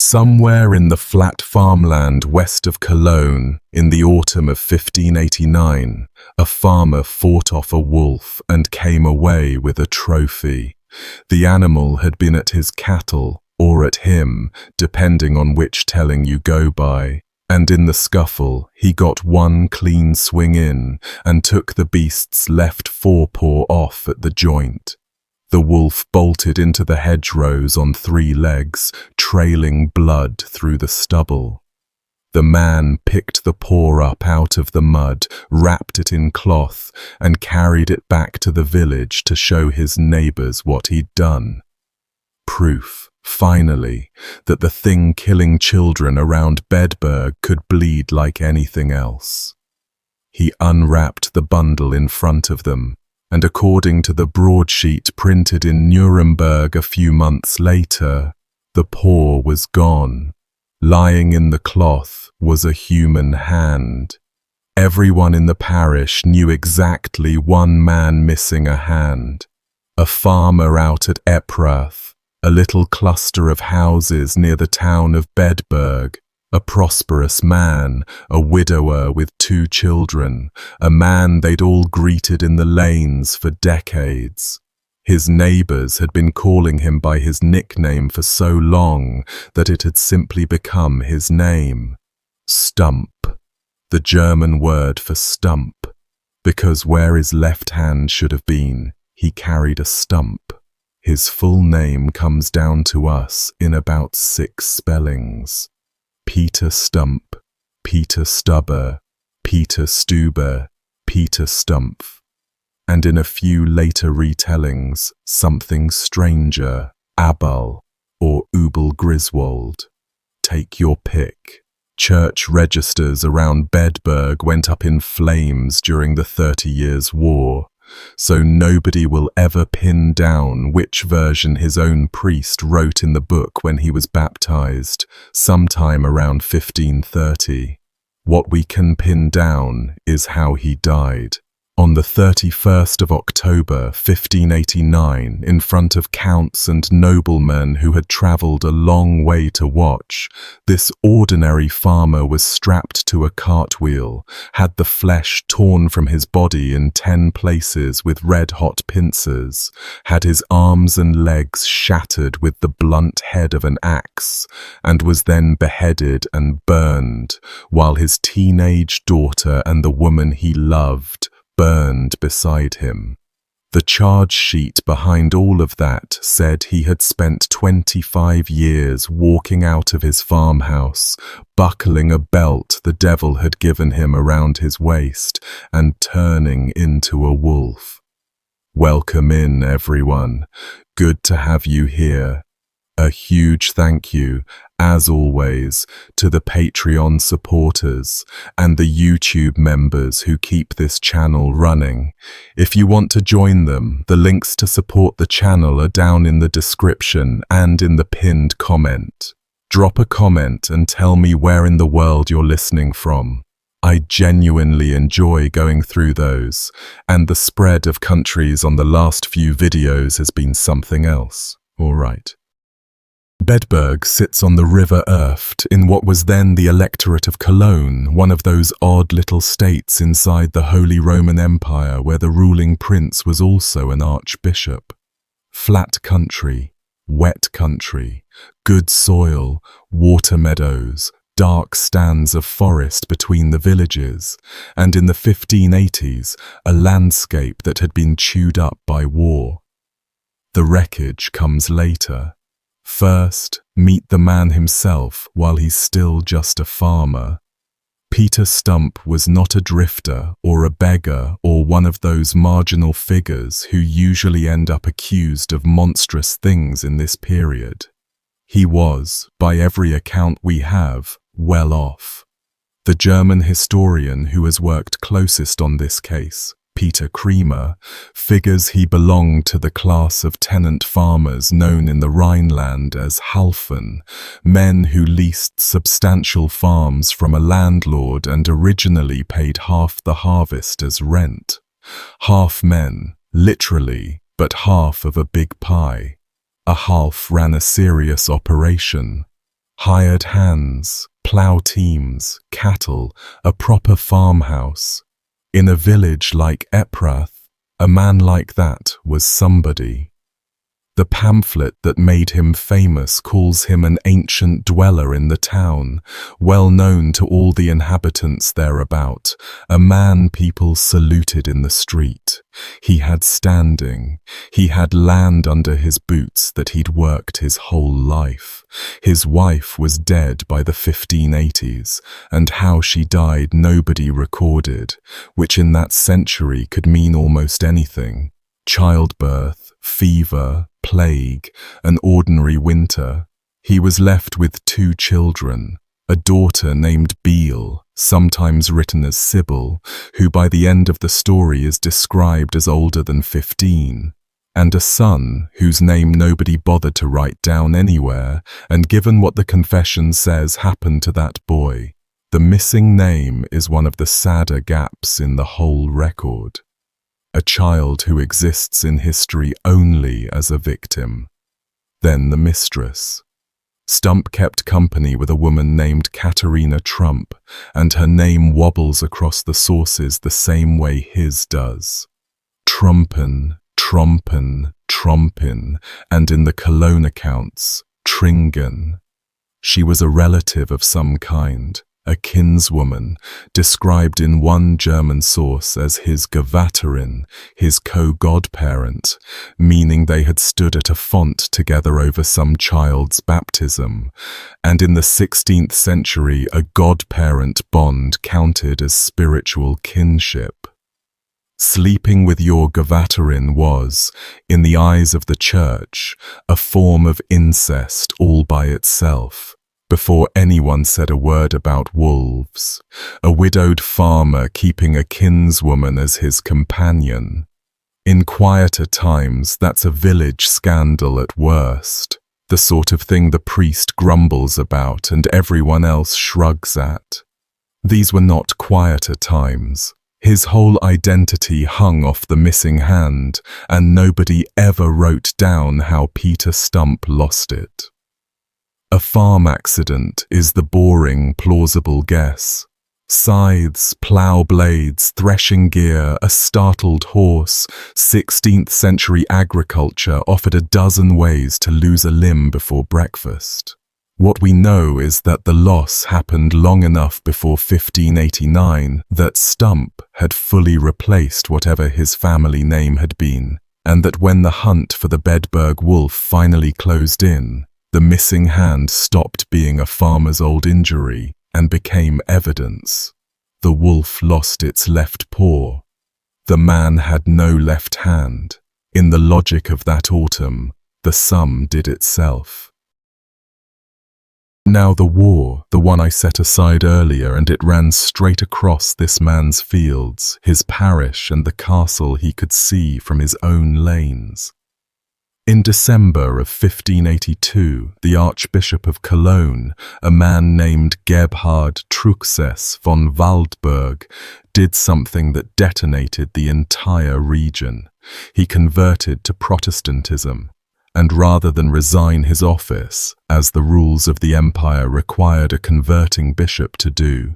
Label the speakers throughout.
Speaker 1: Somewhere in the flat farmland west of Cologne, in the autumn of 1589, a farmer fought off a wolf and came away with a trophy. The animal had been at his cattle, or at him, depending on which telling you go by. And in the scuffle, he got one clean swing in and took the beast's left forepaw off at the joint. The wolf bolted into the hedgerows on 3 legs, trailing blood through the stubble. The man picked the paw up out of the mud, wrapped it in cloth, and carried it back to the village to show his neighbours what he'd done. Proof, finally, that the thing killing children around Bedburg could bleed like anything else. He unwrapped the bundle in front of them, and according to the broadsheet printed in Nuremberg a few months later, the paw was gone. Lying in the cloth was a human hand. Everyone in the parish knew exactly one man missing a hand. A farmer out at Eprath, a little cluster of houses near the town of Bedburg, a prosperous man, a widower with 2 children, a man they'd all greeted in the lanes for decades. His neighbours had been calling him by his nickname for so long that it had simply become his name. Stumpp, the German word for stump, because where his left hand should have been, he carried a stump. His full name comes down to us in about 6 spellings. Peter Stumpp, Peter Stubber, Peter Stuber, Peter Stumpf. And in a few later retellings, something stranger, Abel or Ubel Griswold. Take your pick. Church registers around Bedburg went up in flames during the 30 Years' War, so nobody will ever pin down which version his own priest wrote in the book when he was baptized, sometime around 1530. What we can pin down is how he died. On the 31st of October 1589, in front of counts and noblemen who had travelled a long way to watch, this ordinary farmer was strapped to a cartwheel, had the flesh torn from his body in 10 places with red-hot pincers, had his arms and legs shattered with the blunt head of an axe, and was then beheaded and burned, while his teenage daughter and the woman he loved burned beside him. The charge sheet behind all of that said he had spent 25 years walking out of his farmhouse, buckling a belt the devil had given him around his waist, and turning into a wolf. Welcome in, everyone. Good to have you here. A huge thank you, as always, to the Patreon supporters and the YouTube members who keep this channel running. If you want to join them, the links to support the channel are down in the description and in the pinned comment. Drop a comment and tell me where in the world you're listening from. I genuinely enjoy going through those, and the spread of countries on the last few videos has been something else. All right. Bedburg sits on the River Erft in what was then the electorate of Cologne, one of those odd little states inside the Holy Roman Empire where the ruling prince was also an archbishop. Flat country, wet country, good soil, water meadows, dark stands of forest between the villages, and in the 1580s, a landscape that had been chewed up by war. The wreckage comes later. First, meet the man himself while he's still just a farmer. Peter Stumpp was not a drifter or a beggar or one of those marginal figures who usually end up accused of monstrous things in this period. He was, by every account we have, well off. The German historian who has worked closest on this case, Peter Kremer, figures he belonged to the class of tenant farmers known in the Rhineland as Halfen, men who leased substantial farms from a landlord and originally paid half the harvest as rent. Half men, literally, but half of a big pie. A half ran a serious operation. Hired hands, plough teams, cattle, a proper farmhouse. In a village like Eprath, a man like that was somebody. The pamphlet that made him famous calls him an ancient dweller in the town, well known to all the inhabitants thereabout, a man people saluted in the street. He had standing, he had land under his boots that he'd worked his whole life. His wife was dead by the 1580s, and how she died nobody recorded, which in that century could mean almost anything. Childbirth, fever, plague, an ordinary winter. He was left with 2 children, a daughter named Beale, sometimes written as Sybil, who by the end of the story is described as older than 15, and a son whose name nobody bothered to write down anywhere, and given what the confession says happened to that boy, the missing name is one of the sadder gaps in the whole record. A child who exists in history only as a victim. Then the mistress. Stumpp kept company with a woman named Katharina Trump, and her name wobbles across the sources the same way his does. Trumpen, Trompen, Trompin, and in the Cologne accounts, Tringen. She was a relative of some kind, a kinswoman, described in one German source as his Gewatterin, his co-godparent, meaning they had stood at a font together over some child's baptism, and in the 16th century a godparent bond counted as spiritual kinship. Sleeping with your Gewatterin was, in the eyes of the church, a form of incest all by itself. Before anyone said a word about wolves, a widowed farmer keeping a kinswoman as his companion. In quieter times, that's a village scandal at worst, the sort of thing the priest grumbles about and everyone else shrugs at. These were not quieter times. His whole identity hung off the missing hand, and nobody ever wrote down how Peter Stumpp lost it. A farm accident is the boring, plausible guess. Scythes, plough blades, threshing gear, a startled horse. 16th century agriculture offered a dozen ways to lose a limb before breakfast. What we know is that the loss happened long enough before 1589 that Stumpp had fully replaced whatever his family name had been, and that when the hunt for the Bedburg wolf finally closed in, the missing hand stopped being a farmer's old injury and became evidence. The wolf lost its left paw. The man had no left hand. In the logic of that autumn, the sum did itself. Now the war, the one I set aside earlier, and it ran straight across this man's fields, his parish and the castle he could see from his own lanes. In December of 1582, the Archbishop of Cologne, a man named Gebhard Truchsess von Waldburg, did something that detonated the entire region. He converted to Protestantism, and rather than resign his office, as the rules of the empire required a converting bishop to do,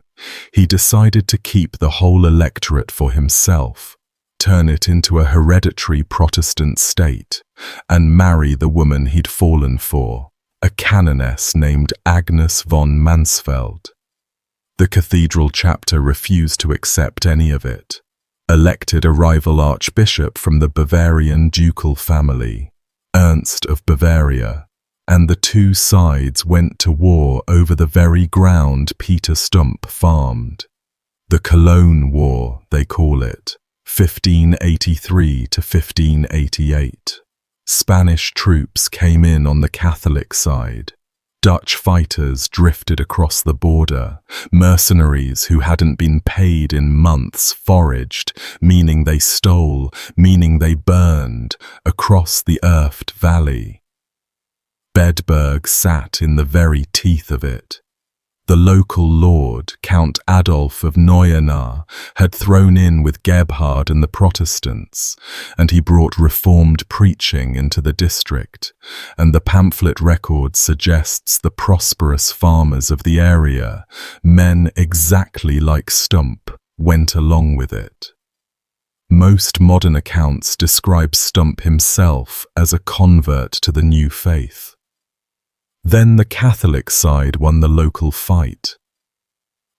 Speaker 1: he decided to keep the whole electorate for himself, turn it into a hereditary Protestant state, and marry the woman he'd fallen for, a canoness named Agnes von Mansfeld. The cathedral chapter refused to accept any of it, elected a rival archbishop from the Bavarian ducal family, Ernst of Bavaria, and the two sides went to war over the very ground Peter Stumpp farmed. The Cologne War, they call it, 1583 to 1588. Spanish troops came in on the Catholic side. Dutch fighters drifted across the border. Mercenaries who hadn't been paid in months foraged, meaning they stole, meaning they burned, across the Erft Valley. Bedburg sat in the very teeth of it. The local lord, Count Adolf of Neuenahr, had thrown in with Gebhard and the Protestants, and he brought reformed preaching into the district, and the pamphlet record suggests the prosperous farmers of the area, men exactly like Stumpp, went along with it. Most modern accounts describe Stumpp himself as a convert to the new faith. Then the Catholic side won the local fight.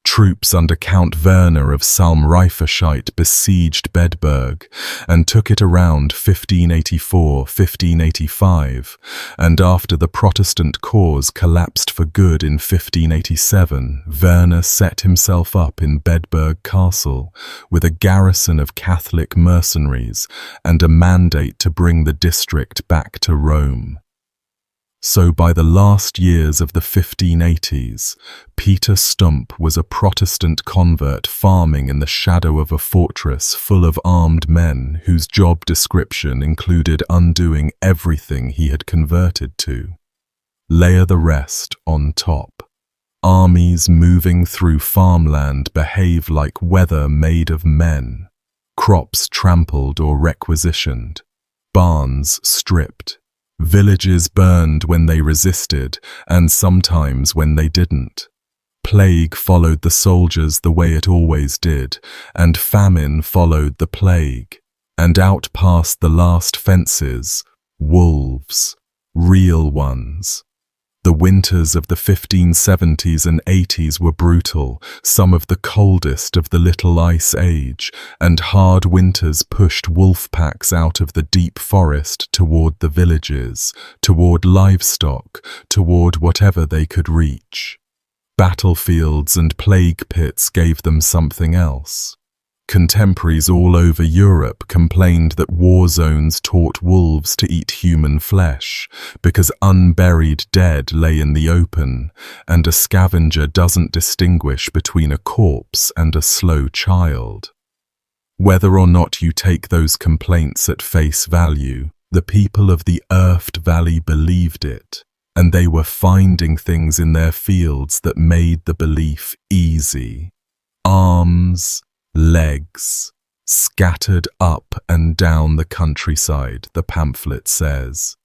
Speaker 1: Troops under Count Werner of Salm-Reifferscheid besieged Bedburg and took it around 1584–1585, and after the Protestant cause collapsed for good in 1587, Werner set himself up in Bedburg Castle with a garrison of Catholic mercenaries and a mandate to bring the district back to Rome. So by the last years of the 1580s, Peter Stumpp was a Protestant convert farming in the shadow of a fortress full of armed men whose job description included undoing everything he had converted to. Layer the rest on top. Armies moving through farmland behave like weather made of men. Crops trampled or requisitioned. Barns stripped. Villages burned when they resisted, and sometimes when they didn't. Plague followed the soldiers the way it always did, and famine followed the plague. And out past the last fences, wolves, real ones. The winters of the 1570s and 80s were brutal, some of the coldest of the Little Ice Age, and hard winters pushed wolf packs out of the deep forest toward the villages, toward livestock, toward whatever they could reach. Battlefields and plague pits gave them something else. Contemporaries all over Europe complained that war zones taught wolves to eat human flesh, because unburied dead lay in the open, and a scavenger doesn't distinguish between a corpse and a slow child. Whether or not you take those complaints at face value, the people of the Erft Valley believed it, and they were finding things in their fields that made the belief easy. Arms, legs, scattered up and down the countryside, the pamphlet says.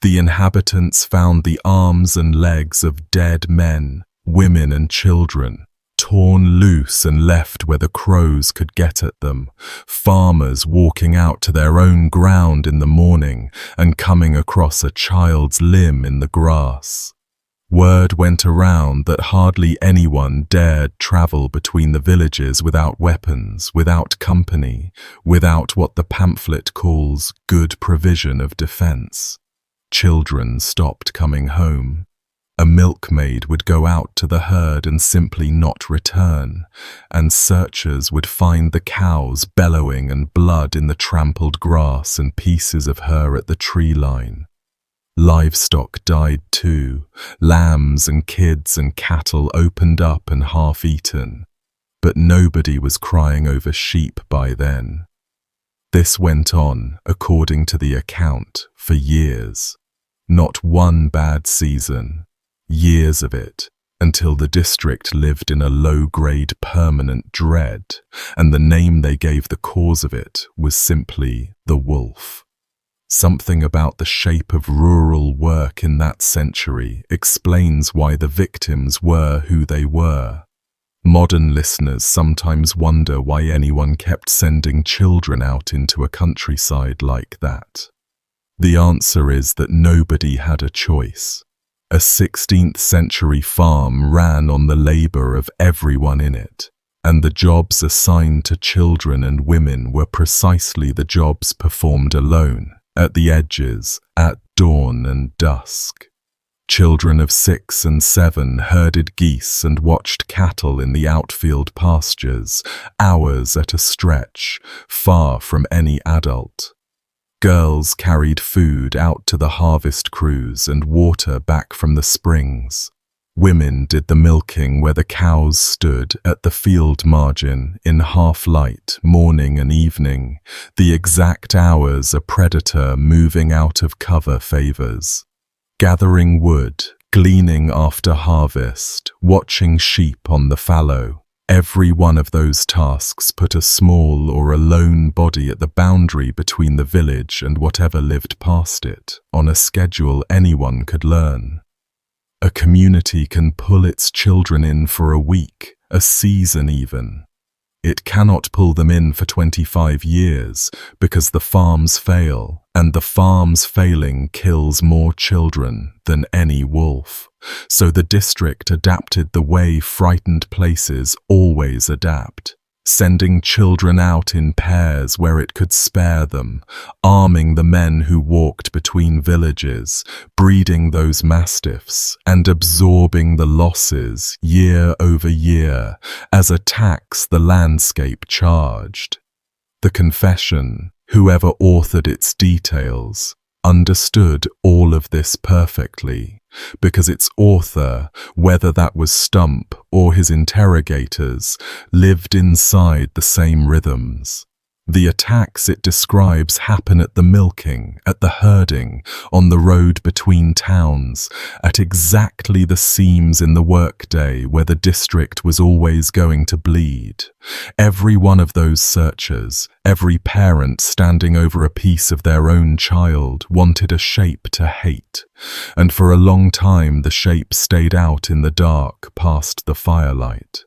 Speaker 1: The inhabitants found the arms and legs of dead men, women and children, torn loose and left where the crows could get at them, farmers walking out to their own ground in the morning and coming across a child's limb in the grass. Word went around that hardly anyone dared travel between the villages without weapons, without company, without what the pamphlet calls good provision of defense. Children stopped coming home. A milkmaid would go out to the herd and simply not return, and searchers would find the cows bellowing and blood in the trampled grass and pieces of her at the tree line. Livestock died too, lambs and kids and cattle opened up and half-eaten, but nobody was crying over sheep by then. This went on, according to the account, for years. Not one bad season, years of it, until the district lived in a low-grade permanent dread, and the name they gave the cause of it was simply the wolf. Something about the shape of rural work in that century explains why the victims were who they were. Modern listeners sometimes wonder why anyone kept sending children out into a countryside like that. The answer is that nobody had a choice. A 16th century farm ran on the labor of everyone in it, and the jobs assigned to children and women were precisely the jobs performed alone, at the edges, at dawn and dusk. Children of 6 and 7 herded geese and watched cattle in the outfield pastures, hours at a stretch, far from any adult. Girls carried food out to the harvest crews and water back from the springs. Women did the milking where the cows stood at the field margin in half-light, morning and evening, the exact hours a predator moving out of cover favors. Gathering wood, gleaning after harvest, watching sheep on the fallow. Every one of those tasks put a small or a lone body at the boundary between the village and whatever lived past it, on a schedule anyone could learn. A community can pull its children in for a week, a season even. It cannot pull them in for 25 years because the farms fail, and the farms failing kills more children than any wolf. So the district adapted the way frightened places always adapt, sending children out in pairs where it could spare them, arming the men who walked between villages, breeding those mastiffs, and absorbing the losses year over year as a tax the landscape charged. The confession, whoever authored its details, understood all of this perfectly, because its author, whether that was Stumpp or his interrogators, lived inside the same rhythms. The attacks it describes happen at the milking, at the herding, on the road between towns, at exactly the seams in the workday where the district was always going to bleed. Every one of those searchers, every parent standing over a piece of their own child, wanted a shape to hate, and for a long time the shape stayed out in the dark past the firelight.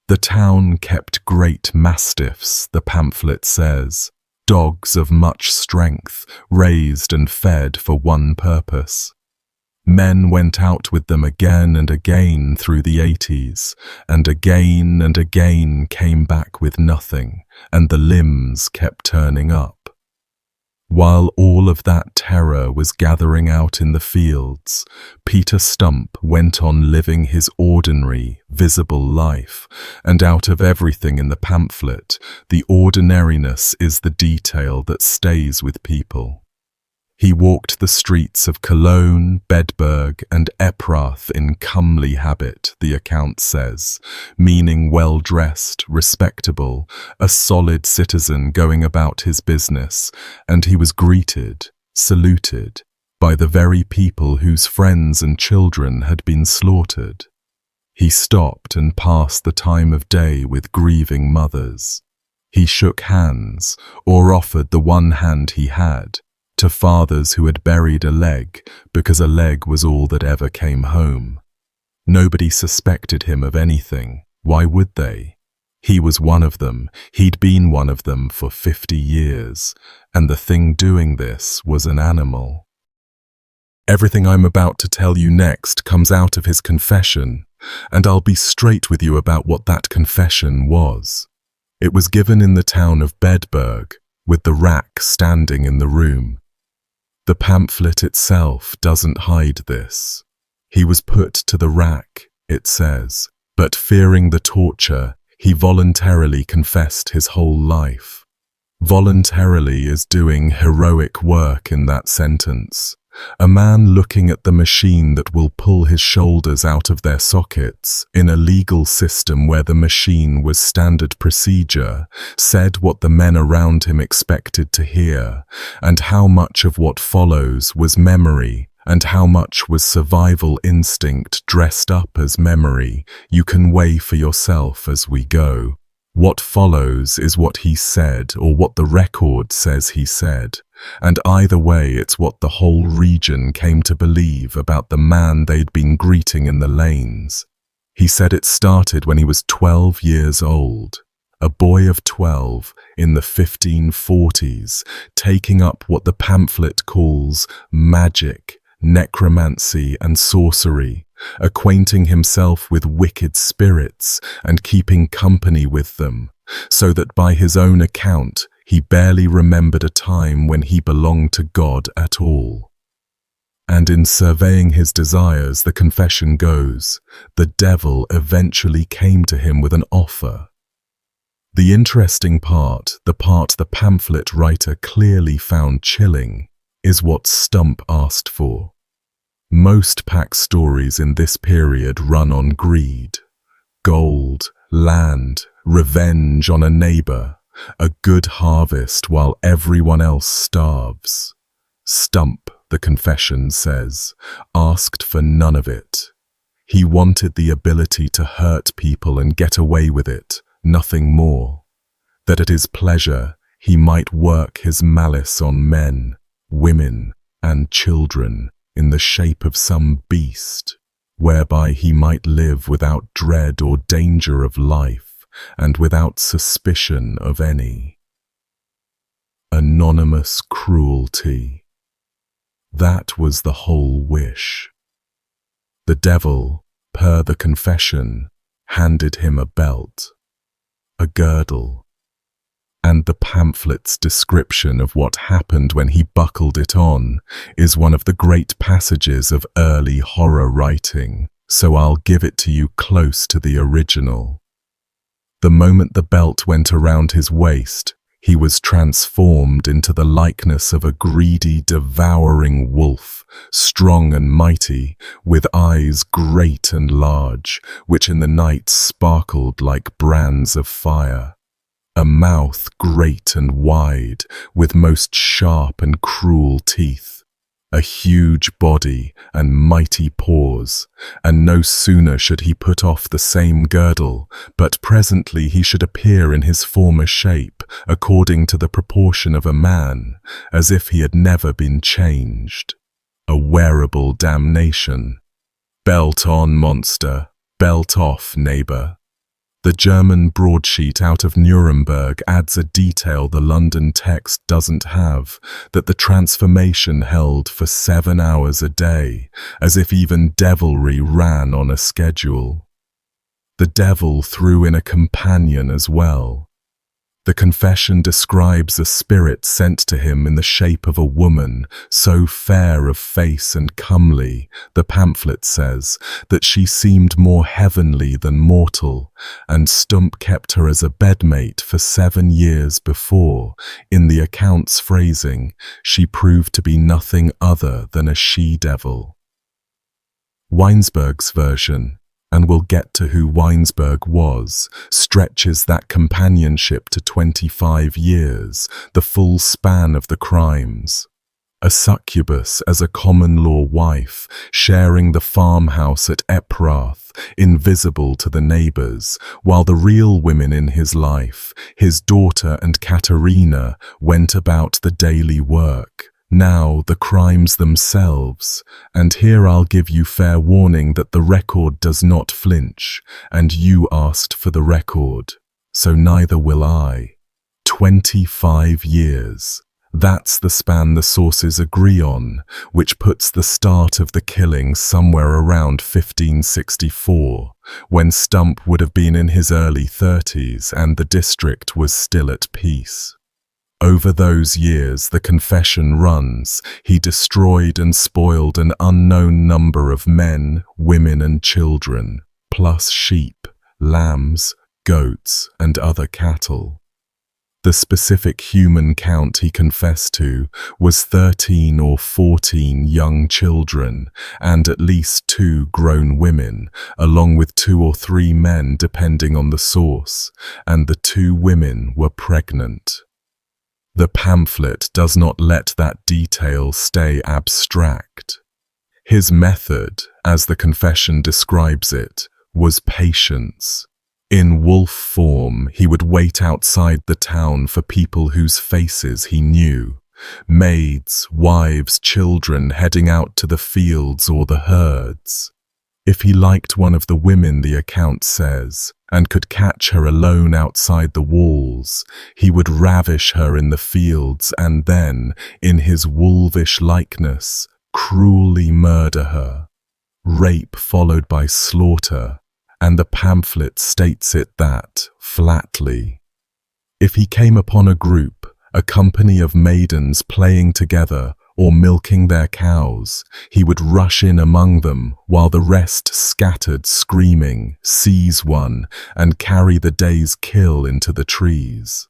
Speaker 1: The town kept great mastiffs, the pamphlet says, dogs of much strength, raised and fed for one purpose. Men went out with them again and again through the 80s, and again came back with nothing, and the limbs kept turning up. While all of that terror was gathering out in the fields, Peter Stumpp went on living his ordinary, visible life, and out of everything in the pamphlet, the ordinariness is the detail that stays with people. He walked the streets of Cologne, Bedburg, and Eprath in comely habit, the account says, meaning well-dressed, respectable, a solid citizen going about his business, and he was greeted, saluted, by the very people whose friends and children had been slaughtered. He stopped and passed the time of day with grieving mothers. He shook hands, or offered the one hand he had, to fathers who had buried a leg because a leg was all that ever came home. Nobody suspected him of anything. Why would they? He was one of them. He'd been one of them for 50 years, and the thing doing this was an animal. Everything I'm about to tell you next comes out of his confession, and I'll be straight with you about what that confession was. It was given in the town of Bedburg, with the rack standing in the room. The pamphlet itself doesn't hide this. He was put to the rack, it says, but fearing the torture, he voluntarily confessed his whole life. Voluntarily is doing heroic work in that sentence. A man looking at the machine that will pull his shoulders out of their sockets, in a legal system where the machine was standard procedure, said what the men around him expected to hear, and how much of what follows was memory, and how much was survival instinct dressed up as memory, you can weigh for yourself as we go. What follows is what he said, or what the record says he said. And either way, it's what the whole region came to believe about the man they'd been greeting in the lanes. He said it started when he was 12 years old, a boy of 12 in the 1540s, taking up what the pamphlet calls magic, necromancy and sorcery, acquainting himself with wicked spirits and keeping company with them, so that by his own account, he barely remembered a time when he belonged to God at all. And in surveying his desires, the confession goes, the devil eventually came to him with an offer. The interesting part, the part the pamphlet writer clearly found chilling, is what Stumpp asked for. Most pack stories in this period run on greed, gold, land, revenge on a neighbor, a good harvest while everyone else starves. Stumpp the confession says, asked for none of it. He wanted the ability to hurt people and get away with it, nothing more. That at his pleasure he might work his malice on men, women, and children in the shape of some beast, whereby he might live without dread or danger of life and without suspicion of any. Anonymous cruelty. That was the whole wish. The devil, per the confession, handed him a belt, a girdle, and the pamphlet's description of what happened when he buckled it on is one of the great passages of early horror writing, so I'll give it to you close to the original. The moment the belt went around his waist, he was transformed into the likeness of a greedy, devouring wolf, strong and mighty, with eyes great and large, which in the night sparkled like brands of fire. A mouth great and wide, with most sharp and cruel teeth. A huge body and mighty paws, and no sooner should he put off the same girdle, but presently he should appear in his former shape, according to the proportion of a man, as if he had never been changed. A wearable damnation. Belt on, monster. Belt off, neighbor. The German broadsheet out of Nuremberg adds a detail the London text doesn't have, that the transformation held for 7 hours a day, as if even devilry ran on a schedule. The devil threw in a companion as well. The confession describes a spirit sent to him in the shape of a woman, so fair of face and comely, the pamphlet says, that she seemed more heavenly than mortal, and Stumpp kept her as a bedmate for 7 years before, in the account's phrasing, she proved to be nothing other than a she-devil. Weinsberg's version, and we'll get to who Weinsberg was, stretches that companionship to 25 years, the full span of the crimes. A succubus as a common-law wife, sharing the farmhouse at Eprath, invisible to the neighbours, while the real women in his life, his daughter and Katerina, went about the daily work. Now the crimes themselves, and here I'll give you fair warning that the record does not flinch, and you asked for the record, so neither will I. 25 years. That's the span the sources agree on, which puts the start of the killing somewhere around 1564, when Stumpp would have been in his early 30s and the district was still at peace. Over those years, the confession runs, he destroyed and spoiled an unknown number of men, women and children, plus sheep, lambs, goats and other cattle. The specific human count he confessed to was 13 or 14 young children and at least 2 grown women, along with 2 or 3 men depending on the source, and the 2 women were pregnant. The pamphlet does not let that detail stay abstract. His method, as the confession describes it, was patience. In wolf form, he would wait outside the town for people whose faces he knew. Maids, wives, children heading out to the fields or the herds. If he liked one of the women, the account says, and could catch her alone outside the walls, he would ravish her in the fields and then, in his wolvish likeness, cruelly murder her. Rape followed by slaughter, and the pamphlet states it that, flatly. If he came upon a group, a company of maidens playing together, or milking their cows, he would rush in among them while the rest scattered screaming, seize one, and carry the day's kill into the trees.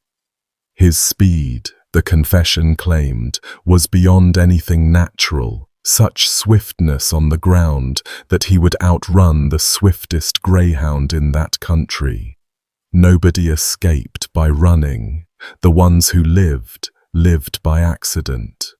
Speaker 1: His speed, the confession claimed, was beyond anything natural, such swiftness on the ground that he would outrun the swiftest greyhound in that country. Nobody escaped by running. The ones who lived, lived by accident.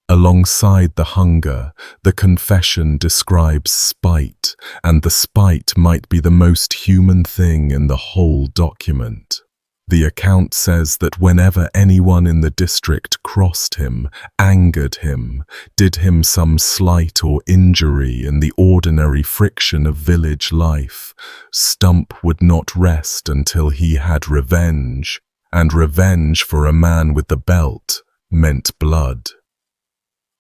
Speaker 1: Alongside the hunger, the confession describes spite, and the spite might be the most human thing in the whole document. The account says that whenever anyone in the district crossed him, angered him, did him some slight or injury in the ordinary friction of village life, Stumpp would not rest until he had revenge, and revenge for a man with the belt meant blood.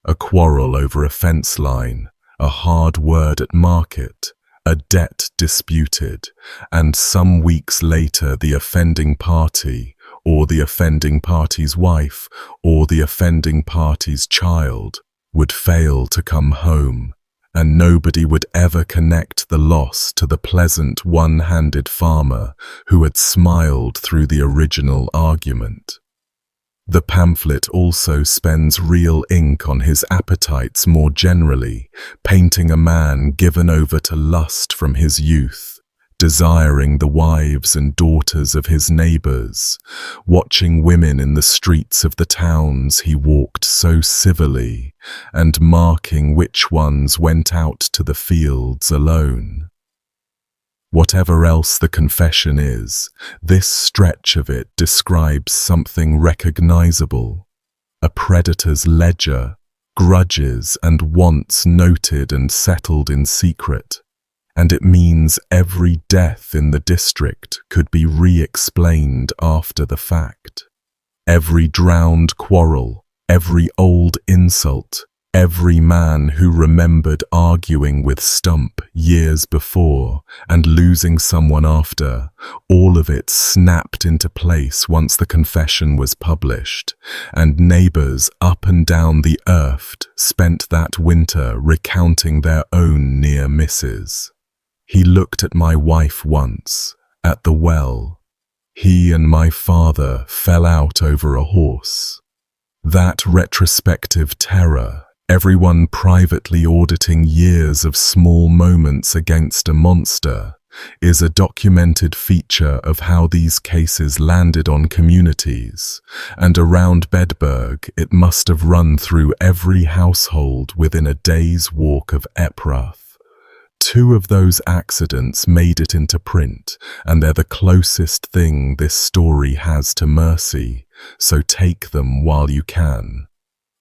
Speaker 1: A quarrel over a fence line, a hard word at market, a debt disputed, and some weeks later the offending party, or the offending party's wife, or the offending party's child, would fail to come home, and nobody would ever connect the loss to the pleasant one-handed farmer who had smiled through the original argument. The pamphlet also spends real ink on his appetites more generally, painting a man given over to lust from his youth, desiring the wives and daughters of his neighbours, watching women in the streets of the towns he walked so civilly, and marking which ones went out to the fields alone. Whatever else the confession is, this stretch of it describes something recognizable, a predator's ledger, grudges and wants noted and settled in secret, and it means every death in the district could be re-explained after the fact. Every drowned quarrel, every old insult, every man who remembered arguing with Stumpp years before and losing someone after, all of it snapped into place once the confession was published, and neighbours up and down the Erft spent that winter recounting their own near misses. He looked at my wife once, at the well. He and my father fell out over a horse. That retrospective terror, everyone privately auditing years of small moments against a monster, is a documented feature of how these cases landed on communities, and around Bedburg it must have run through every household within a day's walk of Eprath. 2 of those accidents made it into print, and they're the closest thing this story has to mercy, so take them while you can.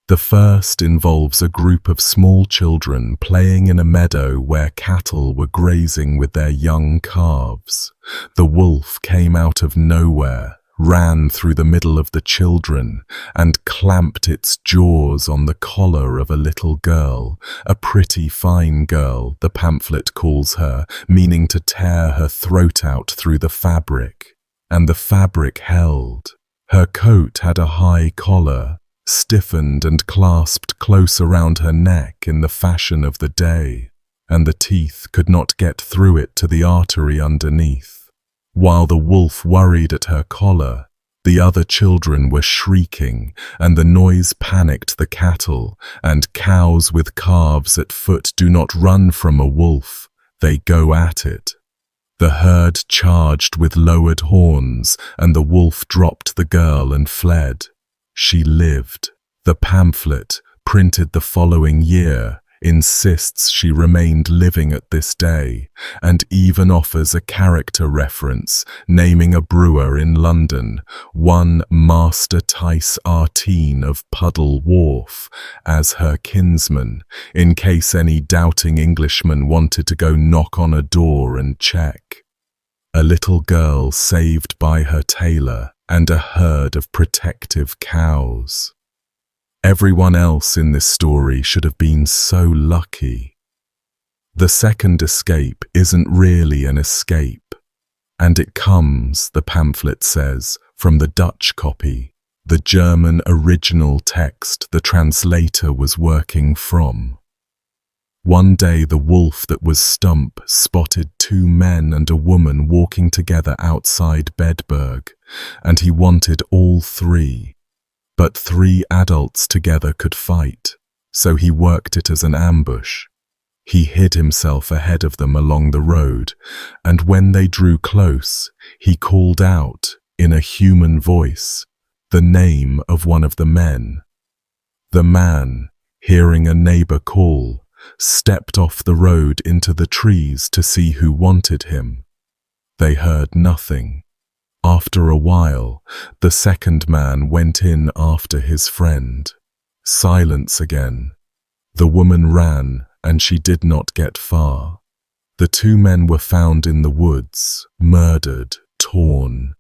Speaker 1: The first involves a group of small children playing in a meadow where cattle were grazing with their young calves. The wolf came out of nowhere, ran through the middle of the children, and clamped its jaws on the collar of a little girl, a pretty fine girl, the pamphlet calls her, meaning to tear her throat out through the fabric. And the fabric held. Her coat had a high collar, stiffened and clasped close around her neck in the fashion of the day, and the teeth could not get through it to the artery underneath. While the wolf worried at her collar, the other children were shrieking, and the noise panicked the cattle, and cows with calves at foot do not run from a wolf, they go at it. The herd charged with lowered horns, and the wolf dropped the girl and fled. She lived. The pamphlet, printed the following year, insists she remained living at this day, and even offers a character reference, naming a brewer in London, one Master Tice Artine of Puddle Wharf, as her kinsman, in case any doubting Englishman wanted to go knock on a door and check. A little girl saved by her tailor, and a herd of protective cows. Everyone else in this story should have been so lucky. The second escape isn't really an escape, and it comes, the pamphlet says, from the Dutch copy, the German original text the translator was working from. One day the wolf that was Stumpp spotted 2 men and a woman walking together outside Bedburg, and he wanted all 3. But 3 adults together could fight, so he worked it as an ambush. He hid himself ahead of them along the road, and when they drew close, he called out, in a human voice, the name of one of the men. The man, hearing a neighbor call, stepped off the road into the trees to see who wanted him. They heard nothing. After a while, the second man went in after his friend. Silence again. The woman ran, and she did not get far. The two men were found in the woods, murdered, torn.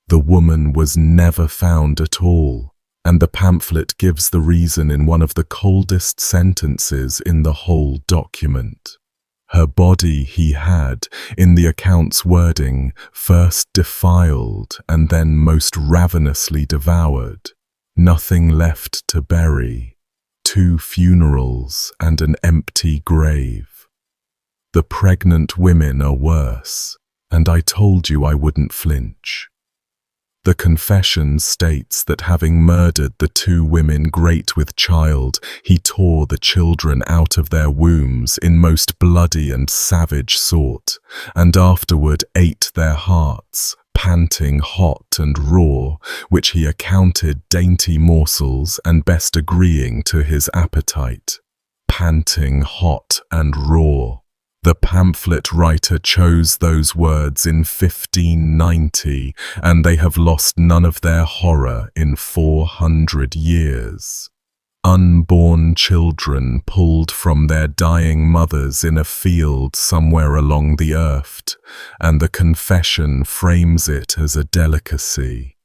Speaker 1: The woman was never found at all, and the pamphlet gives the reason in one of the coldest sentences in the whole document. Her body he had, in the account's wording, first defiled and then most ravenously devoured. Nothing left to bury. 2 funerals and an empty grave. The pregnant women are worse, and I told you I wouldn't flinch. The confession states that having murdered the 2 women great with child, he tore the children out of their wombs in most bloody and savage sort, and afterward ate their hearts, panting hot and raw, which he accounted dainty morsels and best agreeing to his appetite. Panting hot and raw. The pamphlet writer chose those words in 1590, and they have lost none of their horror in 400 years. Unborn children pulled from their dying mothers in a field somewhere along the earth, and the confession frames it as a delicacy.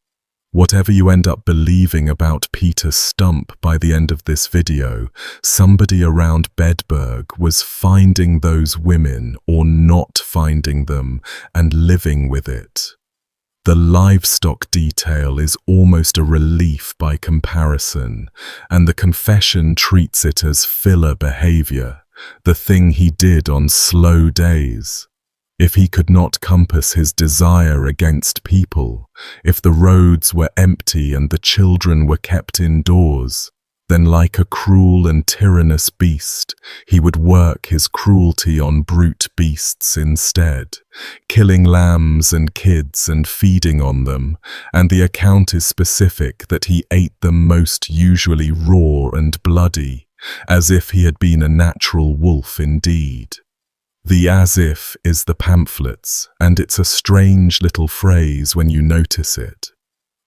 Speaker 1: Whatever you end up believing about Peter Stumpp by the end of this video, somebody around Bedburg was finding those women or not finding them and living with it. The livestock detail is almost a relief by comparison, and the confession treats it as filler behavior, the thing he did on slow days. If he could not compass his desire against people, if the roads were empty and the children were kept indoors, then like a cruel and tyrannous beast, he would work his cruelty on brute beasts instead, killing lambs and kids and feeding on them, and the account is specific that he ate them most usually raw and bloody, as if he had been a natural wolf indeed. The as if is the pamphlets, and it's a strange little phrase when you notice it.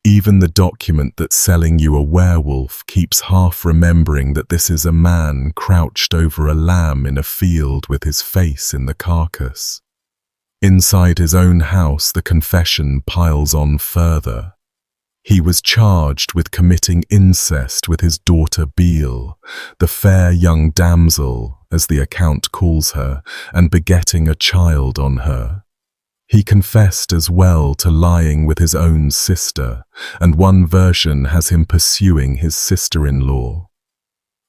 Speaker 1: Even the document that's selling you a werewolf keeps half remembering that this is a man crouched over a lamb in a field with his face in the carcass. Inside his own house, the confession piles on further. He was charged with committing incest with his daughter Beale, the fair young damsel, as the account calls her, and begetting a child on her. He confessed as well to lying with his own sister, and one version has him pursuing his sister-in-law.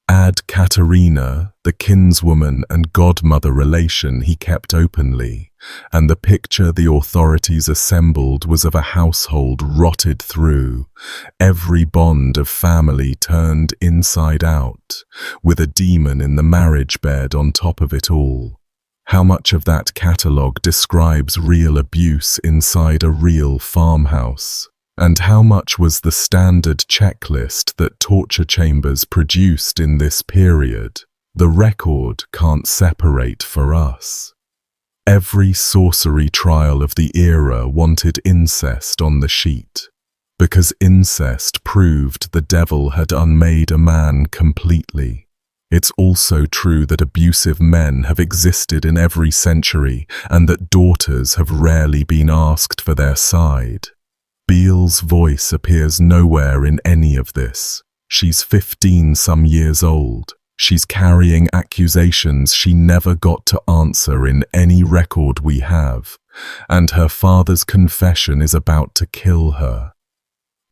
Speaker 1: Add Katerina, the kinswoman and godmother relation he kept openly, and the picture the authorities assembled was of a household rotted through, every bond of family turned inside out, with a demon in the marriage bed on top of it all. How much of that catalogue describes real abuse inside a real farmhouse? And how much was the standard checklist that torture chambers produced in this period? The record can't separate for us. Every sorcery trial of the era wanted incest on the sheet, because incest proved the devil had unmade a man completely. It's also true that abusive men have existed in every century and that daughters have rarely been asked for their side. Beale's voice appears nowhere in any of this. She's 15 some years old. She's carrying accusations she never got to answer in any record we have, and her father's confession is about to kill her.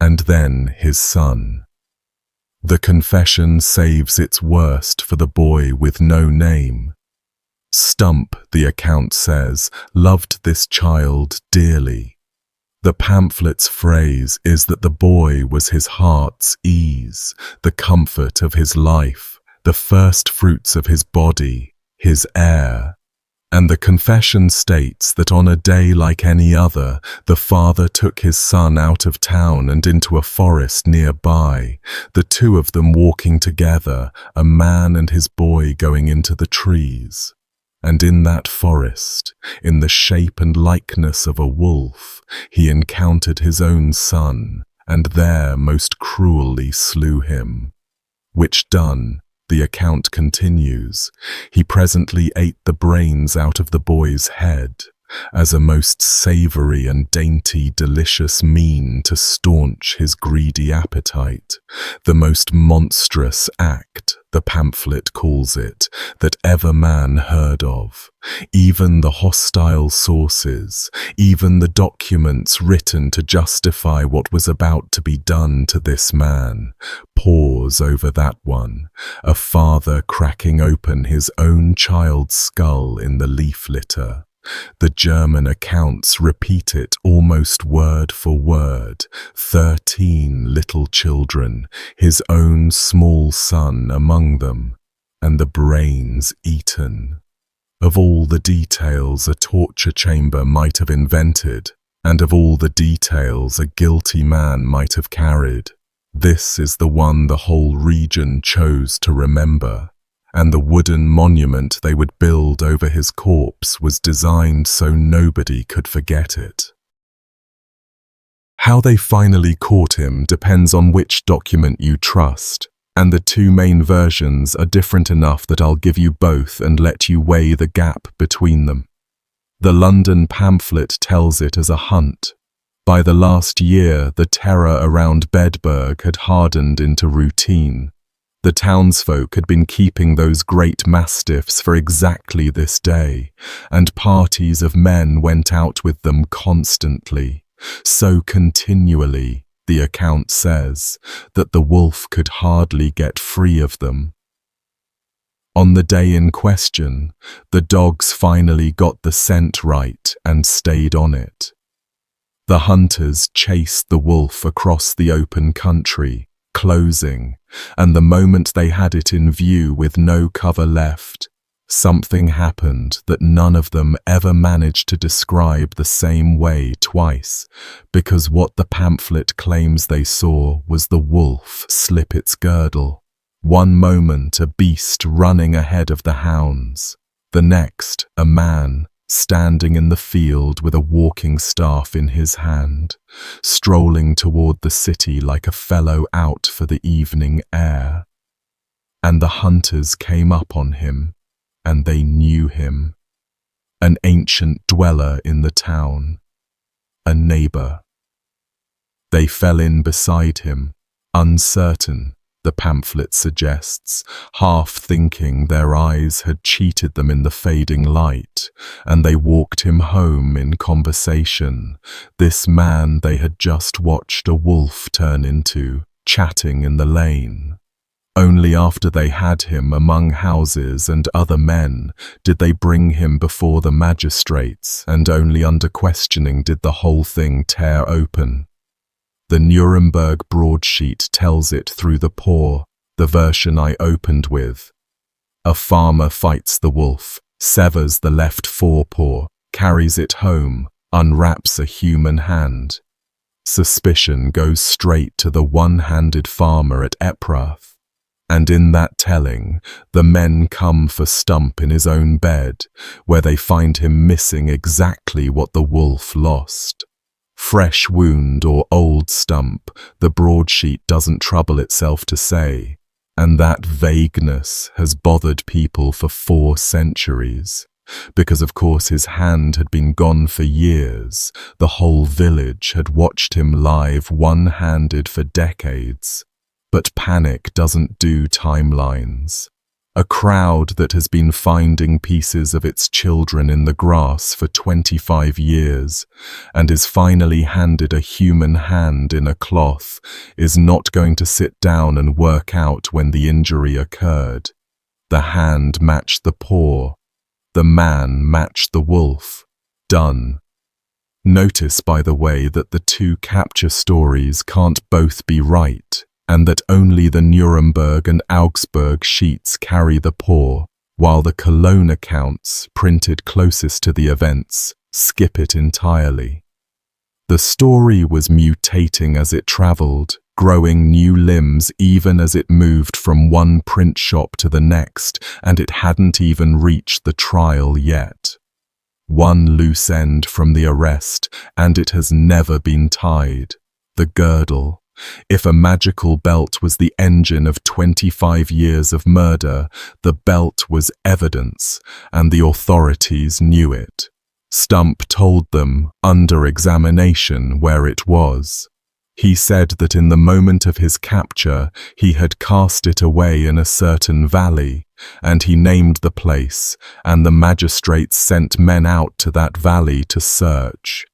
Speaker 1: And then his son. The confession saves its worst for the boy with no name. Stumpp, the account says, loved this child dearly. The pamphlet's phrase is that the boy was his heart's ease, the comfort of his life, the first fruits of his body, his heir. And the confession states that on a day like any other, the father took his son out of town and into a forest nearby, the two of them walking together, a man and his boy going into the trees. And in that forest, in the shape and likeness of a wolf, he encountered his own son, and there most cruelly slew him. Which done, the account continues, he presently ate the brains out of the boy's head, as a most savoury and dainty delicious mean to staunch his greedy appetite, the most monstrous act, the pamphlet calls it, that ever man heard of. Even the hostile sources, even the documents written to justify what was about to be done to this man, pause over that one, a father cracking open his own child's skull in the leaf litter. The German accounts repeat it almost word for word, 13 little children, his own small son among them, and the brains eaten. Of all the details a torture chamber might have invented, and of all the details a guilty man might have carried, this is the one the whole region chose to remember. And the wooden monument they would build over his corpse was designed so nobody could forget it. How they finally caught him depends on which document you trust, and the two main versions are different enough that I'll give you both and let you weigh the gap between them. The London pamphlet tells it as a hunt. By the last year, the terror around Bedburg had hardened into routine. The townsfolk had been keeping those great mastiffs for exactly this day, and parties of men went out with them constantly, so continually, the account says, that the wolf could hardly get free of them. On the day in question, the dogs finally got the scent right and stayed on it. The hunters chased the wolf across the open country, closing, and the moment they had it in view with no cover left, something happened that none of them ever managed to describe the same way twice, because what the pamphlet claims they saw was the wolf slip its girdle. One moment a beast running ahead of the hounds, the next a man standing in the field with a walking staff in his hand, strolling toward the city like a fellow out for the evening air. And the hunters came up on him, and they knew him, an ancient dweller in the town, a neighbour. They fell in beside him, uncertain, the pamphlet suggests, half thinking their eyes had cheated them in the fading light, and they walked him home in conversation, this man they had just watched a wolf turn into, chatting in the lane. Only after they had him among houses and other men did they bring him before the magistrates, and only under questioning did the whole thing tear open. The Nuremberg broadsheet tells it through the paw, the version I opened with. A farmer fights the wolf, severs the left forepaw, carries it home, unwraps a human hand. Suspicion goes straight to the one-handed farmer at Eprath. And in that telling, the men come for Stumpp in his own bed, where they find him missing exactly what the wolf lost. Fresh wound or old Stumpp, the broadsheet doesn't trouble itself to say, and that vagueness has bothered people for 4 centuries, because of course his hand had been gone for years, the whole village had watched him live one-handed for decades. But panic doesn't do timelines. A crowd that has been finding pieces of its children in the grass for 25 years and is finally handed a human hand in a cloth is not going to sit down and work out when the injury occurred. The hand matched the paw. The man matched the wolf. Done. Notice, by the way, that the 2 capture stories can't both be right, and that only the Nuremberg and Augsburg sheets carry the paw, while the Cologne accounts, printed closest to the events, skip it entirely. The story was mutating as it traveled, growing new limbs even as it moved from one print shop to the next, and it hadn't even reached the trial yet. One loose end from the arrest, and it has never been tied. The girdle. If a magical belt was the engine of 25 years of murder, the belt was evidence, and the authorities knew it. Stumpp told them, under examination, where it was. He said that in the moment of his capture, he had cast it away in a certain valley, and he named the place, and the magistrates sent men out to that valley to search.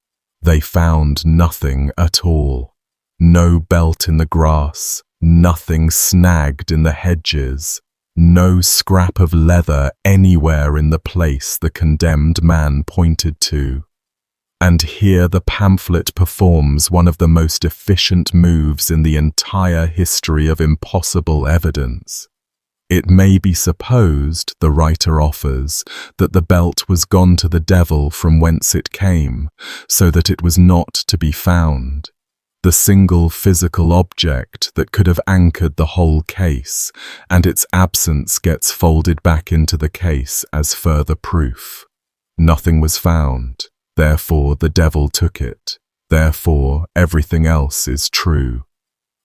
Speaker 1: They found nothing at all. No belt in the grass, nothing snagged in the hedges, no scrap of leather anywhere in the place the condemned man pointed to. And here the pamphlet performs one of the most efficient moves in the entire history of impossible evidence. It may be supposed, the writer offers, that the belt was gone to the devil from whence it came, so that it was not to be found. The single physical object that could have anchored the whole case, and its absence gets folded back into the case as further proof. Nothing was found, therefore the devil took it, therefore everything else is true.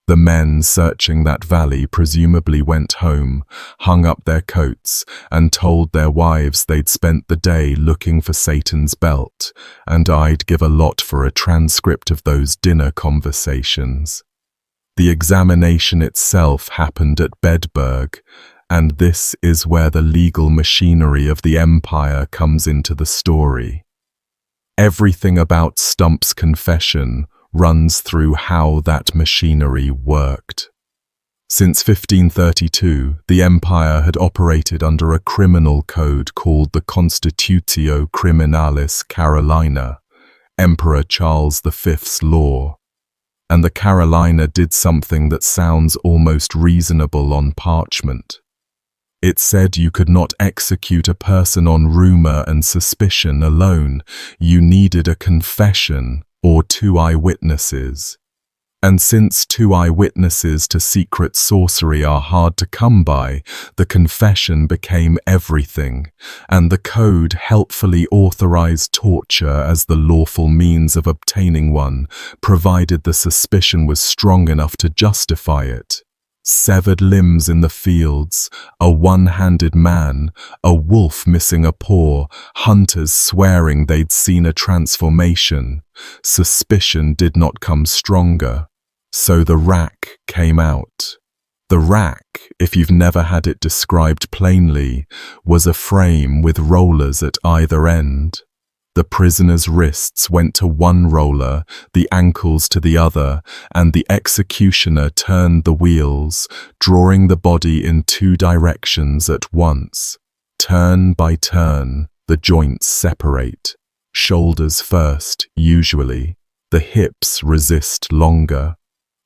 Speaker 1: The men searching that valley presumably went home, hung up their coats, and told their wives they'd spent the day looking for Satan's belt, and I'd give a lot for a transcript of those dinner conversations. The examination itself happened at Bedburg, and this is where the legal machinery of the empire comes into the story. Everything about Stumpp's confession runs through how that machinery worked. Since 1532, the empire had operated under a criminal code called the Constitutio Criminalis Carolina, Emperor Charles V's law. And the Carolina did something that sounds almost reasonable on parchment. It said you could not execute a person on rumor and suspicion alone. You needed a confession or 2 eyewitnesses. And since 2 eyewitnesses to secret sorcery are hard to come by, the confession became everything, and the code helpfully authorized torture as the lawful means of obtaining one, provided the suspicion was strong enough to justify it. Severed limbs in the fields, a one-handed man, a wolf missing a paw, hunters swearing they'd seen a transformation. Suspicion did not come stronger, so the rack came out. The rack, if you've never had it described plainly, was a frame with rollers at either end. The prisoner's wrists went to one roller, the ankles to the other, and the executioner turned the wheels, drawing the body in 2 directions at once. Turn by turn, the joints separate. Shoulders first, usually. The hips resist longer.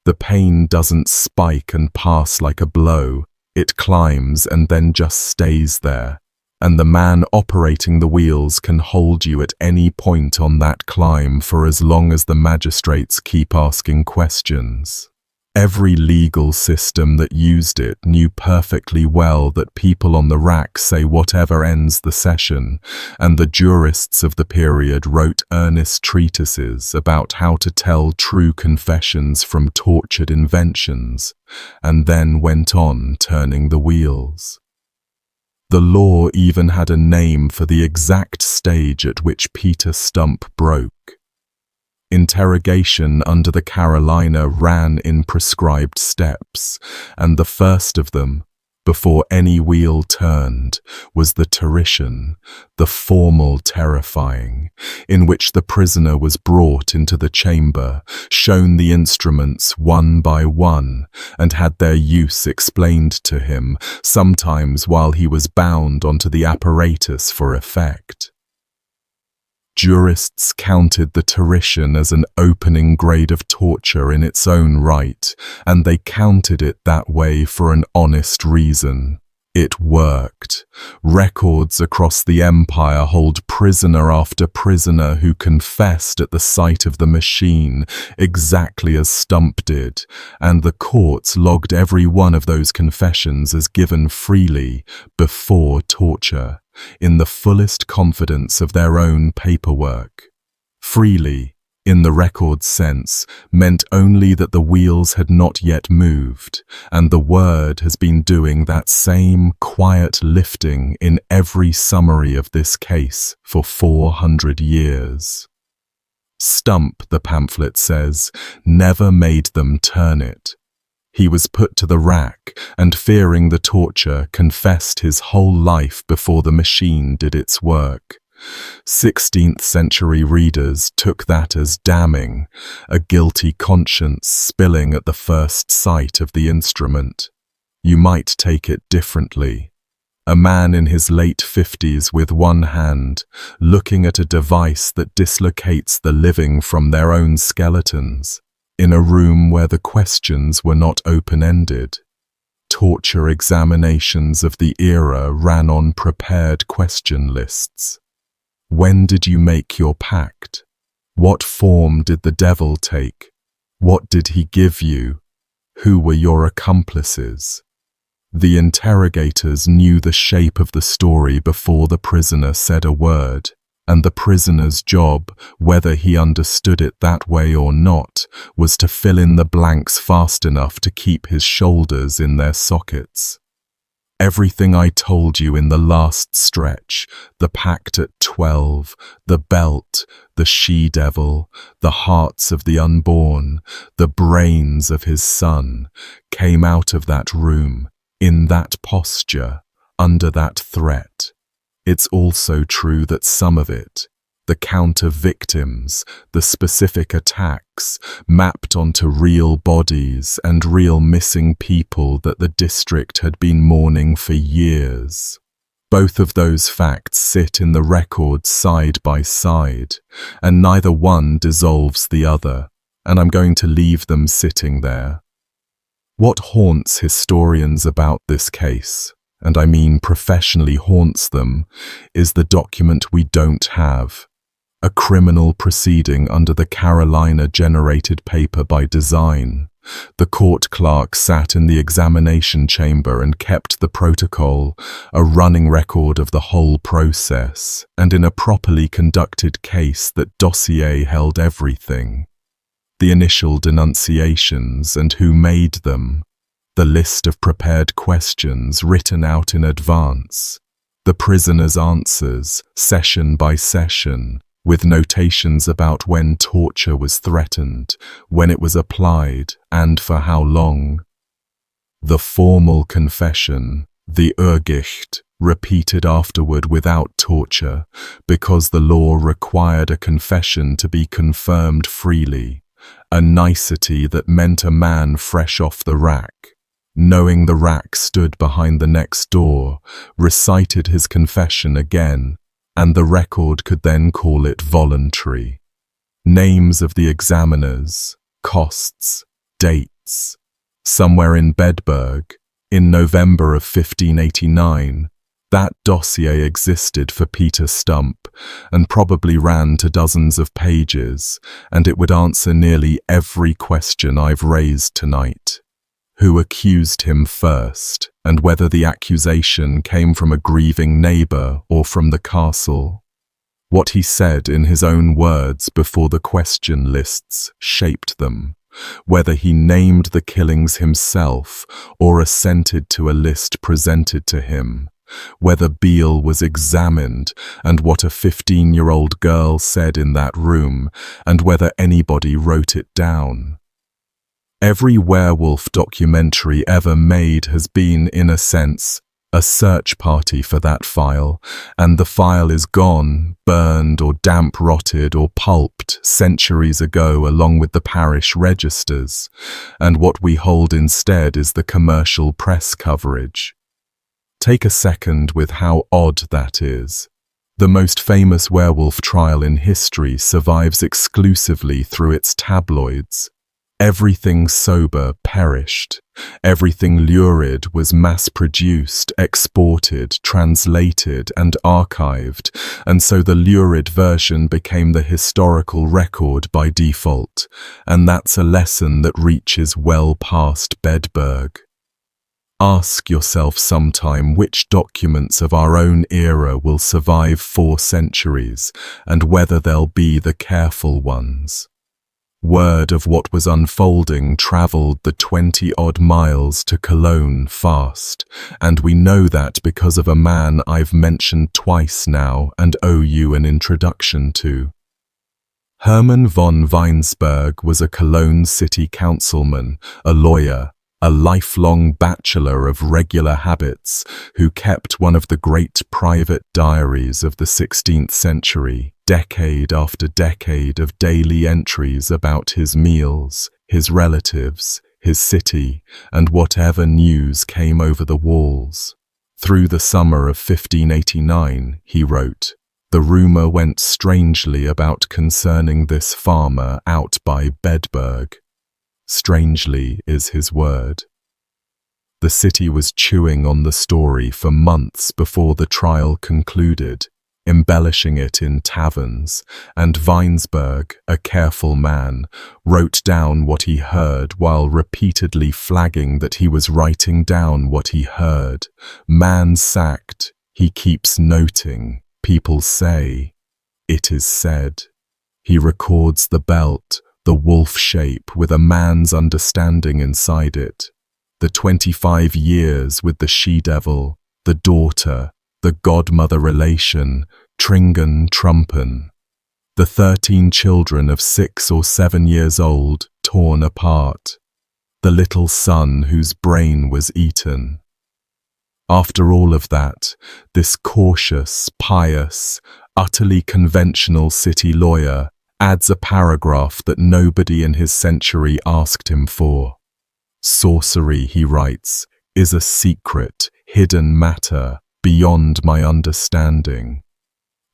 Speaker 1: The pain doesn't spike and pass like a blow. It climbs and then just stays there. And the man operating the wheels can hold you at any point on that climb for as long as the magistrates keep asking questions. Every legal system that used it knew perfectly well that people on the rack say whatever ends the session, and the jurists of the period wrote earnest treatises about how to tell true confessions from tortured inventions, and then went on turning the wheels. The law even had a name for the exact stage at which Peter Stumpp broke. Interrogation under the Carolina ran in prescribed steps, and the first of them, before any wheel turned, was the terition, the formal terrifying, in which the prisoner was brought into the chamber, shown the instruments one by one, and had their use explained to him, sometimes while he was bound onto the apparatus for effect. Jurists counted the terition as an opening grade of torture in its own right, and they counted it that way for an honest reason. It worked. Records across the empire hold prisoner after prisoner who confessed at the sight of the machine, exactly as Stumpp did, and the courts logged every one of those confessions as given freely, before torture, in the fullest confidence of their own paperwork. Freely, in the record's sense, meant only that the wheels had not yet moved, and the word has been doing that same quiet lifting in every summary of this case for 400 years. Stumpp, the pamphlet says, never made them turn it. He was put to the rack and, fearing the torture, confessed his whole life before the machine did its work. 16th century readers took that as damning, a guilty conscience spilling at the first sight of the instrument. You might take it differently. A man in his late 50s with one hand, looking at a device that dislocates the living from their own skeletons, in a room where the questions were not open-ended. Torture examinations of the era ran on prepared question lists. When did you make your pact? What form did the devil take? What did he give you? Who were your accomplices? The interrogators knew the shape of the story before the prisoner said a word, and the prisoner's job, whether he understood it that way or not, was to fill in the blanks fast enough to keep his shoulders in their sockets. Everything I told you in the last stretch, the pact at 12, the belt, the she-devil, the hearts of the unborn, the brains of his son, came out of that room, in that posture, under that threat. It's also true that some of it, the count of victims, the specific attacks, mapped onto real bodies and real missing people that the district had been mourning for years. Both of those facts sit in the record side by side, and neither one dissolves the other, and I'm going to leave them sitting there. What haunts historians about this case, and I mean professionally haunts them, is the document we don't have. A criminal proceeding under the Carolina-generated paper by design. The court clerk sat in the examination chamber and kept the protocol, a running record of the whole process, and in a properly conducted case that dossier held everything. The initial denunciations and who made them, the list of prepared questions written out in advance, the prisoner's answers, session by session, with notations about when torture was threatened, when it was applied, and for how long. The formal confession, the Urgicht, repeated afterward without torture, because the law required a confession to be confirmed freely, a nicety that meant a man fresh off the rack, knowing the rack stood behind the next door, recited his confession again, and the record could then call it voluntary. Names of the examiners, costs, dates. Somewhere in Bedburg, in November of 1589, that dossier existed for Peter Stumpp and probably ran to dozens of pages, and it would answer nearly every question I've raised tonight. Who accused him first, and whether the accusation came from a grieving neighbor or from the castle. What he said in his own words before the question lists shaped them, whether he named the killings himself or assented to a list presented to him, whether Beale was examined and what a 15-year-old girl said in that room, and whether anybody wrote it down. Every werewolf documentary ever made has been, in a sense, a search party for that file, and the file is gone, burned or damp-rotted or pulped centuries ago along with the parish registers, and what we hold instead is the commercial press coverage. Take a second with how odd that is. The most famous werewolf trial in history survives exclusively through its tabloids. Everything sober perished. Everything lurid was mass-produced, exported, translated, and archived, and so the lurid version became the historical record by default, and that's a lesson that reaches well past Bedburg. Ask yourself sometime which documents of our own era will survive 4 centuries, and whether they'll be the careful ones. Word of what was unfolding travelled the 20-odd miles to Cologne fast, and we know that because of a man I've mentioned twice now and owe you an introduction to. Hermann von Weinsberg was a Cologne city councilman, a lawyer, a lifelong bachelor of regular habits who kept one of the great private diaries of the 16th century, decade after decade of daily entries about his meals, his relatives, his city, and whatever news came over the walls. Through the summer of 1589, he wrote, the rumour went strangely about concerning this farmer out by Bedburg. Strangely is his word. The city was chewing on the story for months before the trial concluded, embellishing it in taverns, and Weinsberg, a careful man, wrote down what he heard while repeatedly flagging that he was writing down what he heard. Man sacked, he keeps noting, people say, it is said. He records the belt, the wolf shape with a man's understanding inside it, the 25 years with the she-devil, the daughter, the godmother relation, Tringen Trumpen, the 13 children of 6 or 7 years old torn apart, the little son whose brain was eaten. After all of that, this cautious, pious, utterly conventional city lawyer adds a paragraph that nobody in his century asked him for. Sorcery, he writes, is a secret, hidden matter beyond my understanding.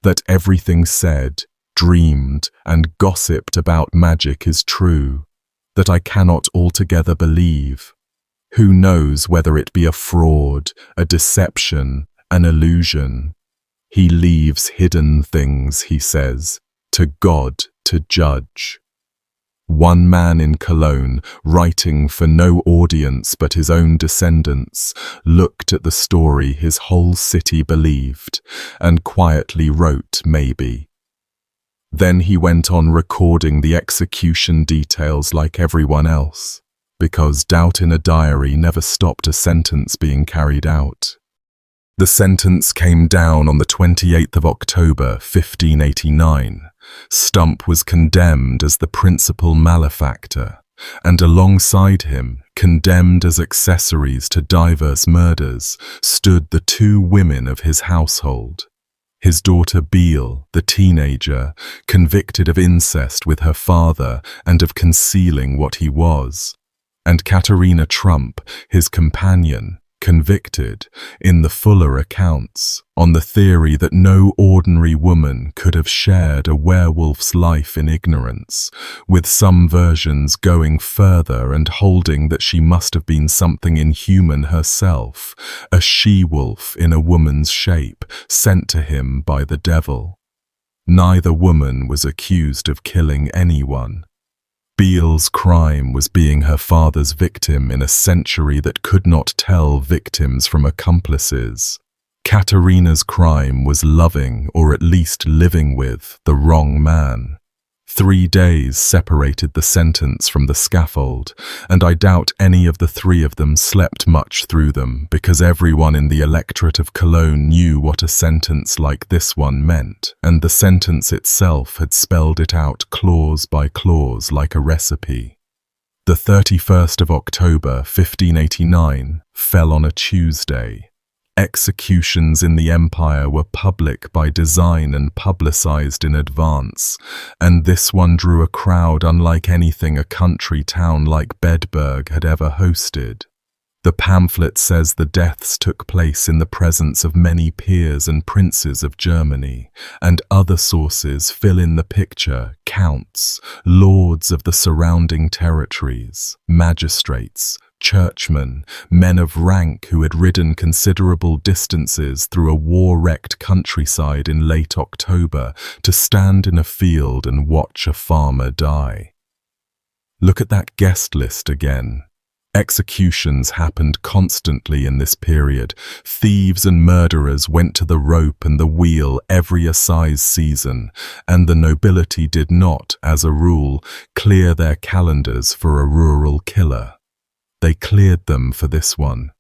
Speaker 1: That everything said, dreamed, and gossiped about magic is true, that I cannot altogether believe. Who knows whether it be a fraud, a deception, an illusion? He leaves hidden things, he says, to God to judge. One man in Cologne, writing for no audience but his own descendants, looked at the story his whole city believed, and quietly wrote, maybe. Then he went on recording the execution details like everyone else, because doubt in a diary never stopped a sentence being carried out. The sentence came down on the 28th of October, 1589. Stumpp was condemned as the principal malefactor, and alongside him, condemned as accessories to diverse murders, stood the 2 women of his household. His daughter Beale, the teenager, convicted of incest with her father and of concealing what he was, and Katharina Trump, his companion, convicted, in the fuller accounts, on the theory that no ordinary woman could have shared a werewolf's life in ignorance, with some versions going further and holding that she must have been something inhuman herself, a she-wolf in a woman's shape, sent to him by the devil. Neither woman was accused of killing anyone. Beale's crime was being her father's victim in a century that could not tell victims from accomplices. Katharina's crime was loving, or at least living with, the wrong man. 3 days separated the sentence from the scaffold, and I doubt any of the 3 of them slept much through them, because everyone in the electorate of Cologne knew what a sentence like this one meant, and the sentence itself had spelled it out clause by clause like a recipe. The 31st of October, 1589, fell on a Tuesday. Executions in the empire were public by design and publicized in advance, and this one drew a crowd unlike anything a country town like Bedburg had ever hosted. The pamphlet says the deaths took place in the presence of many peers and princes of Germany, and other sources fill in the picture: counts, lords of the surrounding territories, magistrates, churchmen, men of rank who had ridden considerable distances through a war-wrecked countryside in late October to stand in a field and watch a farmer die. Look at that guest list again. Executions happened constantly in this period. Thieves and murderers went to the rope and the wheel every assize season, and the nobility did not, as a rule, clear their calendars for a rural killer. They cleared them for this one.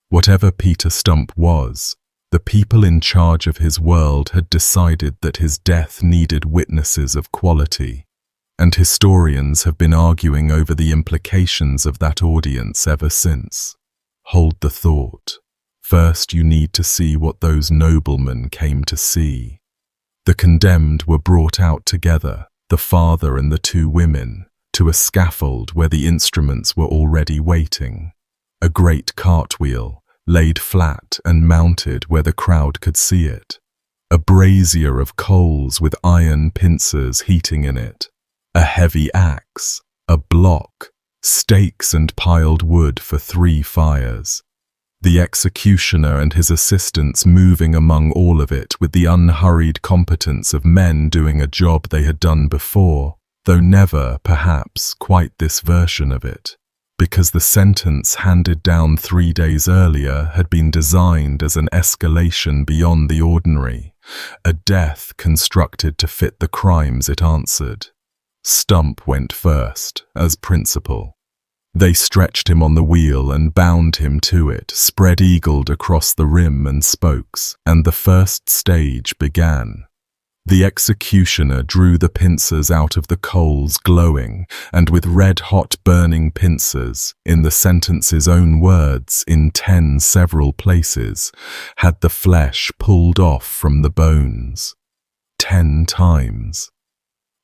Speaker 1: Whatever Peter Stumpp was, the people in charge of his world had decided that his death needed witnesses of quality, and historians have been arguing over the implications of that audience ever since. Hold the thought. First, you need to see what those noblemen came to see. The condemned were brought out together, the father and the two women, to a scaffold where the instruments were already waiting. A great cartwheel, laid flat and mounted where the crowd could see it. A brazier of coals with iron pincers heating in it. A heavy axe, a block, stakes and piled wood for 3 fires. The executioner and his assistants moving among all of it with the unhurried competence of men doing a job they had done before, though never, perhaps, quite this version of it, because the sentence handed down 3 days earlier had been designed as an escalation beyond the ordinary, a death constructed to fit the crimes it answered. Stumpp went first, as principal. They stretched him on the wheel and bound him to it, spread-eagled across the rim and spokes, and the first stage began. The executioner drew the pincers out of the coals glowing, and with red-hot burning pincers, in the sentence's own words, in 10 several places, had the flesh pulled off from the bones. 10 times.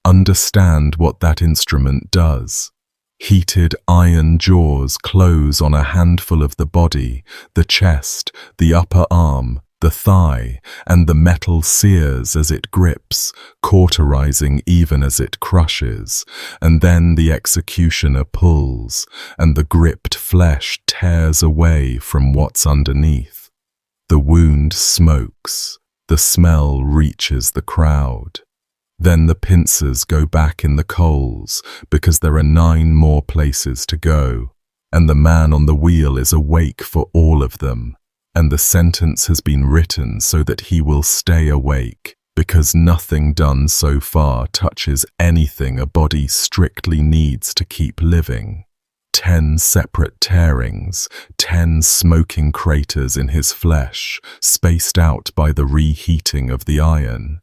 Speaker 1: Understand what that instrument does. Heated iron jaws close on a handful of the body, the chest, the upper arm, the thigh, and the metal sears as it grips, cauterizing even as it crushes, and then the executioner pulls, and the gripped flesh tears away from what's underneath. The wound smokes, the smell reaches the crowd. Then the pincers go back in the coals, because there are 9 more places to go, and the man on the wheel is awake for all of them, and the sentence has been written so that he will stay awake, because nothing done so far touches anything a body strictly needs to keep living. 10 separate tearings, 10 smoking craters in his flesh, spaced out by the reheating of the iron.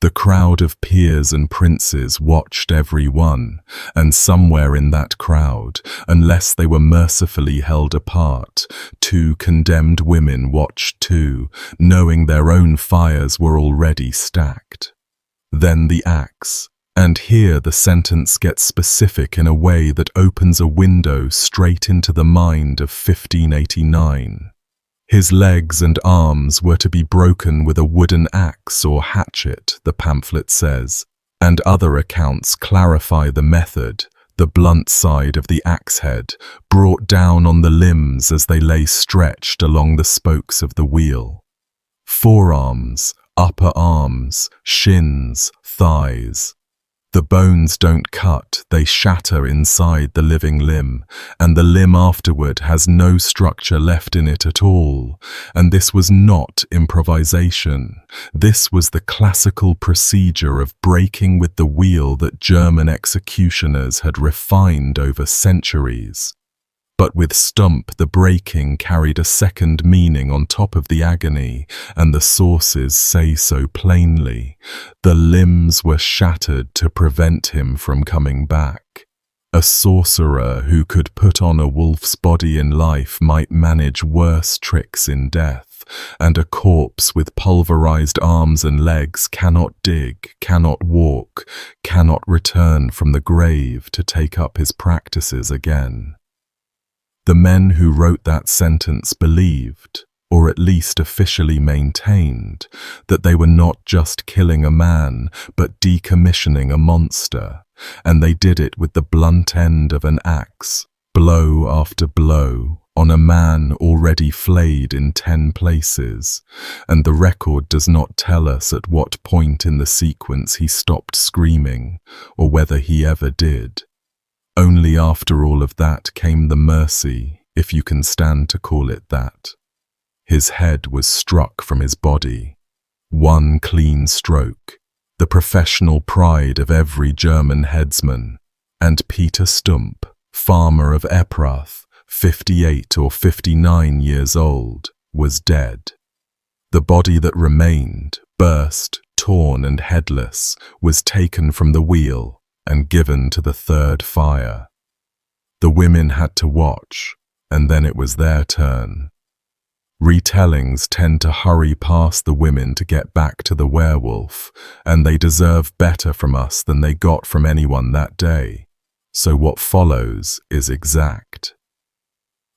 Speaker 1: The crowd of peers and princes watched every one, and somewhere in that crowd, unless they were mercifully held apart, 2 condemned women watched too, knowing their own fires were already stacked. Then the axe, and here the sentence gets specific in a way that opens a window straight into the mind of 1589. His legs and arms were to be broken with a wooden axe or hatchet, the pamphlet says, and other accounts clarify the method, the blunt side of the axe head, brought down on the limbs as they lay stretched along the spokes of the wheel. Forearms, upper arms, shins, thighs. The bones don't cut, they shatter inside the living limb, and the limb afterward has no structure left in it at all. And this was not improvisation. This was the classical procedure of breaking with the wheel that German executioners had refined over centuries. But with Stumpp, the breaking carried a second meaning on top of the agony, and the sources say so plainly. The limbs were shattered to prevent him from coming back. A sorcerer who could put on a wolf's body in life might manage worse tricks in death, and a corpse with pulverized arms and legs cannot dig, cannot walk, cannot return from the grave to take up his practices again. The men who wrote that sentence believed, or at least officially maintained, that they were not just killing a man, but decommissioning a monster, and they did it with the blunt end of an axe, blow after blow, on a man already flayed in 10 places, and the record does not tell us at what point in the sequence he stopped screaming, or whether he ever did. Only after all of that came the mercy, if you can stand to call it that. His head was struck from his body. One clean stroke, the professional pride of every German headsman, and Peter Stumpp, farmer of Eprath, 58 or 59 years old, was dead. The body that remained, burst, torn and headless, was taken from the wheel and given to the third fire. The women had to watch, and then it was their turn. Retellings tend to hurry past the women to get back to the werewolf, and they deserve better from us than they got from anyone that day. So what follows is exact.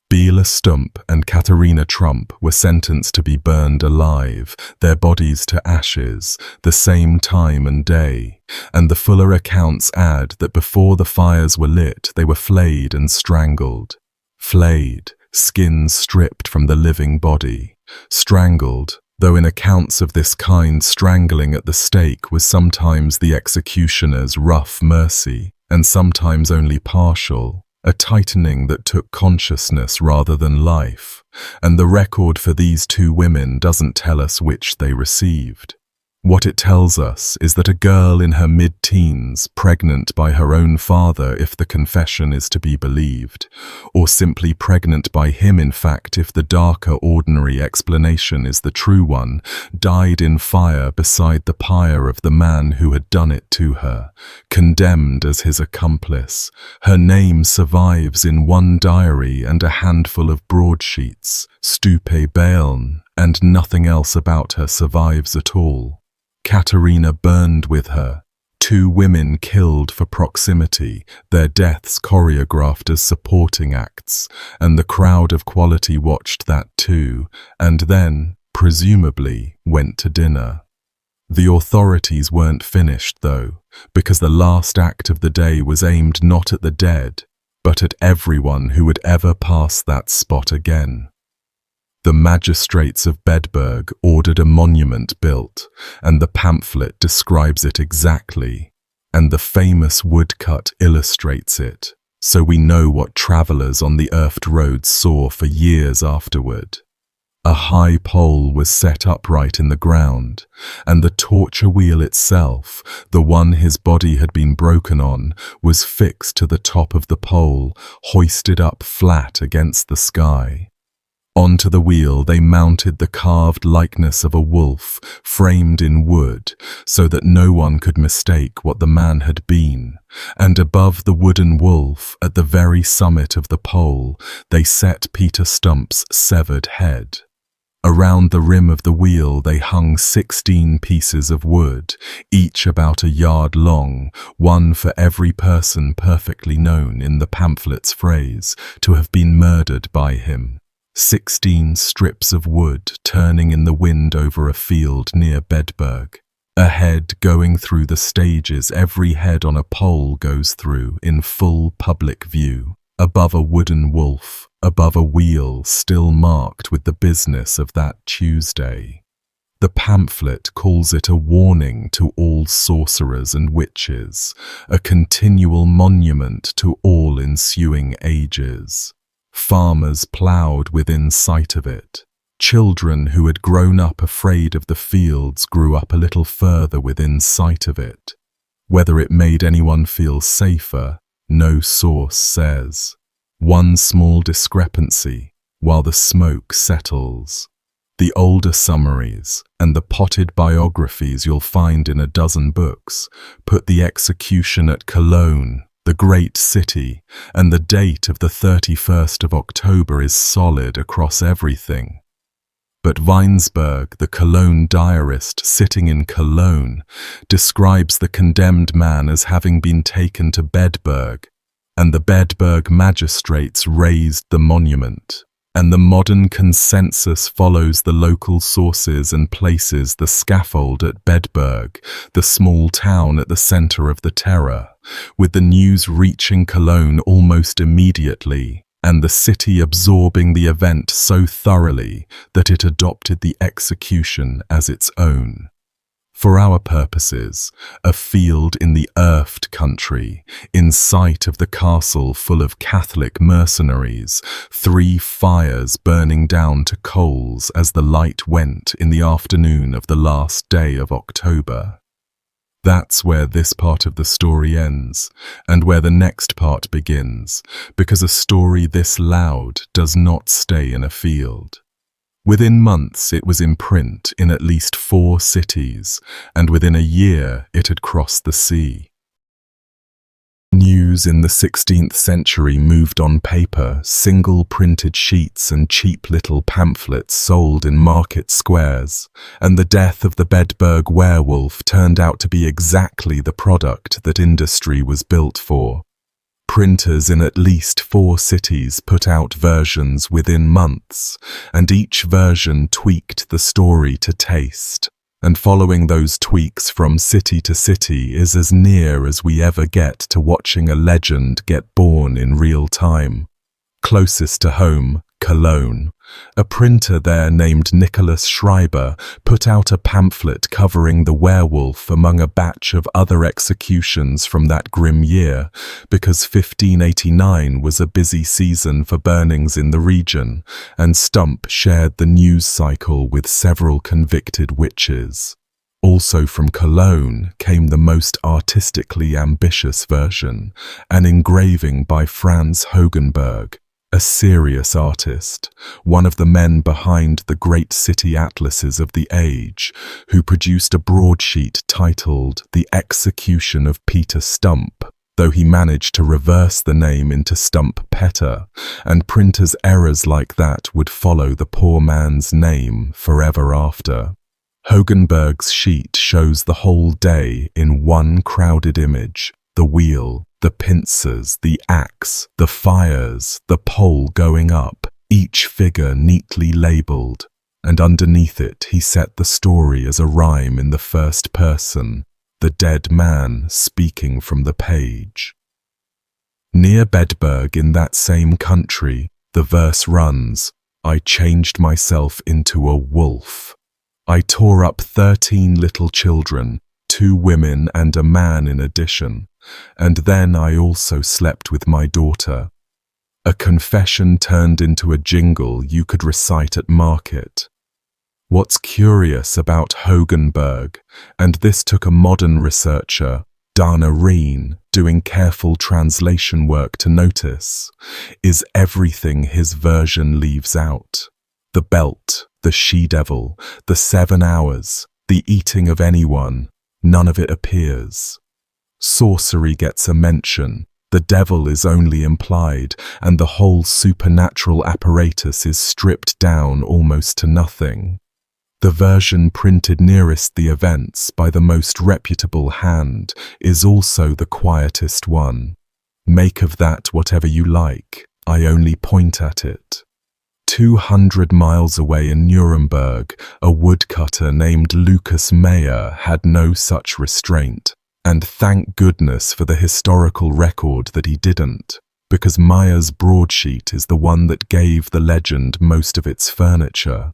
Speaker 1: Peter Stumpp and Katharina Trump were sentenced to be burned alive, their bodies to ashes, the same time and day, and the fuller accounts add that before the fires were lit, they were flayed and strangled. Flayed, skin stripped from the living body. Strangled, though in accounts of this kind strangling at the stake was sometimes the executioner's rough mercy, and sometimes only partial. A tightening that took consciousness rather than life, and the record for these two women doesn't tell us which they received. What it tells us is that a girl in her mid-teens, pregnant by her own father if the confession is to be believed, or simply pregnant by him in fact if the darker ordinary explanation is the true one, died in fire beside the pyre of the man who had done it to her, condemned as his accomplice. Her name survives in one diary and a handful of broadsheets, Stupe Baeln, and nothing else about her survives at all. Katharina burned with her. 2 women killed for proximity, their deaths choreographed as supporting acts, and the crowd of quality watched that too, and then, presumably, went to dinner. The authorities weren't finished, though, because the last act of the day was aimed not at the dead, but at everyone who would ever pass that spot again. The magistrates of Bedburg ordered a monument built, and the pamphlet describes it exactly, and the famous woodcut illustrates it, so we know what travellers on the earthed roads saw for years afterward. A high pole was set upright in the ground, and the torture wheel itself, the one his body had been broken on, was fixed to the top of the pole, hoisted up flat against the sky. Onto the wheel they mounted the carved likeness of a wolf, framed in wood, so that no one could mistake what the man had been, and above the wooden wolf, at the very summit of the pole, they set Peter Stumpp's severed head. Around the rim of the wheel they hung 16 pieces of wood, each about a yard long, one for every person perfectly known in the pamphlet's phrase to have been murdered by him. 16 strips of wood turning in the wind over a field near Bedburg. A head going through the stages every head on a pole goes through in full public view, above a wooden wolf, above a wheel still marked with the business of that Tuesday. The pamphlet calls it a warning to all sorcerers and witches, a continual monument to all ensuing ages. Farmers ploughed within sight of it. Children who had grown up afraid of the fields grew up a little further within sight of it. Whether it made anyone feel safer, no source says. One small discrepancy, while the smoke settles. The older summaries and the potted biographies you'll find in a dozen books put the execution at Cologne, the great city, and the date of the 31st of October is solid across everything. But Weinsberg, the Cologne diarist sitting in Cologne, describes the condemned man as having been taken to Bedburg, and the Bedburg magistrates raised the monument, and the modern consensus follows the local sources and places the scaffold at Bedburg, the small town at the center of the terror, with the news reaching Cologne almost immediately, and the city absorbing the event so thoroughly that it adopted the execution as its own. For our purposes, a field in the Erft country, in sight of the castle full of Catholic mercenaries, 3 fires burning down to coals as the light went in the afternoon of the last day of October. That's where this part of the story ends, and where the next part begins, because a story this loud does not stay in a field. Within months it was in print in at least 4 cities, and within a year it had crossed the sea. News in the 16th century moved on paper, single printed sheets and cheap little pamphlets sold in market squares, and the death of the Bedburg werewolf turned out to be exactly the product that industry was built for. Printers in at least 4 cities put out versions within months, and each version tweaked the story to taste. And following those tweaks from city to city is as near as we ever get to watching a legend get born in real time. Closest to home, Cologne. A printer there named Nicholas Schreiber put out a pamphlet covering the werewolf among a batch of other executions from that grim year, because 1589 was a busy season for burnings in the region, and Stumpp shared the news cycle with several convicted witches. Also from Cologne came the most artistically ambitious version, an engraving by Franz Hogenberg, a serious artist, one of the men behind the great city atlases of the age, who produced a broadsheet titled The Execution of Peter Stumpp, though he managed to reverse the name into Stumpp Petter, and printers' errors like that would follow the poor man's name forever after. Hogenberg's sheet shows the whole day in one crowded image: the wheel, the pincers, the axe, the fires, the pole going up, each figure neatly labelled, and underneath it he set the story as a rhyme in the first person, the dead man speaking from the page. Near Bedburg in that same country, the verse runs, "I changed myself into a wolf. I tore up 13 little children, 2 women and a man in addition, and then I also slept with my daughter." A confession turned into a jingle you could recite at market. What's curious about Hogenberg, and this took a modern researcher, Dana Reen, doing careful translation work to notice, is everything his version leaves out. The belt, the she-devil, the 7 hours, the eating of anyone, none of it appears. Sorcery gets a mention, the devil is only implied, and the whole supernatural apparatus is stripped down almost to nothing. The version printed nearest the events by the most reputable hand is also the quietest one. Make of that whatever you like, I only point at it. 200 miles away in Nuremberg, a woodcutter named Lucas Meyer had no such restraint. And thank goodness for the historical record that he didn't, because Meyer's broadsheet is the one that gave the legend most of its furniture.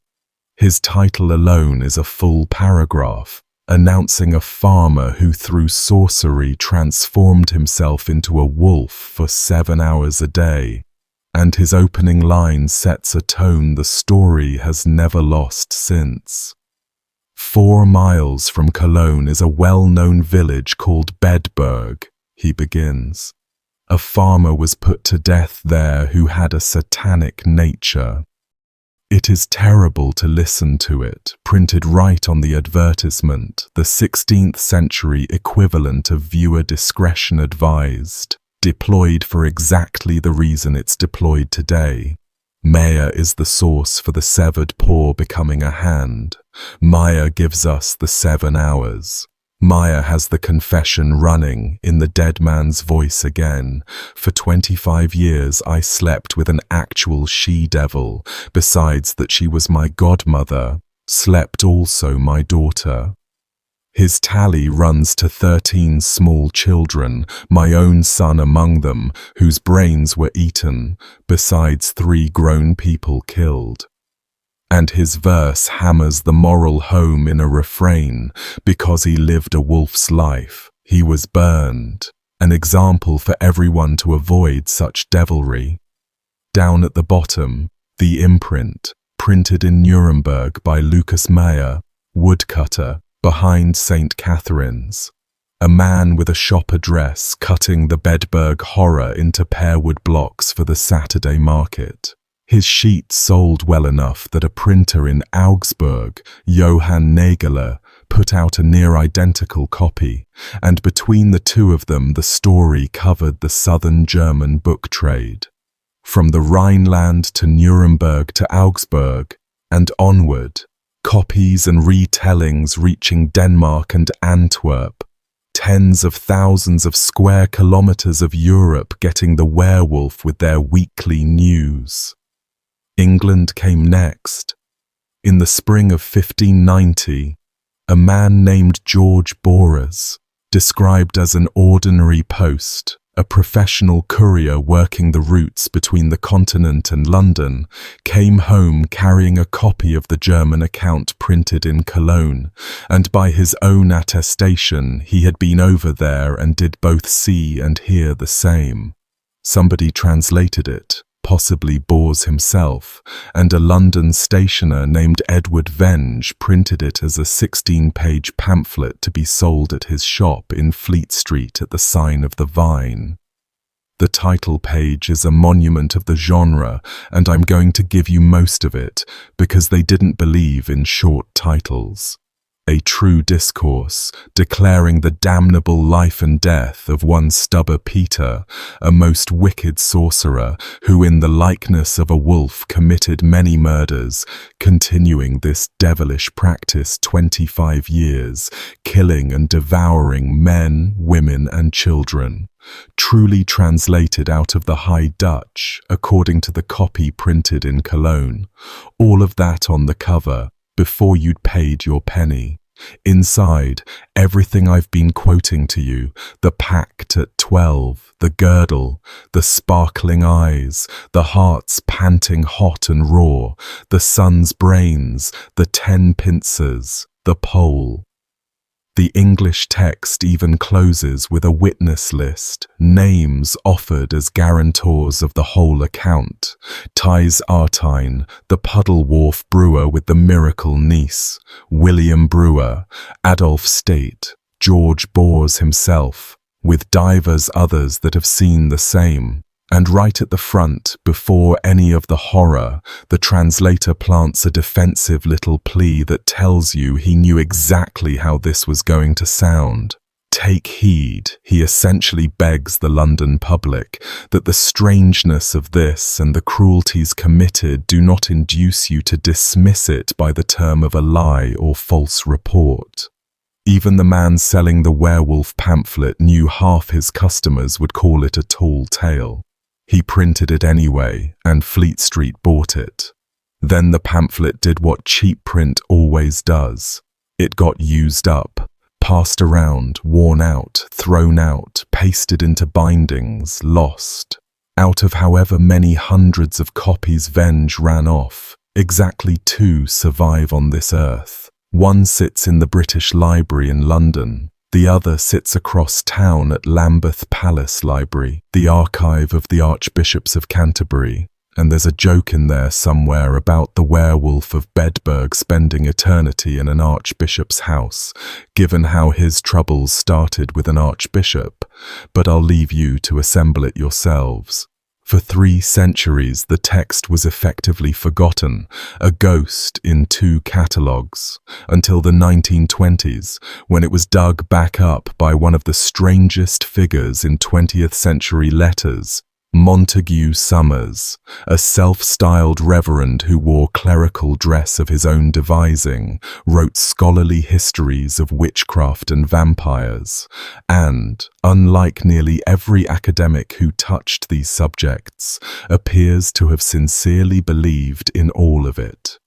Speaker 1: His title alone is a full paragraph, announcing a farmer who through sorcery transformed himself into a wolf for 7 hours a day, and his opening line sets a tone the story has never lost since. 4 miles from Cologne is a well-known village called Bedburg, he begins. A farmer was put to death there who had a satanic nature. It is terrible to listen to it, printed right on the advertisement, the 16th century equivalent of viewer discretion advised, deployed for exactly the reason it's deployed today. Meyer is the source for the severed paw becoming a hand. Meyer gives us the 7 hours. Maya has the confession running in the dead man's voice again. For 25 years I slept with an actual she-devil. Besides that she was my godmother, slept also my daughter. His tally runs to 13 small children, my own son among them, whose brains were eaten, besides 3 grown people killed. And his verse hammers the moral home in a refrain. Because he lived a wolf's life, he was burned. An example for everyone to avoid such devilry. Down at the bottom, the imprint, printed in Nuremberg by Lucas Meyer, woodcutter, behind St. Catherine's. A man with a shop address cutting the Bedburg horror into pearwood blocks for the Saturday market. His sheet sold well enough that a printer in Augsburg, Johann Nageler, put out a near-identical copy, and between the two of them the story covered the southern German book trade. From the Rhineland to Nuremberg to Augsburg, and onward, copies and retellings reaching Denmark and Antwerp, tens of thousands of square kilometers of Europe getting the werewolf with their weekly news. England came next. In the spring of 1590, a man named George Borers, described as an ordinary post, a professional courier working the routes between the continent and London, came home carrying a copy of the German account printed in Cologne, and by his own attestation he had been over there and did both see and hear the same. Somebody translated it, possibly Bors himself, and a London stationer named Edward Venge printed it as a 16-page pamphlet to be sold at his shop in Fleet Street at the sign of the Vine. The title page is a monument of the genre, and I'm going to give you most of it, because they didn't believe in short titles. A true discourse, declaring the damnable life and death of one Stubber Peter, a most wicked sorcerer, who in the likeness of a wolf committed many murders, continuing this devilish practice 25 years, killing and devouring men, women and children. Truly translated out of the High Dutch, according to the copy printed in Cologne. All of that on the cover, before you'd paid your penny. Inside, everything I've been quoting to you, the pact at 12, the girdle, the sparkling eyes, the hearts panting hot and raw, the sun's brains, the 10 pincers, the pole. The English text even closes with a witness list, names offered as guarantors of the whole account. Thijs Artijn, the Puddle Wharf brewer with the miracle niece, William Brewer, Adolf State, George Bors himself, with divers others that have seen the same. And right at the front, before any of the horror, the translator plants a defensive little plea that tells you he knew exactly how this was going to sound. Take heed, he essentially begs the London public, that the strangeness of this and the cruelties committed do not induce you to dismiss it by the term of a lie or false report. Even the man selling the werewolf pamphlet knew half his customers would call it a tall tale. He printed it anyway, and Fleet Street bought it. Then the pamphlet did what cheap print always does. It got used up, passed around, worn out, thrown out, pasted into bindings, lost. Out of however many hundreds of copies Venge ran off, exactly 2 survive on this earth. One sits in the British Library in London. The other sits across town at Lambeth Palace Library, the archive of the Archbishops of Canterbury, and there's a joke in there somewhere about the werewolf of Bedburg spending eternity in an archbishop's house, given how his troubles started with an archbishop, but I'll leave you to assemble it yourselves. For 3 centuries, the text was effectively forgotten, a ghost in 2 catalogues, until the 1920s, when it was dug back up by one of the strangest figures in 20th century letters, Montague Summers, a self-styled reverend who wore clerical dress of his own devising, wrote scholarly histories of witchcraft and vampires, and, unlike nearly every academic who touched these subjects, appears to have sincerely believed in all of it.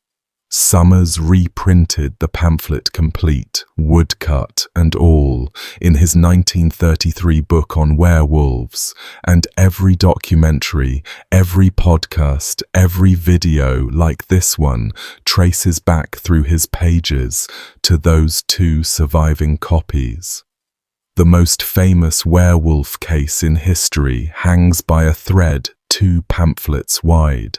Speaker 1: Summers reprinted the pamphlet complete, woodcut and all, in his 1933 book on werewolves, and every documentary, every podcast, every video like this one traces back through his pages to those two surviving copies. The most famous werewolf case in history hangs by a thread 2 pamphlets wide.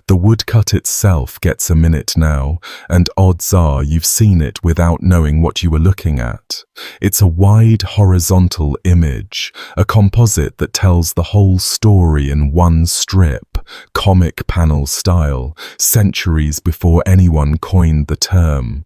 Speaker 1: The woodcut itself gets a minute now, and odds are you've seen it without knowing what you were looking at. It's a wide horizontal image, a composite that tells the whole story in one strip, comic panel style, centuries before anyone coined the term.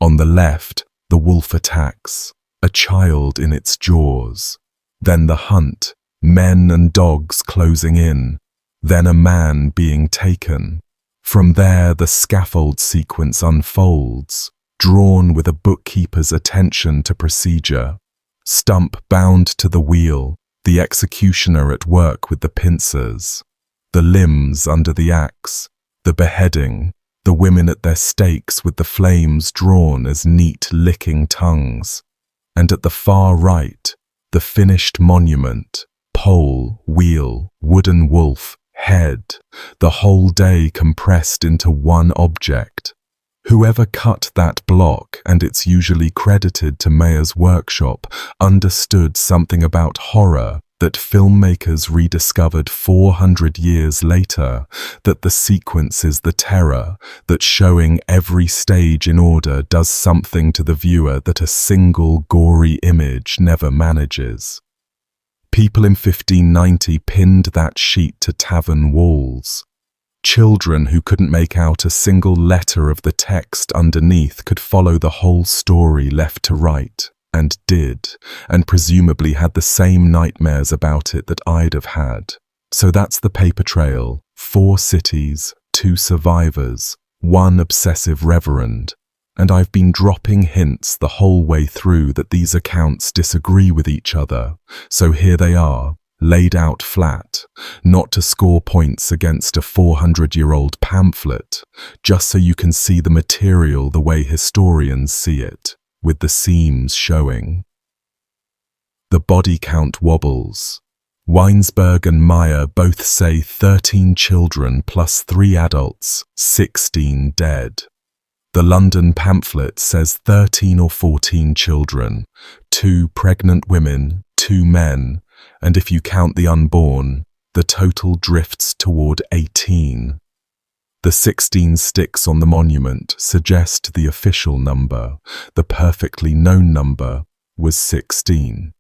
Speaker 1: On the left, the wolf attacks, a child in its jaws. Then the hunt, men and dogs closing in. Then a man being taken. From there, the scaffold sequence unfolds, drawn with a bookkeeper's attention to procedure. Stumpp bound to the wheel, the executioner at work with the pincers. The limbs under the axe, the beheading, the women at their stakes with the flames drawn as neat licking tongues. And at the far right, the finished monument, pole, wheel, wooden wolf, head, the whole day compressed into one object. Whoever cut that block, and it's usually credited to Mayer's workshop, understood something about horror that filmmakers rediscovered 400 years later, that the sequence is the terror, that showing every stage in order does something to the viewer that a single gory image never manages. People in 1590 pinned that sheet to tavern walls. Children who couldn't make out a single letter of the text underneath could follow the whole story left to right, and did, and presumably had the same nightmares about it that I'd have had. So that's the paper trail: 4 cities, 2 survivors, 1 obsessive reverend. And I've been dropping hints the whole way through that these accounts disagree with each other, so here they are, laid out flat, not to score points against a 400-year-old pamphlet, just so you can see the material the way historians see it, with the seams showing. The body count wobbles. Weinsberg and Meyer both say 13 children plus 3 adults, 16 dead. The London pamphlet says 13 or 14 children, 2 pregnant women, 2 men, and if you count the unborn, the total drifts toward 18. The 16 sticks on the monument suggest the official number. The perfectly known number was 16.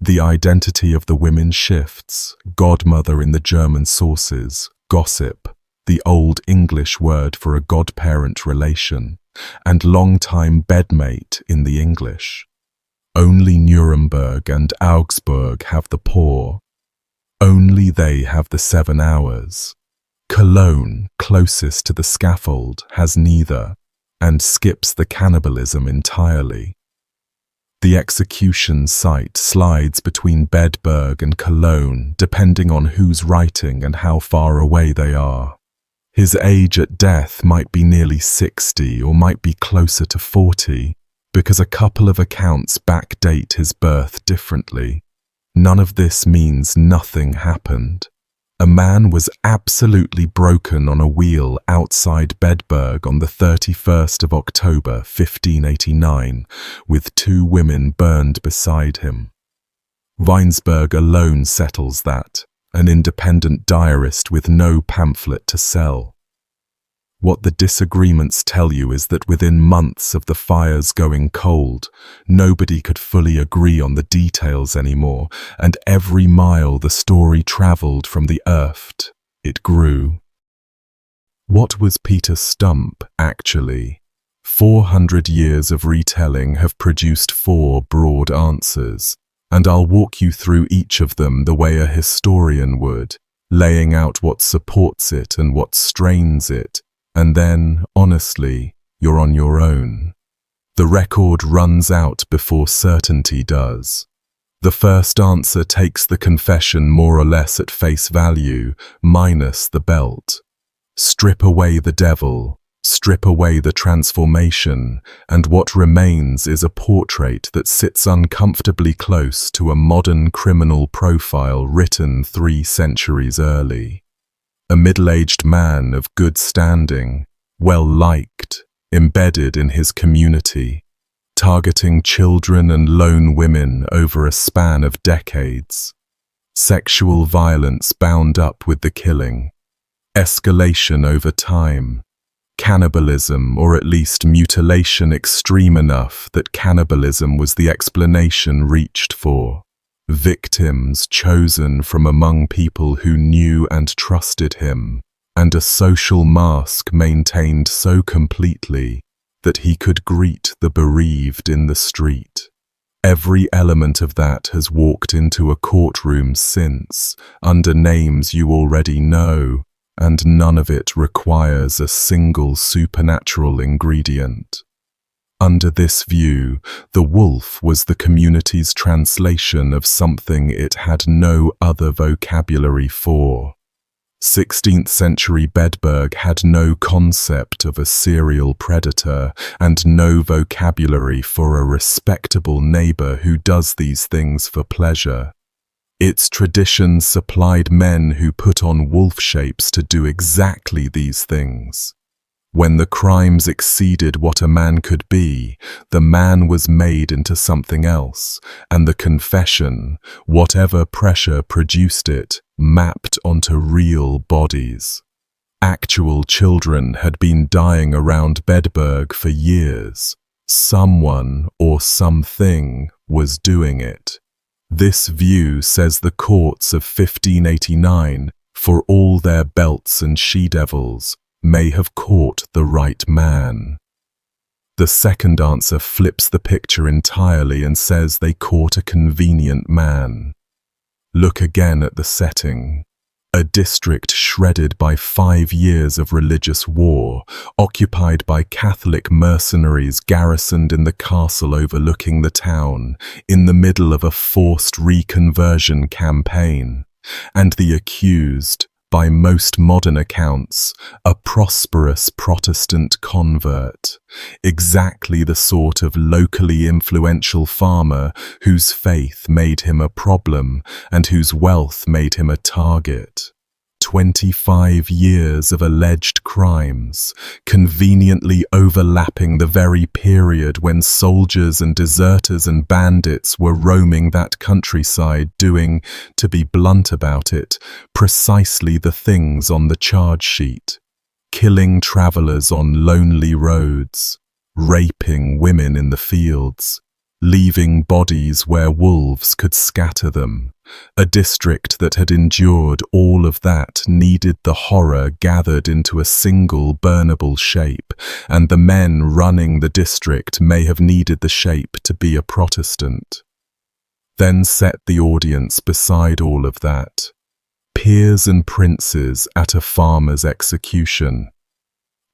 Speaker 1: The identity of the women shifts: godmother in the German sources, gossip, the Old English word for a godparent relation, and long-time bedmate in the English. Only Nuremberg and Augsburg have the poor. Only they have the 7 hours. Cologne, closest to the scaffold, has neither, and skips the cannibalism entirely. The execution site slides between Bedburg and Cologne, depending on who's writing and how far away they are. His age at death might be nearly 60 or might be closer to 40, because a couple of accounts backdate his birth differently. None of this means nothing happened. A man was absolutely broken on a wheel outside Bedburg on the 31st of October 1589, with 2 women burned beside him. Weinsberg alone settles that, an independent diarist with no pamphlet to sell. What the disagreements tell you is that within months of the fires going cold, nobody could fully agree on the details anymore, and every mile the story travelled from the Erft, it grew. What was Peter Stumpp, actually? 400 years of retelling have produced 4 broad answers, and I'll walk you through each of them the way a historian would, laying out what supports it and what strains it, and then, honestly, you're on your own. The record runs out before certainty does. The first answer takes the confession more or less at face value, minus the belt. Strip away the devil, strip away the transformation, and what remains is a portrait that sits uncomfortably close to a modern criminal profile written 3 centuries early. A middle-aged man of good standing, well-liked, embedded in his community, targeting children and lone women over a span of decades. Sexual violence bound up with the killing. Escalation over time. Cannibalism, or at least mutilation extreme enough that cannibalism was the explanation reached for. Victims chosen from among people who knew and trusted him, and a social mask maintained so completely that he could greet the bereaved in the street. Every element of that has walked into a courtroom since, under names you already know, and none of it requires a single supernatural ingredient. Under this view, the wolf was the community's translation of something it had no other vocabulary for. 16th century Bedburg had no concept of a serial predator and no vocabulary for a respectable neighbor who does these things for pleasure. Its traditions supplied men who put on wolf shapes to do exactly these things. When the crimes exceeded what a man could be, the man was made into something else, and the confession, whatever pressure produced it, mapped onto real bodies. Actual children had been dying around Bedburg for years. Someone or something was doing it. This view, says the courts of 1589, for all their belts and she-devils, may have caught the right man. The second answer flips the picture entirely and says they caught a convenient man. Look again at the setting. A district shredded by 5 years of religious war, occupied by Catholic mercenaries garrisoned in the castle overlooking the town, in the middle of a forced reconversion campaign, and the accused, by most modern accounts, a prosperous Protestant convert, exactly the sort of locally influential farmer whose faith made him a problem and whose wealth made him a target. 25 years of alleged crimes, conveniently overlapping the very period when soldiers and deserters and bandits were roaming that countryside doing, to be blunt about it, precisely the things on the charge sheet. Killing travelers on lonely roads, raping women in the fields, leaving bodies where wolves could scatter them. A district that had endured all of that needed the horror gathered into a single burnable shape, and the men running the district may have needed the shape to be a Protestant. Then set the audience beside all of that. Peers and princes at a farmer's execution.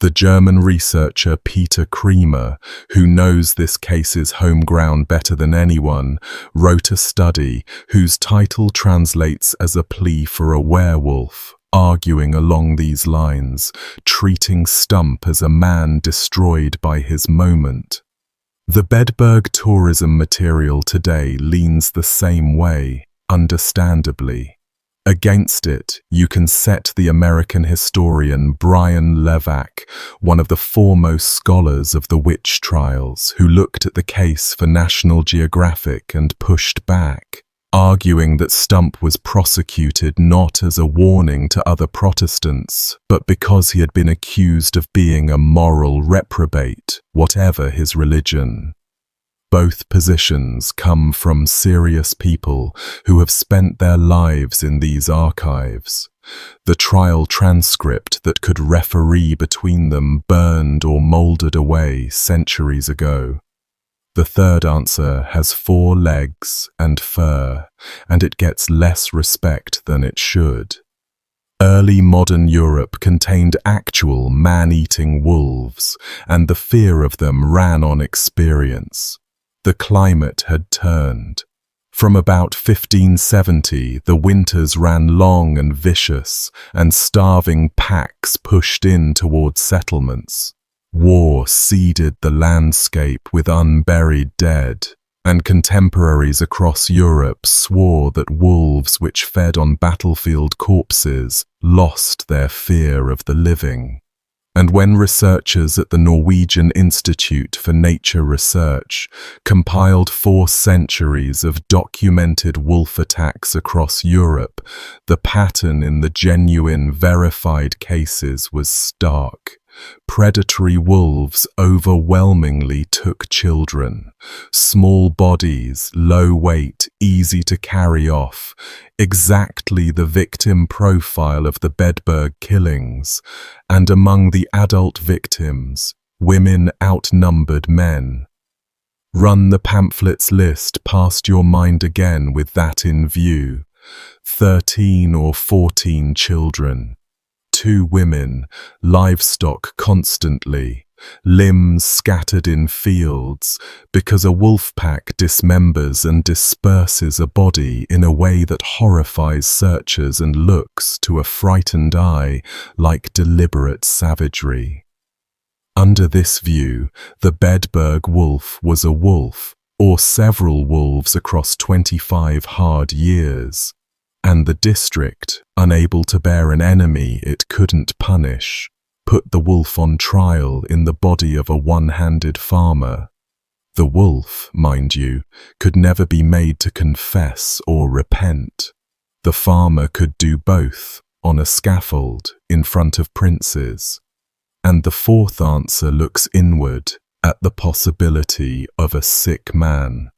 Speaker 1: The German researcher Peter Kremer, who knows this case's home ground better than anyone, wrote a study whose title translates as a plea for a werewolf, arguing along these lines, treating Stumpp as a man destroyed by his moment. The Bedburg tourism material today leans the same way, understandably. Against it, you can set the American historian Brian Levack, one of the foremost scholars of the witch trials, who looked at the case for National Geographic and pushed back, arguing that Stumpp was prosecuted not as a warning to other Protestants, but because he had been accused of being a moral reprobate, whatever his religion. Both positions come from serious people who have spent their lives in these archives. The trial transcript that could referee between them burned or mouldered away centuries ago. The third answer has 4 legs and fur, and it gets less respect than it should. Early modern Europe contained actual man-eating wolves, and the fear of them ran on experience. The climate had turned. From about 1570, the winters ran long and vicious, and starving packs pushed in towards settlements. War seeded the landscape with unburied dead, and contemporaries across Europe swore that wolves which fed on battlefield corpses lost their fear of the living. And when researchers at the Norwegian Institute for Nature Research compiled 4 centuries of documented wolf attacks across Europe, the pattern in the genuine, verified cases was stark. Predatory wolves overwhelmingly took children. Small bodies, low weight, easy to carry off, exactly the victim profile of the Bedburg killings. And among the adult victims, women outnumbered men. Run the pamphlets list past your mind again with that in view. 13 or 14 children. 2 women, livestock constantly, limbs scattered in fields, because a wolf pack dismembers and disperses a body in a way that horrifies searchers and looks, to a frightened eye, like deliberate savagery. Under this view, the Bedburg wolf was a wolf, or several wolves across 25 hard years. And the district, unable to bear an enemy it couldn't punish, put the wolf on trial in the body of a one-handed farmer. The wolf, mind you, could never be made to confess or repent. The farmer could do both, on a scaffold, in front of princes. And the 4th answer looks inward, at the possibility of a sick man.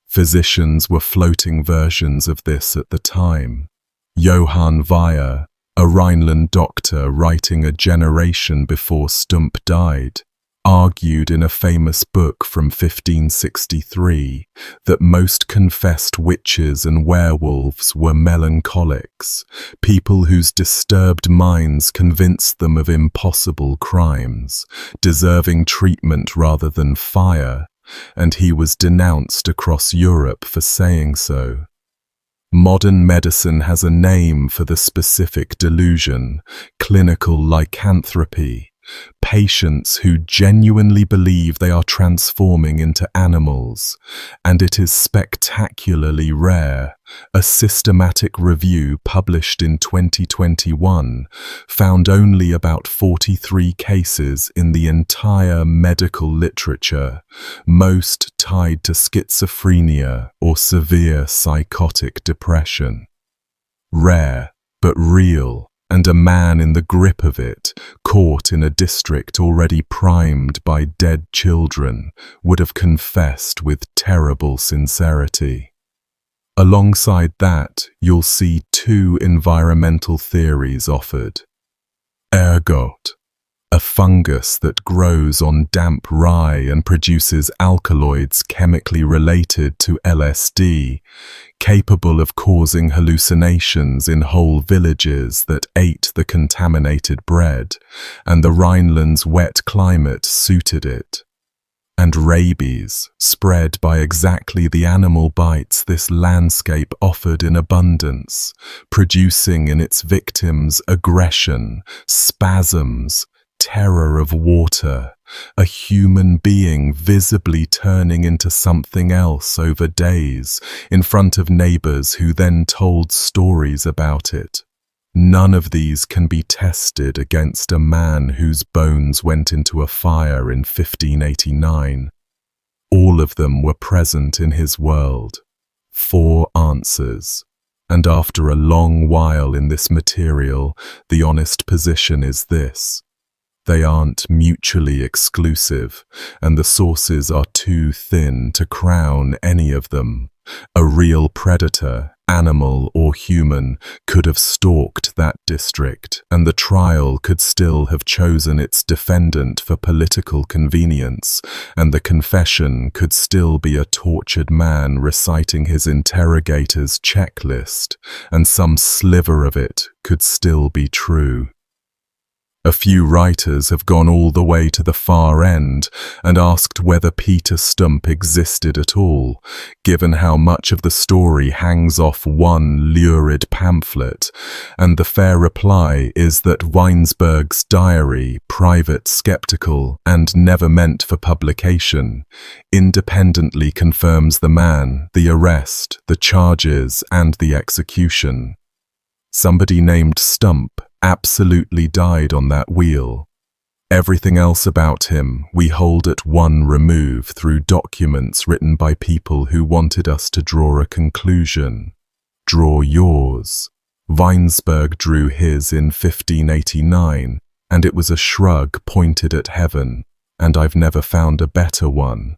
Speaker 1: Physicians were floating versions of this at the time. Johann Weyer, a Rhineland doctor writing a generation before Stumpp died, argued in a famous book from 1563 that most confessed witches and werewolves were melancholics, people whose disturbed minds convinced them of impossible crimes, deserving treatment rather than fire, and he was denounced across Europe for saying so. Modern medicine has a name for the specific delusion: clinical lycanthropy. Patients who genuinely believe they are transforming into animals, and it is spectacularly rare. A systematic review published in 2021 found only about 43 cases in the entire medical literature, most tied to schizophrenia or severe psychotic depression. Rare, but real. And a man in the grip of it, caught in a district already primed by dead children, would have confessed with terrible sincerity. Alongside that, you'll see 2 environmental theories offered. Ergot, a fungus that grows on damp rye and produces alkaloids chemically related to LSD, capable of causing hallucinations in whole villages that ate the contaminated bread, and the Rhineland's wet climate suited it. And rabies, spread by exactly the animal bites this landscape offered in abundance, producing in its victims aggression, spasms, terror of water, a human being visibly turning into something else over days in front of neighbors who then told stories about it. None of these can be tested against a man whose bones went into a fire in 1589. All of them were present in his world. 4 answers. And after a long while in this material, the honest position is this: they aren't mutually exclusive, and the sources are too thin to crown any of them. A real predator, animal or human, could have stalked that district, and the trial could still have chosen its defendant for political convenience, and the confession could still be a tortured man reciting his interrogator's checklist, and some sliver of it could still be true. A few writers have gone all the way to the far end and asked whether Peter Stumpp existed at all, given how much of the story hangs off one lurid pamphlet, and the fair reply is that Weinsberg's diary, private, skeptical, and never meant for publication, independently confirms the man, the arrest, the charges, and the execution. Somebody named Stumpp absolutely died on that wheel. Everything else about him we hold at one remove through documents written by people who wanted us to draw a conclusion. Draw yours. Weinsberg drew his in 1589, and it was a shrug pointed at heaven, and I've never found a better one.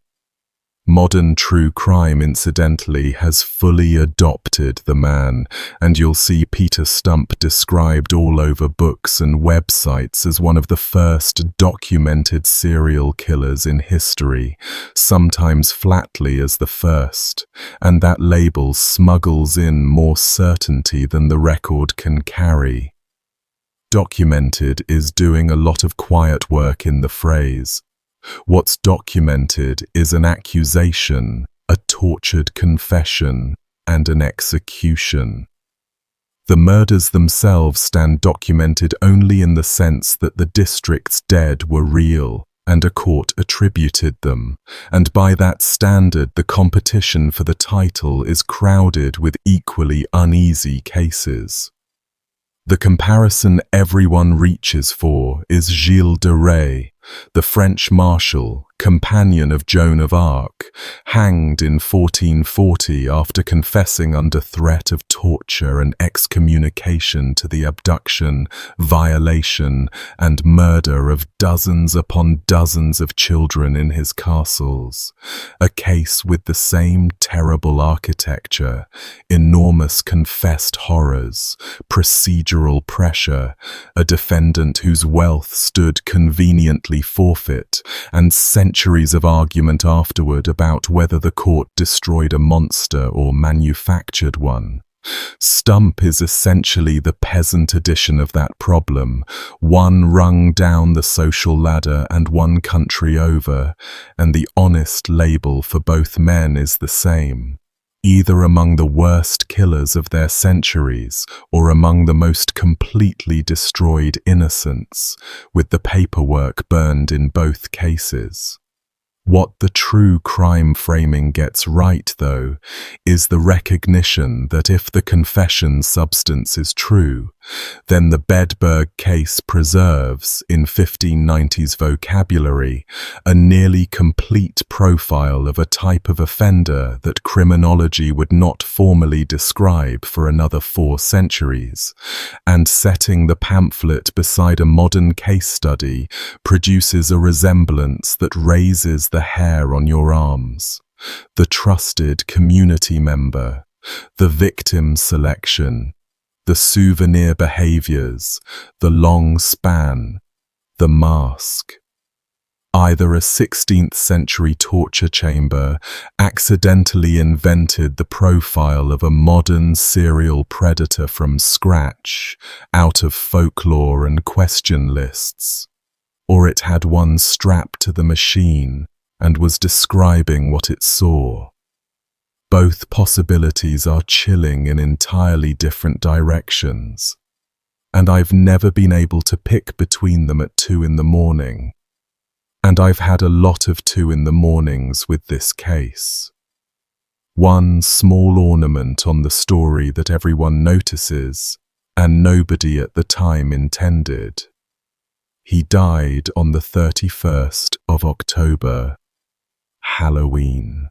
Speaker 1: Modern true crime, incidentally, has fully adopted the man, and you'll see Peter Stumpp described all over books and websites as one of the first documented serial killers in history, sometimes flatly as the first, and that label smuggles in more certainty than the record can carry. Documented is doing a lot of quiet work in the phrase. What's documented is an accusation, a tortured confession, and an execution. The murders themselves stand documented only in the sense that the district's dead were real, and a court attributed them, and by that standard the competition for the title is crowded with equally uneasy cases. The comparison everyone reaches for is Gilles de Rais, the French marshal, companion of Joan of Arc, hanged in 1440 after confessing under threat of torture and excommunication to the abduction, violation, and murder of dozens upon dozens of children in his castles. A case with the same terrible architecture, enormous confessed horrors, procedural pressure, a defendant whose wealth stood conveniently forfeit, and centuries of argument afterward about whether the court destroyed a monster or manufactured one. Stumpp is essentially the peasant edition of that problem, one rung down the social ladder and one country over, and the honest label for both men is the same. Either among the worst killers of their centuries or among the most completely destroyed innocents, with the paperwork burned in both cases. What the true crime framing gets right, though, is the recognition that if the confession substance is true, then the Bedburg case preserves, in 1590s vocabulary, a nearly complete profile of a type of offender that criminology would not formally describe for another 4 centuries, and setting the pamphlet beside a modern case study produces a resemblance that raises the hair on your arms. The trusted community member, the victim selection, the souvenir behaviors, the long span, the mask. Either a 16th century torture chamber accidentally invented the profile of a modern serial predator from scratch, out of folklore and question lists, or it had one strapped to the machine and was describing what it saw. Both possibilities are chilling in entirely different directions, and I've never been able to pick between them at 2 in the morning. And I've had a lot of 2 in the mornings with this case. One small ornament on the story that everyone notices, and nobody at the time intended. He died on the 31st of October, Halloween.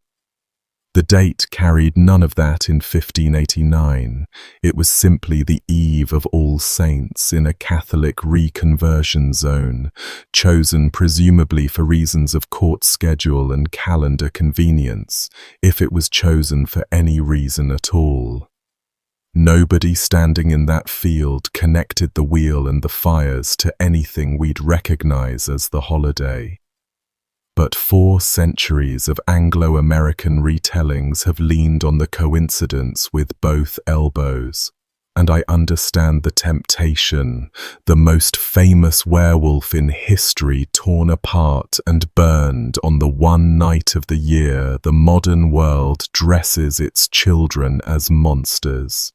Speaker 1: The The date carried none of that in 1589. It was simply the eve of All Saints in a Catholic reconversion zone, chosen presumably for reasons of court schedule and calendar convenience, if it was chosen for any reason at all. Nobody standing in that field connected the wheel and the fires to anything we'd recognize as the holiday. But 4 centuries of Anglo-American retellings have leaned on the coincidence with both elbows, and I understand the temptation. The most famous werewolf in history torn apart and burned on the one night of the year the modern world dresses its children as monsters.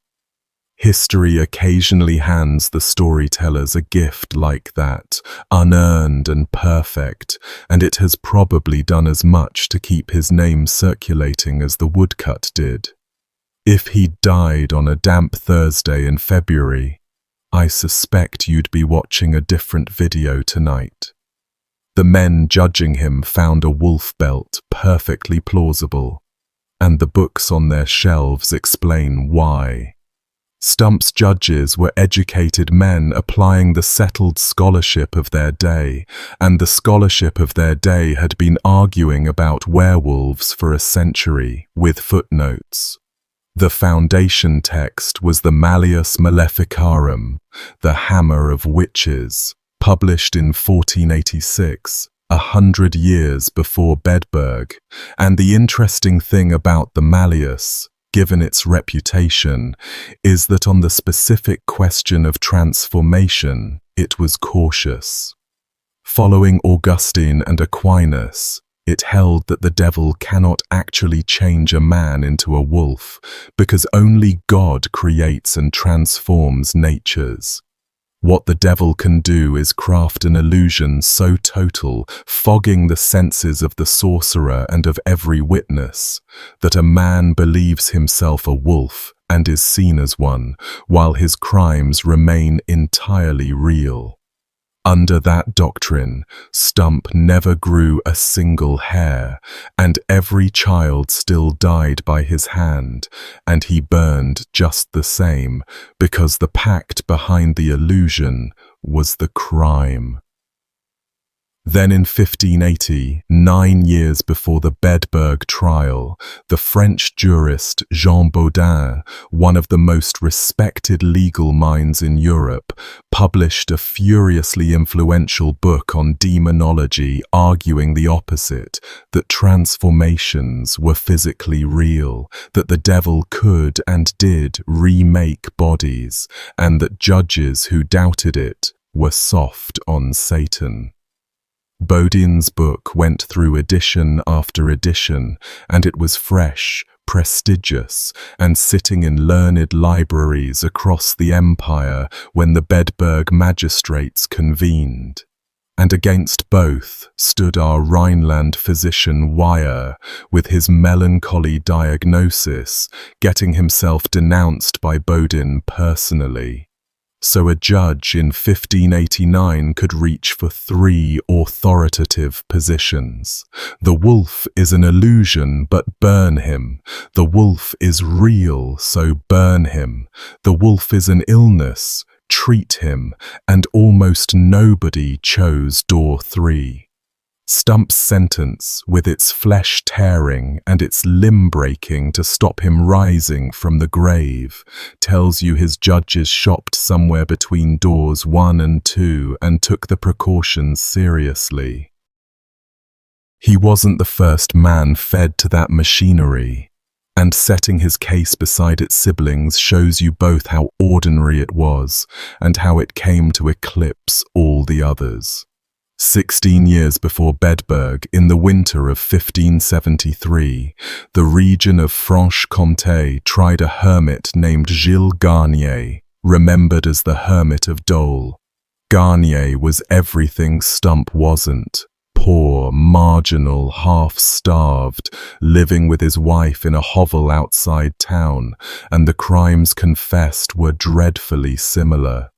Speaker 1: History occasionally hands the storytellers a gift like that, unearned and perfect, and it has probably done as much to keep his name circulating as the woodcut did. If he'd died on a damp Thursday in February, I suspect you'd be watching a different video tonight. The men judging him found a wolf belt perfectly plausible, and the books on their shelves explain why. Stumpp's judges were educated men applying the settled scholarship of their day, and the scholarship of their day had been arguing about werewolves for a century, with footnotes. The foundation text was the Malleus Maleficarum, the Hammer of Witches, published in 1486, 100 years before Bedburg, and the interesting thing about the Malleus, given its reputation, is that on the specific question of transformation, it was cautious. Following Augustine and Aquinas, it held that the devil cannot actually change a man into a wolf, because only God creates and transforms natures. What the devil can do is craft an illusion so total, fogging the senses of the sorcerer and of every witness, that a man believes himself a wolf and is seen as one, while his crimes remain entirely real. Under that doctrine, Stumpp never grew a single hair, and every child still died by his hand, and he burned just the same, because the pact behind the illusion was the crime. Then in 1580, 9 years before the Bedburg trial, the French jurist Jean Bodin, one of the most respected legal minds in Europe, published a furiously influential book on demonology arguing the opposite, that transformations were physically real, that the devil could and did remake bodies, and that judges who doubted it were soft on Satan. Bodin's book went through edition after edition, and it was fresh, prestigious, and sitting in learned libraries across the empire when the Bedburg magistrates convened. And against both stood our Rhineland physician Weyer, with his melancholy diagnosis, getting himself denounced by Bodin personally. So a judge in 1589 could reach for 3 authoritative positions. The wolf is an illusion, but burn him. The wolf is real, so burn him. The wolf is an illness, treat him, and almost nobody chose door 3. Stumpp's sentence, with its flesh tearing and its limb breaking to stop him rising from the grave, tells you his judges shopped somewhere between doors 1 and 2 and took the precautions seriously. He wasn't the first man fed to that machinery, and setting his case beside its siblings shows you both how ordinary it was and how it came to eclipse all the others. 16 years before Bedburg, in the winter of 1573, the region of Franche-Comté tried a hermit named Gilles Garnier, remembered as the Hermit of Dole. Garnier was everything Stumpp wasn't. Poor, marginal, half-starved, living with his wife in a hovel outside town, and the crimes confessed were dreadfully similar.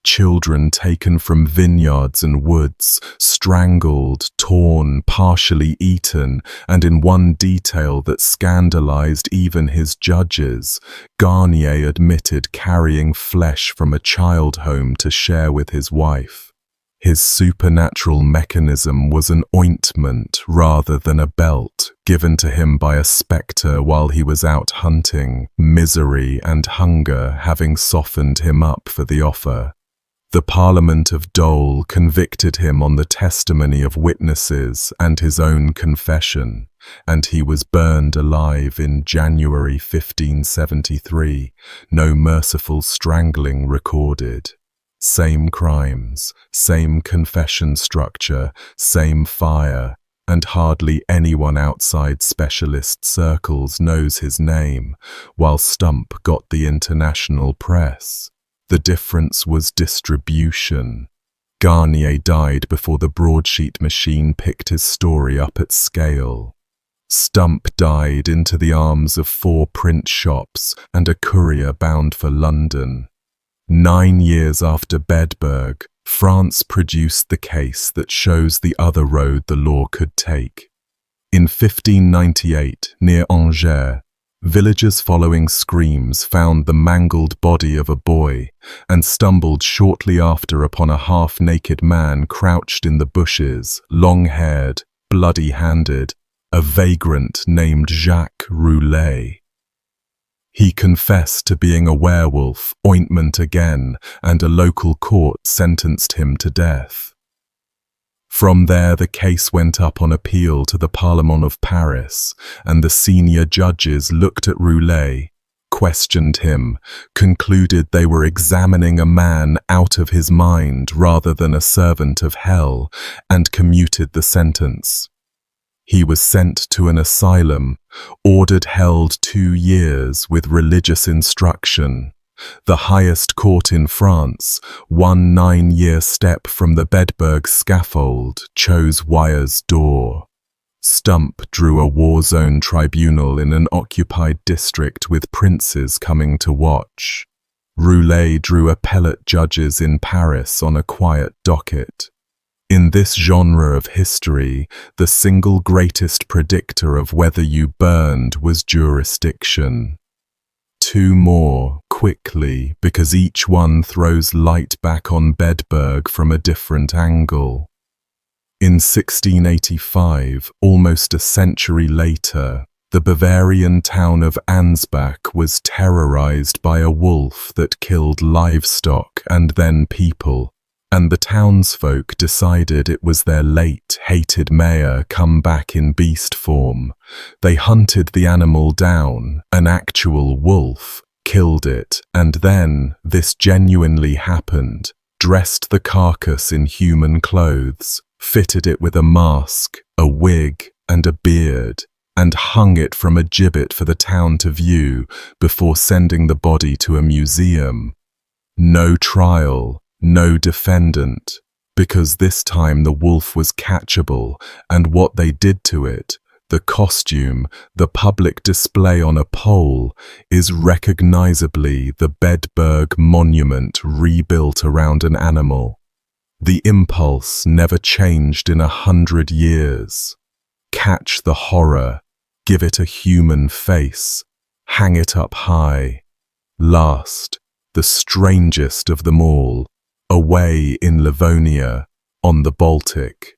Speaker 1: Children taken from vineyards and woods, strangled, torn, partially eaten, and in one detail that scandalized even his judges, Garnier admitted carrying flesh from a child home to share with his wife. His supernatural mechanism was an ointment rather than a belt, given to him by a spectre while he was out hunting, misery and hunger having softened him up for the offer. The Parliament of Dole convicted him on the testimony of witnesses and his own confession, and he was burned alive in January 1573, no merciful strangling recorded. Same crimes, same confession structure, same fire, and hardly anyone outside specialist circles knows his name, while Stumpp got the international press. The difference was distribution. Garnier died before the broadsheet machine picked his story up at scale. Stumpp died into the arms of 4 print shops and a courier bound for London. 9 years after Bedburg, France produced the case that shows the other road the law could take. In 1598, near Angers, villagers following screams found the mangled body of a boy and stumbled shortly after upon a half-naked man crouched in the bushes, long-haired, bloody-handed, a vagrant named Jacques Roulet. He confessed to being a werewolf, ointment again, and a local court sentenced him to death. From there the case went up on appeal to the Parlement of Paris, and the senior judges looked at Roulet, questioned him, concluded they were examining a man out of his mind rather than a servant of hell, and commuted the sentence. He was sent to an asylum, ordered held 2 years with religious instruction. The highest court in France, 1 9-year step from the Bedburg scaffold, chose Wyer's door. Stumpp drew a war zone tribunal in an occupied district with princes coming to watch. Roulet drew appellate judges in Paris on a quiet docket. In this genre of history, the single greatest predictor of whether you burned was jurisdiction. 2 more, quickly, because each one throws light back on Bedburg from a different angle. In 1685, almost a century later, the Bavarian town of Ansbach was terrorized by a wolf that killed livestock and then people, and the townsfolk decided it was their late, hated mayor come back in beast form. They hunted the animal down, an actual wolf, killed it, and then, this genuinely happened, dressed the carcass in human clothes, fitted it with a mask, a wig, and a beard, and hung it from a gibbet for the town to view before sending the body to a museum. No trial, no defendant, because this time the wolf was catchable, and what they did to it, the costume, the public display on a pole, is recognizably the Bedburg monument rebuilt around an animal. The impulse never changed in 100 years. Catch the horror, give it a human face, hang it up high. Last, the strangest of them all, away in Livonia, on the Baltic.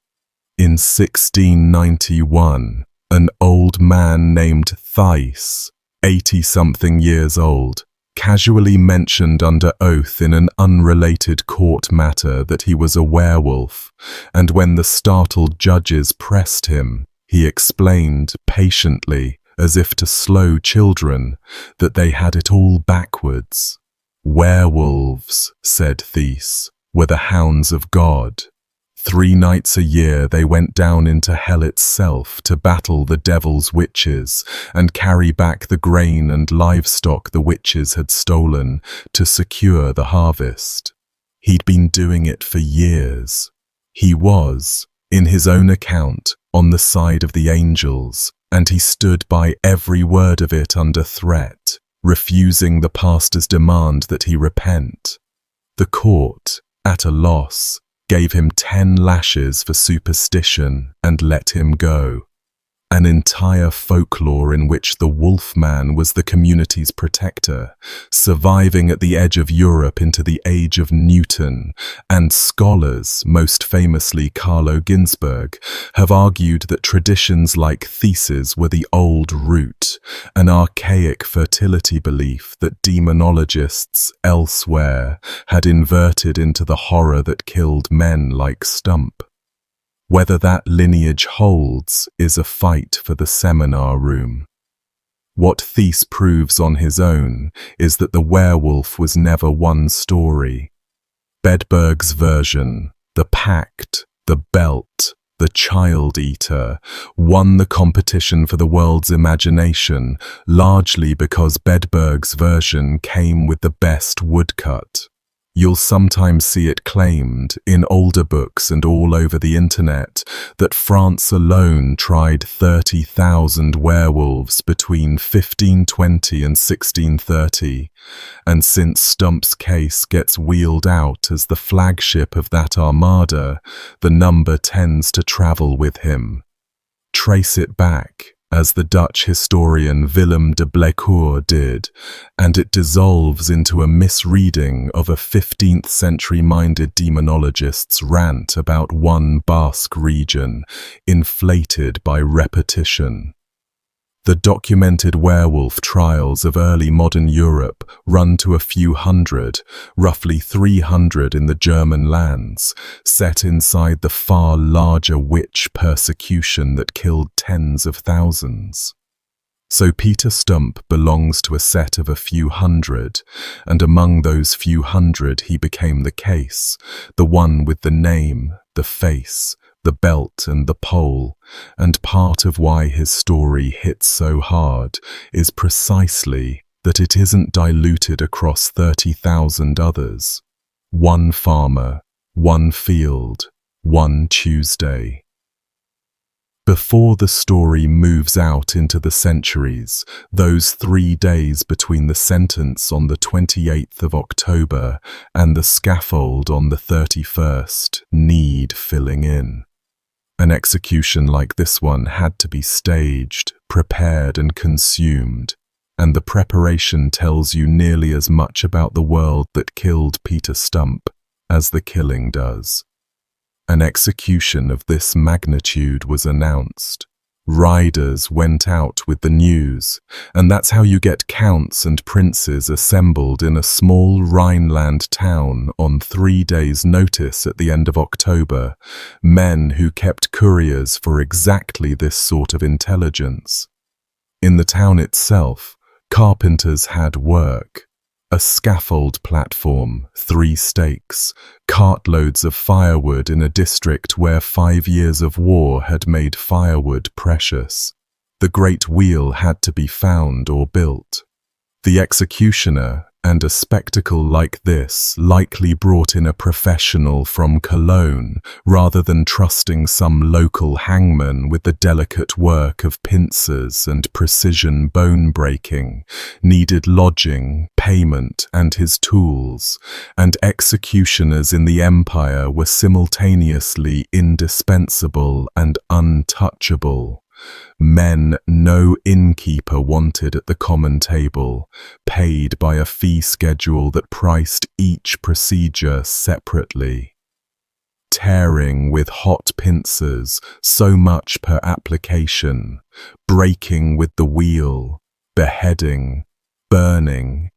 Speaker 1: In 1691, an old man named Theiss, 80-something years old, casually mentioned under oath in an unrelated court matter that he was a werewolf, and when the startled judges pressed him, he explained patiently, as if to slow children, that they had it all backwards. Werewolves, said Theiss, were the hounds of God. 3 nights a year they went down into hell itself to battle the devil's witches and carry back the grain and livestock the witches had stolen to secure the harvest. He'd been doing it for years. He was, in his own account, on the side of the angels, and he stood by every word of it under threat, refusing the pastor's demand that he repent. The court, at a loss, gave him 10 lashes for superstition and let him go. An entire folklore in which the Wolfman was the community's protector, surviving at the edge of Europe into the age of Newton, and scholars, most famously Carlo Ginzburg, have argued that traditions like theses were the old root, an archaic fertility belief that demonologists elsewhere had inverted into the horror that killed men like Stumpp. Whether that lineage holds is a fight for the seminar room. What Thies proves on his own is that the werewolf was never one story. Bedburg's version, the Pact, the Belt, the Child Eater, won the competition for the world's imagination, largely because Bedburg's version came with the best woodcut. You'll sometimes see it claimed, in older books and all over the internet, that France alone tried 30,000 werewolves between 1520 and 1630, and since Stumpp's case gets wheeled out as the flagship of that armada, the number tends to travel with him. Trace it back, as the Dutch historian Willem de Blecourt did, and it dissolves into a misreading of a 15th century-minded demonologist's rant about one Basque region, inflated by repetition. The documented werewolf trials of early modern Europe run to a few hundred, roughly 300 in the German lands, set inside the far larger witch persecution that killed tens of thousands. So Peter Stumpp belongs to a set of a few hundred, and among those few hundred he became the case, the one with the name, the face, the belt and the pole, and part of why his story hits so hard is precisely that it isn't diluted across 30,000 others. One farmer, one field, one Tuesday. Before the story moves out into the centuries, those 3 days between the sentence on the 28th of October and the scaffold on the 31st need filling in. An execution like this one had to be staged, prepared and consumed, and the preparation tells you nearly as much about the world that killed Peter Stumpp as the killing does. An execution of this magnitude was announced. Riders went out with the news, and that's how you get counts and princes assembled in a small Rhineland town on 3 days' notice at the end of October, men who kept couriers for exactly this sort of intelligence. In the town itself, carpenters had work. A scaffold platform, 3 stakes, cartloads of firewood in a district where 5 years of war had made firewood precious. The great wheel had to be found or built. The executioner, and a spectacle like this likely brought in a professional from Cologne, rather than trusting some local hangman with the delicate work of pincers and precision bone breaking, needed lodging, payment, and his tools, and executioners in the empire were simultaneously indispensable and untouchable. Men no innkeeper wanted at the common table, paid by a fee schedule that priced each procedure separately. Tearing with hot pincers, so much per application, breaking with the wheel, beheading, burning.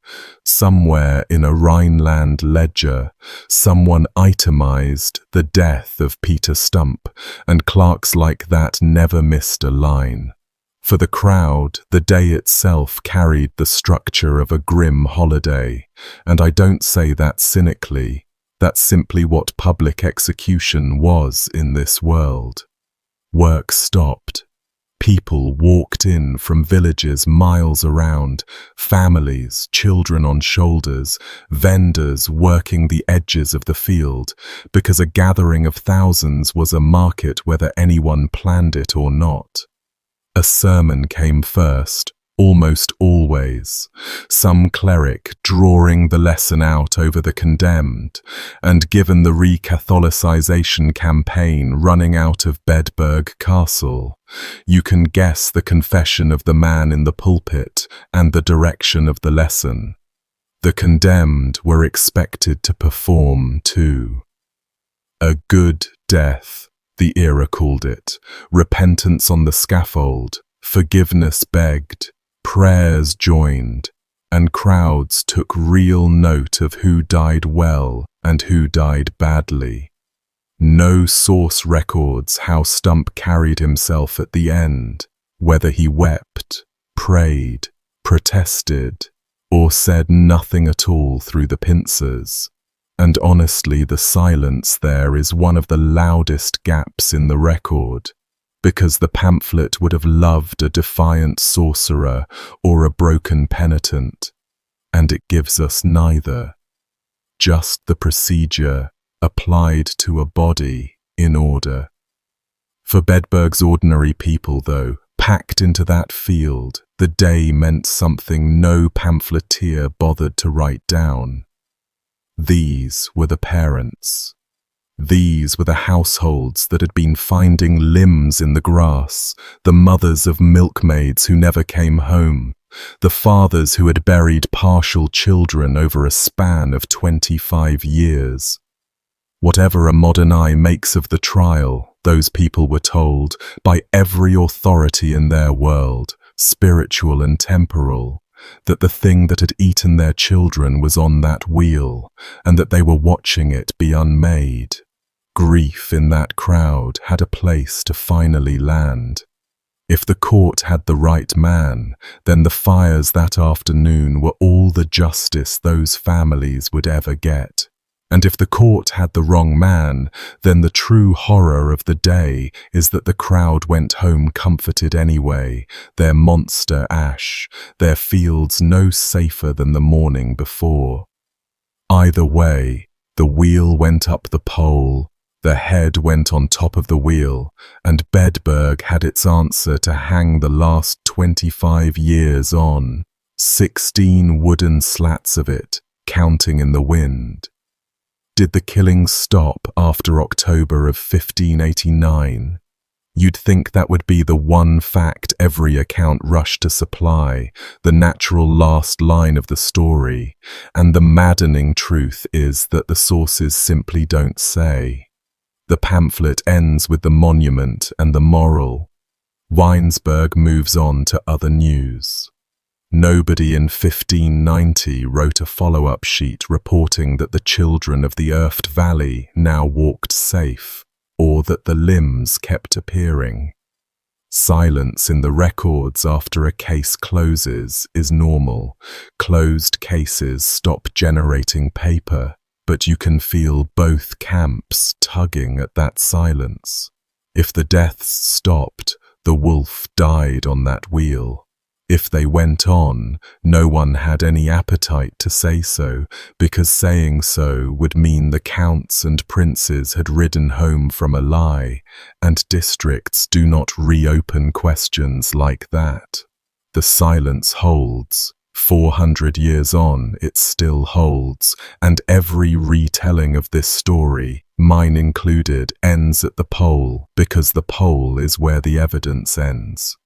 Speaker 1: Somewhere in a Rhineland ledger, someone itemized the death of Peter Stumpp, and clerks like that never missed a line. For the crowd, the day itself carried the structure of a grim holiday, and I don't say that cynically. That's simply what public execution was in this world. Work stopped. People walked in from villages miles around, families, children on shoulders, vendors working the edges of the field, because a gathering of thousands was a market whether anyone planned it or not. A sermon came first, almost always, some cleric drawing the lesson out over the condemned, and given the re-Catholicization campaign running out of Bedburg Castle, you can guess the confession of the man in the pulpit and the direction of the lesson. The condemned were expected to perform too. A good death, the era called it, repentance on the scaffold, forgiveness begged, prayers joined, and crowds took real note of who died well and who died badly. No source records how Stumpp carried himself at the end, whether he wept, prayed, protested, or said nothing at all through the pincers. And honestly, the silence there is one of the loudest gaps in the record, because the pamphlet would have loved a defiant sorcerer or a broken penitent, and it gives us neither. Just the procedure applied to a body in order. For Bedburg's ordinary people, though, packed into that field, the day meant something no pamphleteer bothered to write down. These were the parents. These were the households that had been finding limbs in the grass, the mothers of milkmaids who never came home, the fathers who had buried partial children over a span of 25 years. Whatever a modern eye makes of the trial, those people were told, by every authority in their world, spiritual and temporal, that the thing that had eaten their children was on that wheel, and that they were watching it be unmade. Grief in that crowd had a place to finally land. If the court had the right man, then the fires that afternoon were all the justice those families would ever get. And if the court had the wrong man, then the true horror of the day is that the crowd went home comforted anyway, their monster ash, their fields no safer than the morning before. Either way, the wheel went up the pole, the head went on top of the wheel, and Bedburg had its answer to hang the last 25 years on, 16 wooden slats of it, counting in the wind. Did the killings stop after October of 1589? You'd think that would be the one fact every account rushed to supply, the natural last line of the story, and the maddening truth is that the sources simply don't say. The pamphlet ends with the monument and the moral. Weinsberg moves on to other news. Nobody in 1590 wrote a follow-up sheet reporting that the children of the Erft Valley now walked safe, or that the limbs kept appearing. Silence in the records after a case closes is normal. Closed cases stop generating paper, but you can feel both camps tugging at that silence. If the deaths stopped, the wolf died on that wheel. If they went on, no one had any appetite to say so, because saying so would mean the counts and princes had ridden home from a lie, and districts do not reopen questions like that. The silence holds. 400 years on, it still holds, and every retelling of this story, mine included, ends at the pole, because the pole is where the evidence ends.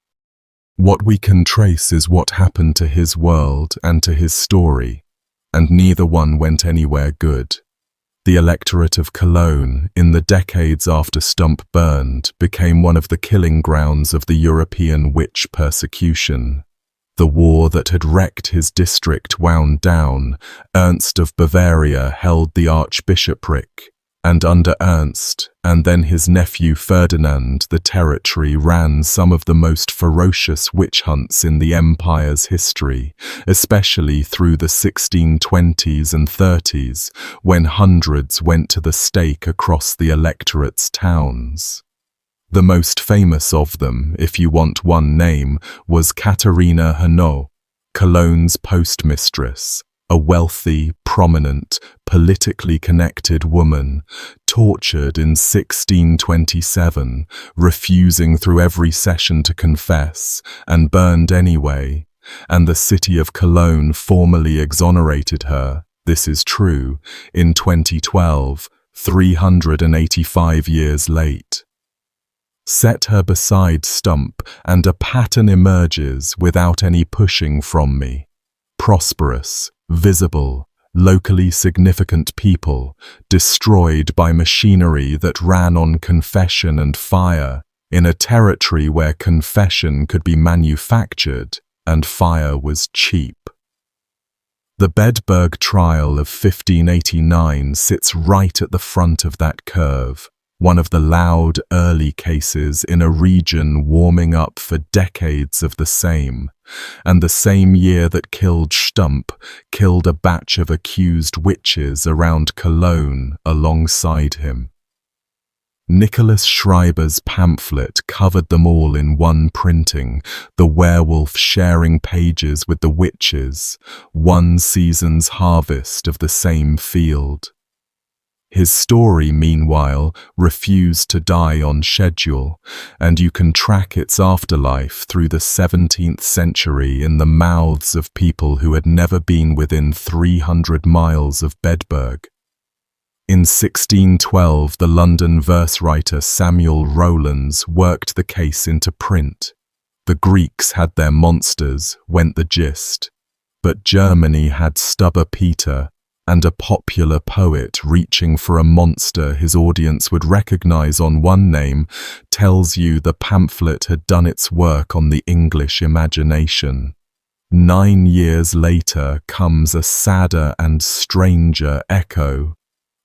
Speaker 1: What we can trace is what happened to his world and to his story, and neither one went anywhere good. The electorate of Cologne, in the decades after Stumpp burned, became one of the killing grounds of the European witch persecution. The war that had wrecked his district wound down. Ernst of Bavaria held the archbishopric, and under Ernst, and then his nephew Ferdinand, the territory ran some of the most ferocious witch hunts in the empire's history, especially through the 1620s and 30s, when hundreds went to the stake across the electorate's towns. The most famous of them, if you want one name, was Katharina Hanau, Cologne's postmistress, a wealthy, prominent, politically connected woman, tortured in 1627, refusing through every session to confess, and burned anyway, and the city of Cologne formally exonerated her, this is true, in 2012, 385 years late. Set her beside Stumpp, and a pattern emerges without any pushing from me. Prosperous, visible, locally significant people, destroyed by machinery that ran on confession and fire, in a territory where confession could be manufactured and fire was cheap. The Bedburg trial of 1589 sits right at the front of that curve, one of the loud early cases in a region warming up for decades of the same, and the same year that killed Stumpp killed a batch of accused witches around Cologne alongside him. Nicholas Schreiber's pamphlet covered them all in one printing, the werewolf sharing pages with the witches, one season's harvest of the same field. His story, meanwhile, refused to die on schedule, and you can track its afterlife through the 17th century in the mouths of people who had never been within 300 miles of Bedburg. In 1612, the London verse writer Samuel Rowlands worked the case into print. The Greeks had their monsters, went the gist, but Germany had Stubber Peter, and a popular poet reaching for a monster his audience would recognize on one name tells you the pamphlet had done its work on the English imagination. 9 years later comes a sadder and stranger echo.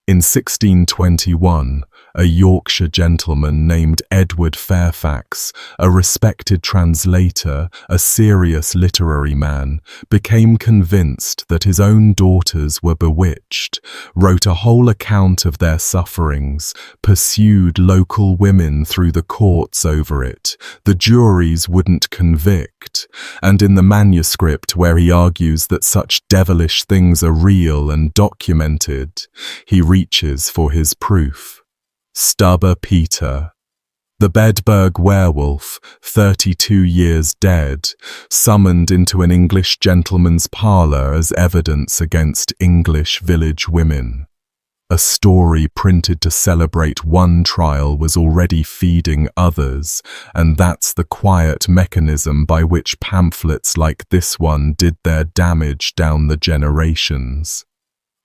Speaker 1: In 1621, a Yorkshire gentleman named Edward Fairfax, a respected translator, a serious literary man, became convinced that his own daughters were bewitched, wrote a whole account of their sufferings, pursued local women through the courts over it. The juries wouldn't convict, and in the manuscript where he argues that such devilish things are real and documented, he reaches for his proof. Stubber Peter. The Bedburg werewolf, 32 years dead, summoned into an English gentleman's parlour as evidence against English village women. A story printed to celebrate one trial was already feeding others, and that's the quiet mechanism by which pamphlets like this one did their damage down the generations.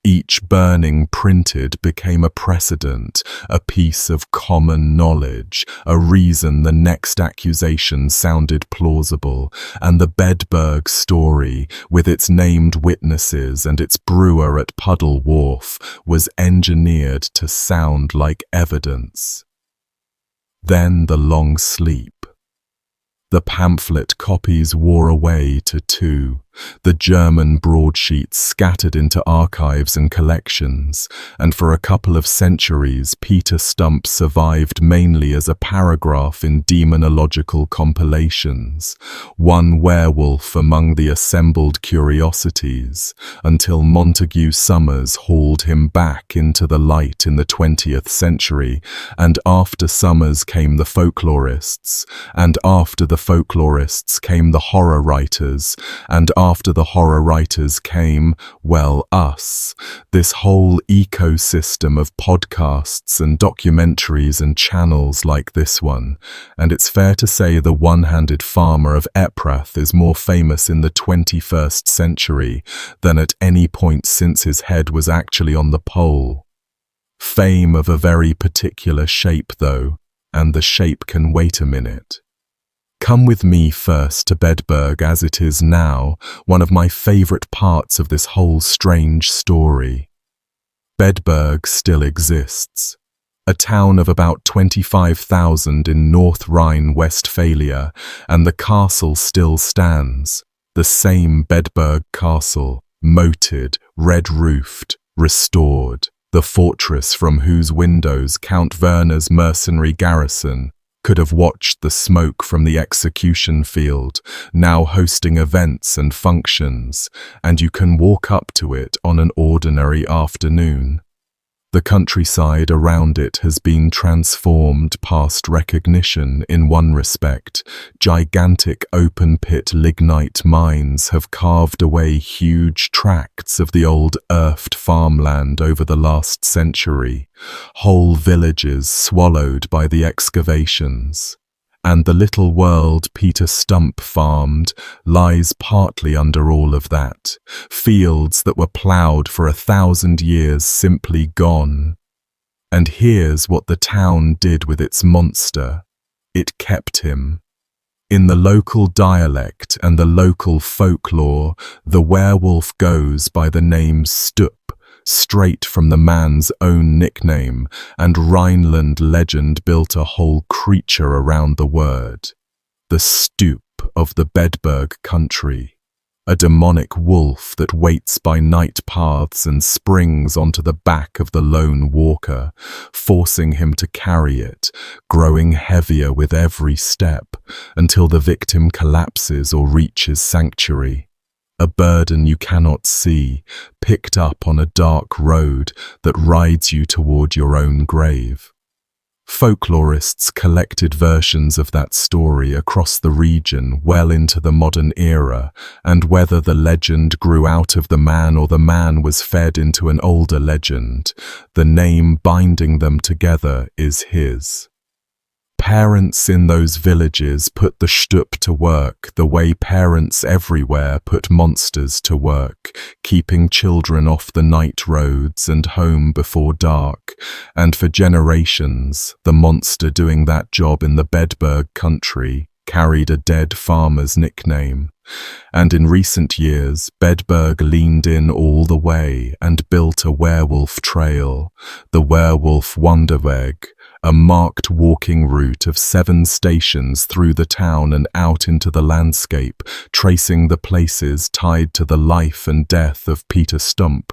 Speaker 1: Each burning printed became a precedent, a piece of common knowledge, a reason the next accusation sounded plausible, and the Bedburg story, with its named witnesses and its brewer at Puddle Wharf, was engineered to sound like evidence. Then the long sleep. The pamphlet copies wore away to 2, the German broadsheets scattered into archives and collections, and for a couple of centuries Peter Stumpp survived mainly as a paragraph in demonological compilations, one werewolf among the assembled curiosities, until Montague Summers hauled him back into the light in the 20th century, and after Summers came the folklorists, and after the folklorists came the horror writers, and after the horror writers came, well, us, this whole ecosystem of podcasts and documentaries and channels like this one, and it's fair to say the one-handed farmer of Eprath is more famous in the 21st century than at any point since his head was actually on the pole. Fame of a very particular shape, though, and the shape can wait a minute. Come with me first to Bedburg as it is now, one of my favourite parts of this whole strange story. Bedburg still exists. A town of about 25,000 in North Rhine-Westphalia, and the castle still stands. The same Bedburg castle, moated, red-roofed, restored. The fortress from whose windows Count Werner's mercenary garrison could have watched the smoke from the execution field, now hosting events and functions, and you can walk up to it on an ordinary afternoon. The countryside around it has been transformed past recognition in one respect. Gigantic open-pit lignite mines have carved away huge tracts of the old earthed farmland over the last century, whole villages swallowed by the excavations. And the little world Peter Stumpp farmed lies partly under all of that. Fields that were ploughed for 1,000 years simply gone. And here's what the town did with its monster. It kept him. In the local dialect and the local folklore, the werewolf goes by the name Stumpp, straight from the man's own nickname, and Rhineland legend built a whole creature around the word. The stoop of the Bedburg country, a demonic wolf that waits by night paths and springs onto the back of the lone walker, forcing him to carry it, growing heavier with every step, until the victim collapses or reaches sanctuary. A burden you cannot see, picked up on a dark road that rides you toward your own grave. Folklorists collected versions of that story across the region well into the modern era, and whether the legend grew out of the man or the man was fed into an older legend, the name binding them together is his. Parents in those villages put the Stumpp to work the way parents everywhere put monsters to work, keeping children off the night roads and home before dark, and for generations, the monster doing that job in the Bedburg country carried a dead farmer's nickname. And in recent years, Bedburg leaned in all the way and built a werewolf trail, the Werewolf Wanderweg, a marked walking route of 7 stations through the town and out into the landscape, tracing the places tied to the life and death of Peter Stumpp,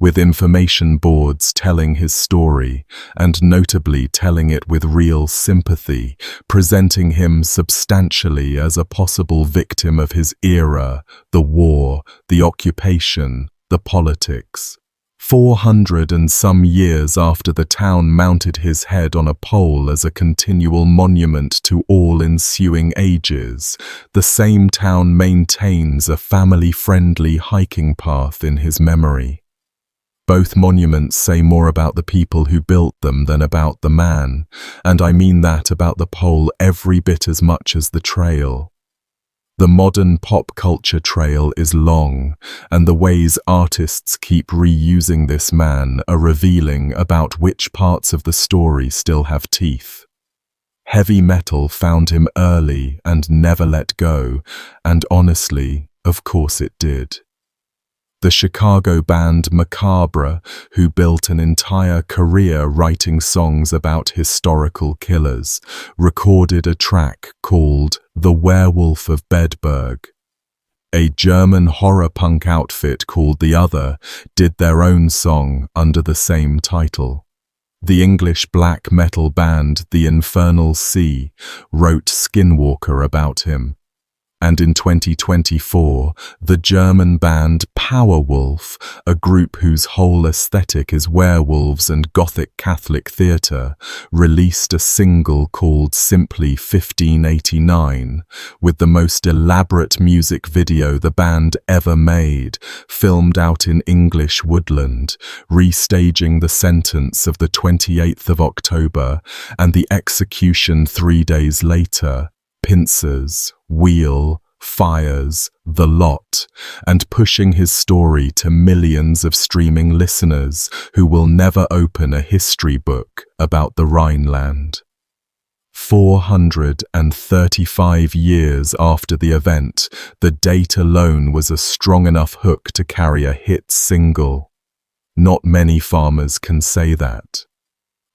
Speaker 1: with information boards telling his story, and notably telling it with real sympathy, presenting him substantially as a possible victim of his era, the war, the occupation, the politics. 400 and some years after the town mounted his head on a pole as a continual monument to all ensuing ages, the same town maintains a family-friendly hiking path in his memory. Both monuments say more about the people who built them than about the man, and I mean that about the pole every bit as much as the trail. The modern pop culture trail is long, and the ways artists keep reusing this man are revealing about which parts of the story still have teeth. Heavy metal found him early and never let go, and honestly, of course it did. The Chicago band Macabre, who built an entire career writing songs about historical killers, recorded a track called The Werewolf of Bedburg. A German horror punk outfit called The Other did their own song under the same title. The English black metal band The Infernal Sea wrote Skinwalker about him. And in 2024, the German band Powerwolf, a group whose whole aesthetic is werewolves and Gothic Catholic theatre, released a single called Simply 1589, with the most elaborate music video the band ever made, filmed out in English woodland, restaging the sentence of the 28th of October and the execution 3 days later. Pincers, wheel, fires, the lot, and pushing his story to millions of streaming listeners who will never open a history book about the Rhineland. 435 years after the event, the date alone was a strong enough hook to carry a hit single. Not many farmers can say that.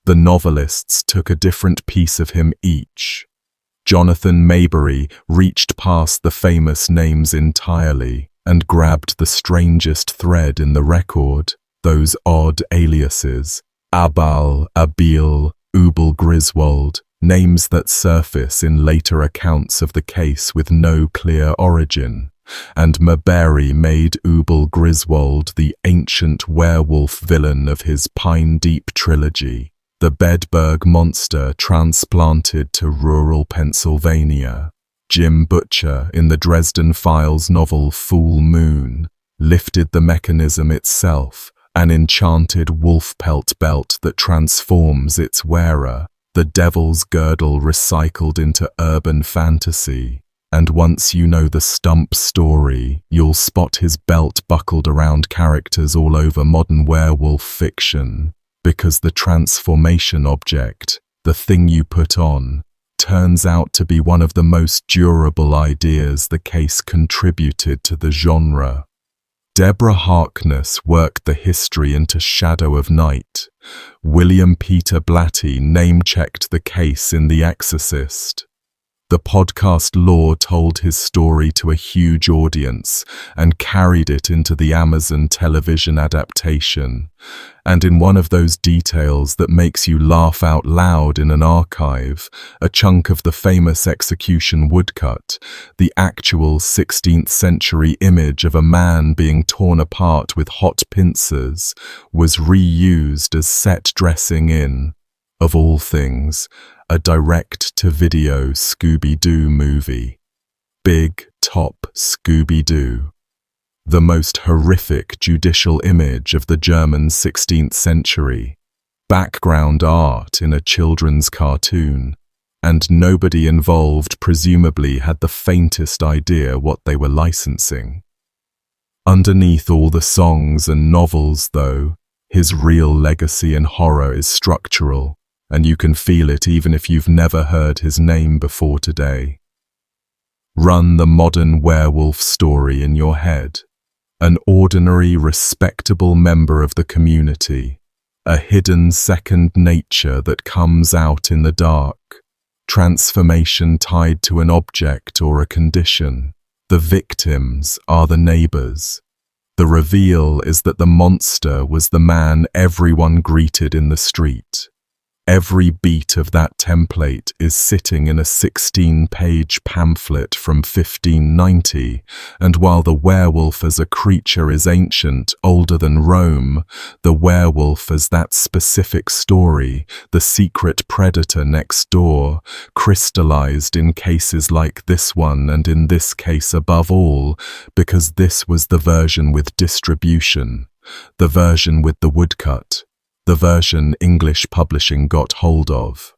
Speaker 1: The novelists took a different piece of him each. Jonathan Maybury reached past the famous names entirely and grabbed the strangest thread in the record, those odd aliases, Abal, Abil, Ubel Griswold, names that surface in later accounts of the case with no clear origin. and Maberry made Ubel Griswold the ancient werewolf villain of his Pine Deep trilogy, the Bedburg monster transplanted to rural Pennsylvania. Jim Butcher, in the Dresden Files novel Full Moon, lifted the mechanism itself, an enchanted wolf pelt belt that transforms its wearer, the devil's girdle recycled into urban fantasy. And once you know the Stumpp story, you'll spot his belt buckled around characters all over modern werewolf fiction, because the transformation object, the thing you put on, turns out to be one of the most durable ideas the case contributed to the genre. Deborah Harkness worked the history into Shadow of Night. William Peter Blatty name-checked the case in The Exorcist. The podcast Lore told his story to a huge audience and carried it into the Amazon television adaptation. And in one of those details that makes you laugh out loud in an archive, a chunk of the famous execution woodcut, the actual 16th century image of a man being torn apart with hot pincers, was reused as set dressing in, of all things, a direct-to-video Scooby-Doo movie. Big Top Scooby-Doo. The most horrific judicial image of the German 16th century. Background art in a children's cartoon. And nobody involved presumably had the faintest idea what they were licensing. Underneath all the songs and novels, though, his real legacy in horror is structural, and you can feel it even if you've never heard his name before today. Run the modern werewolf story in your head. An ordinary, respectable member of the community. A hidden second nature that comes out in the dark. Transformation tied to an object or a condition. The victims are the neighbors. The reveal is that the monster was the man everyone greeted in the street. Every beat of that template is sitting in a 16-page pamphlet from 1590, and while the werewolf as a creature is ancient, older than Rome, the werewolf as that specific story, the secret predator next door, crystallized in cases like this one and in this case above all, because this was the version with distribution, the version with the woodcut. The version English publishing got hold of.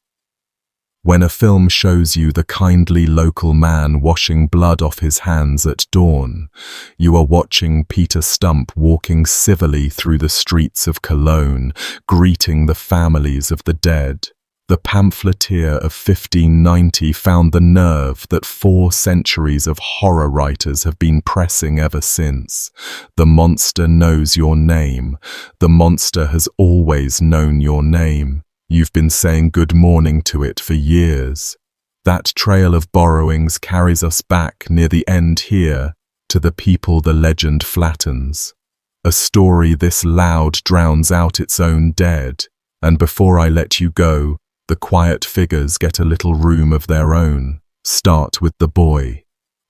Speaker 1: When a film shows you the kindly local man washing blood off his hands at dawn, you are watching Peter Stumpp walking civilly through the streets of Cologne, greeting the families of the dead. The pamphleteer of 1590 found the nerve that 4 centuries of horror writers have been pressing ever since. The monster knows your name. The monster has always known your name. You've been saying good morning to it for years. That trail of borrowings carries us back near the end here to the people the legend flattens. A story this loud drowns out its own dead. And before I let you go, the quiet figures get a little room of their own. Start with the boy.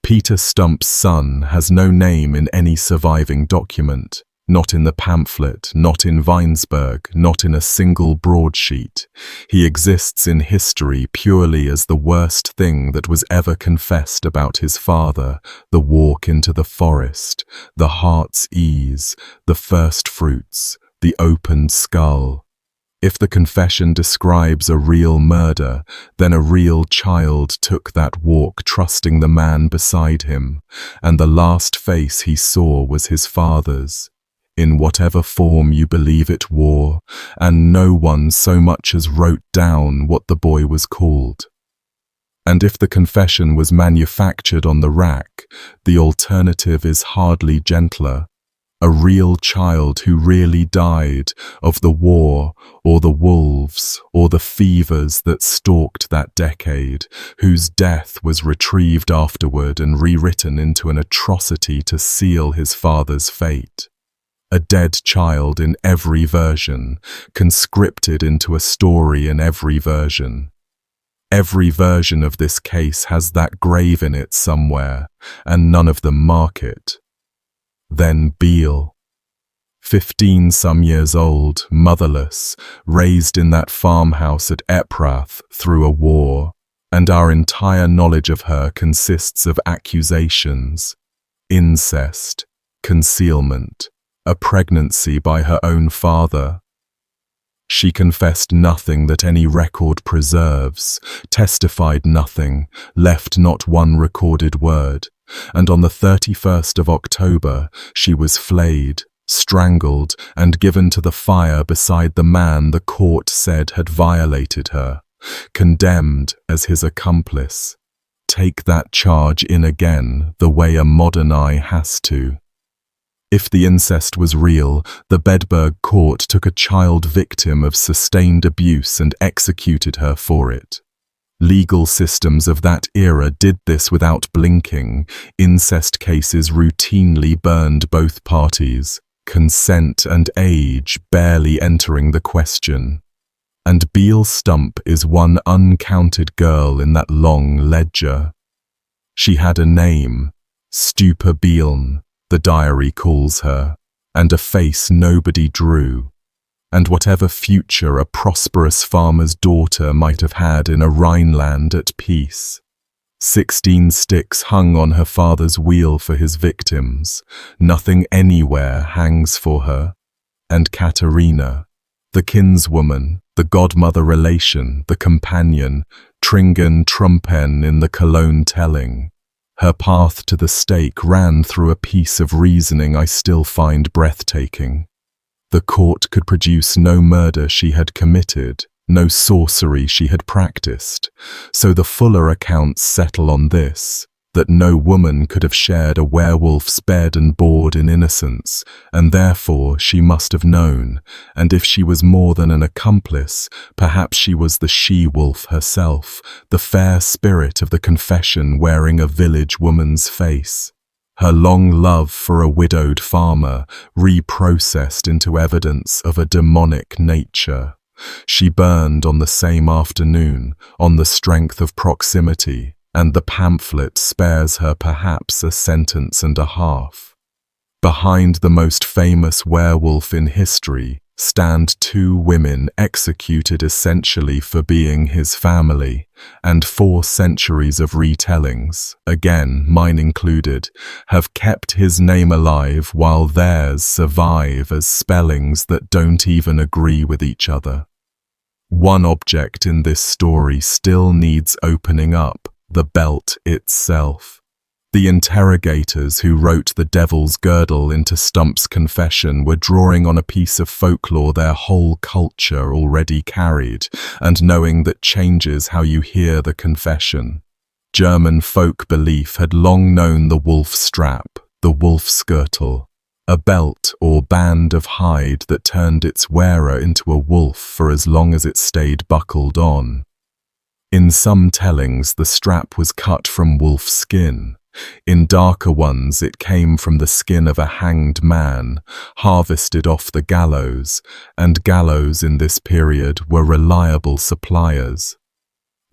Speaker 1: Peter Stumpp's son has no name in any surviving document. Not in the pamphlet, not in Weinsberg, not in a single broadsheet. He exists in history purely as the worst thing that was ever confessed about his father, the walk into the forest, the heart's ease, the first fruits, the opened skull. If the confession describes a real murder, then a real child took that walk trusting the man beside him, and the last face he saw was his father's, in whatever form you believe it wore, and no one so much as wrote down what the boy was called. And if the confession was manufactured on the rack, the alternative is hardly gentler. A real child who really died of the war or the wolves or the fevers that stalked that decade, whose death was retrieved afterward and rewritten into an atrocity to seal his father's fate. A dead child in every version, conscripted into a story in every version. Every version of this case has that grave in it somewhere, and none of them mark it. Then Beale. 15 some years old, motherless, raised in that farmhouse at Eprath through a war, and our entire knowledge of her consists of accusations, incest, concealment, a pregnancy by her own father. She confessed nothing that any record preserves, testified nothing, left not one recorded word, and on the 31st of October she was flayed, strangled, and given to the fire beside the man the court said had violated her, condemned as his accomplice. Take that charge in again, the way a modern eye has to. If the incest was real, the Bedburg court took a child victim of sustained abuse and executed her for it. Legal systems of that era did this without blinking. Incest cases routinely burned both parties, consent and age barely entering the question. And Peter Stumpp is one uncounted girl in that long ledger. She had a name, Stupa Bieln, the diary calls her, and a face nobody drew, and whatever future a prosperous farmer's daughter might have had in a Rhineland at peace. 16 sticks hung on her father's wheel for his victims, nothing anywhere hangs for her. And Katerina, the kinswoman, the godmother relation, the companion, Tringen Trumpen in the Cologne telling. Her path to the stake ran through a piece of reasoning I still find breathtaking. The court could produce no murder she had committed, no sorcery she had practiced, so the fuller accounts settle on this, that no woman could have shared a werewolf's bed and board in innocence, and therefore she must have known, and if she was more than an accomplice, perhaps she was the she-wolf herself, the fair spirit of the confession wearing a village woman's face. Her long love for a widowed farmer reprocessed into evidence of a demonic nature. She burned on the same afternoon, on the strength of proximity, and the pamphlet spares her perhaps a sentence and a half. Behind the most famous werewolf in history stand 2 women executed essentially for being his family, and 4 centuries of retellings, again mine included, have kept his name alive while theirs survive as spellings that don't even agree with each other. One object in this story still needs opening up, the belt itself. The interrogators who wrote the devil's girdle into Stumpp's confession were drawing on a piece of folklore their whole culture already carried, and knowing that changes how you hear the confession. German folk belief had long known the wolf strap, the wolfsgürtel, a belt or band of hide that turned its wearer into a wolf for as long as it stayed buckled on. In some tellings, the strap was cut from wolf skin. In darker ones, it came from the skin of a hanged man, harvested off the gallows, and gallows in this period were reliable suppliers.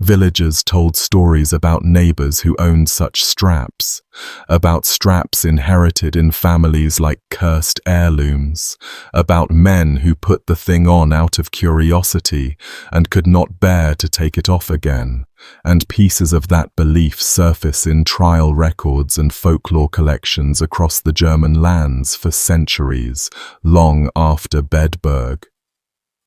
Speaker 1: Villagers told stories about neighbors who owned such straps, about straps inherited in families like cursed heirlooms, about men who put the thing on out of curiosity and could not bear to take it off again, and pieces of that belief surface in trial records and folklore collections across the German lands for centuries, long after Bedburg.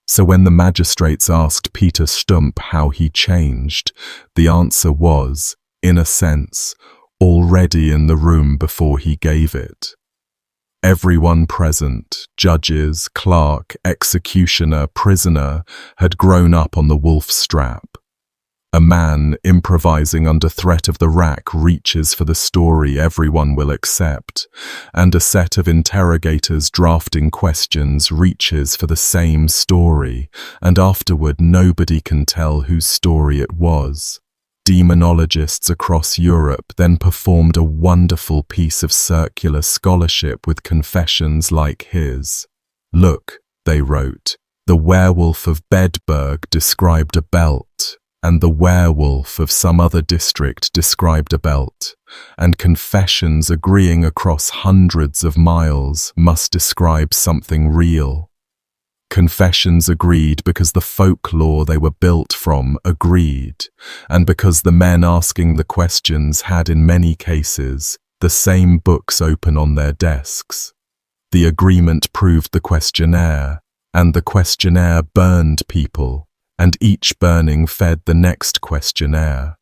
Speaker 1: So when the magistrates asked Peter Stumpp how he changed, the answer was, in a sense, already in the room before he gave it. Everyone present, judges, clerk, executioner, prisoner, had grown up on the wolf strap. A man improvising under threat of the rack reaches for the story everyone will accept, and a set of interrogators drafting questions reaches for the same story, and afterward nobody can tell whose story it was. Demonologists across Europe then performed a wonderful piece of circular scholarship with confessions like his. Look, they wrote, the werewolf of Bedburg described a belt, and the werewolf of some other district described a belt, and confessions agreeing across hundreds of miles must describe something real. Confessions agreed because the folklore they were built from agreed, and because the men asking the questions had in many cases the same books open on their desks. The agreement proved the questionnaire, and the questionnaire burned people, and each burning fed the next questionnaire.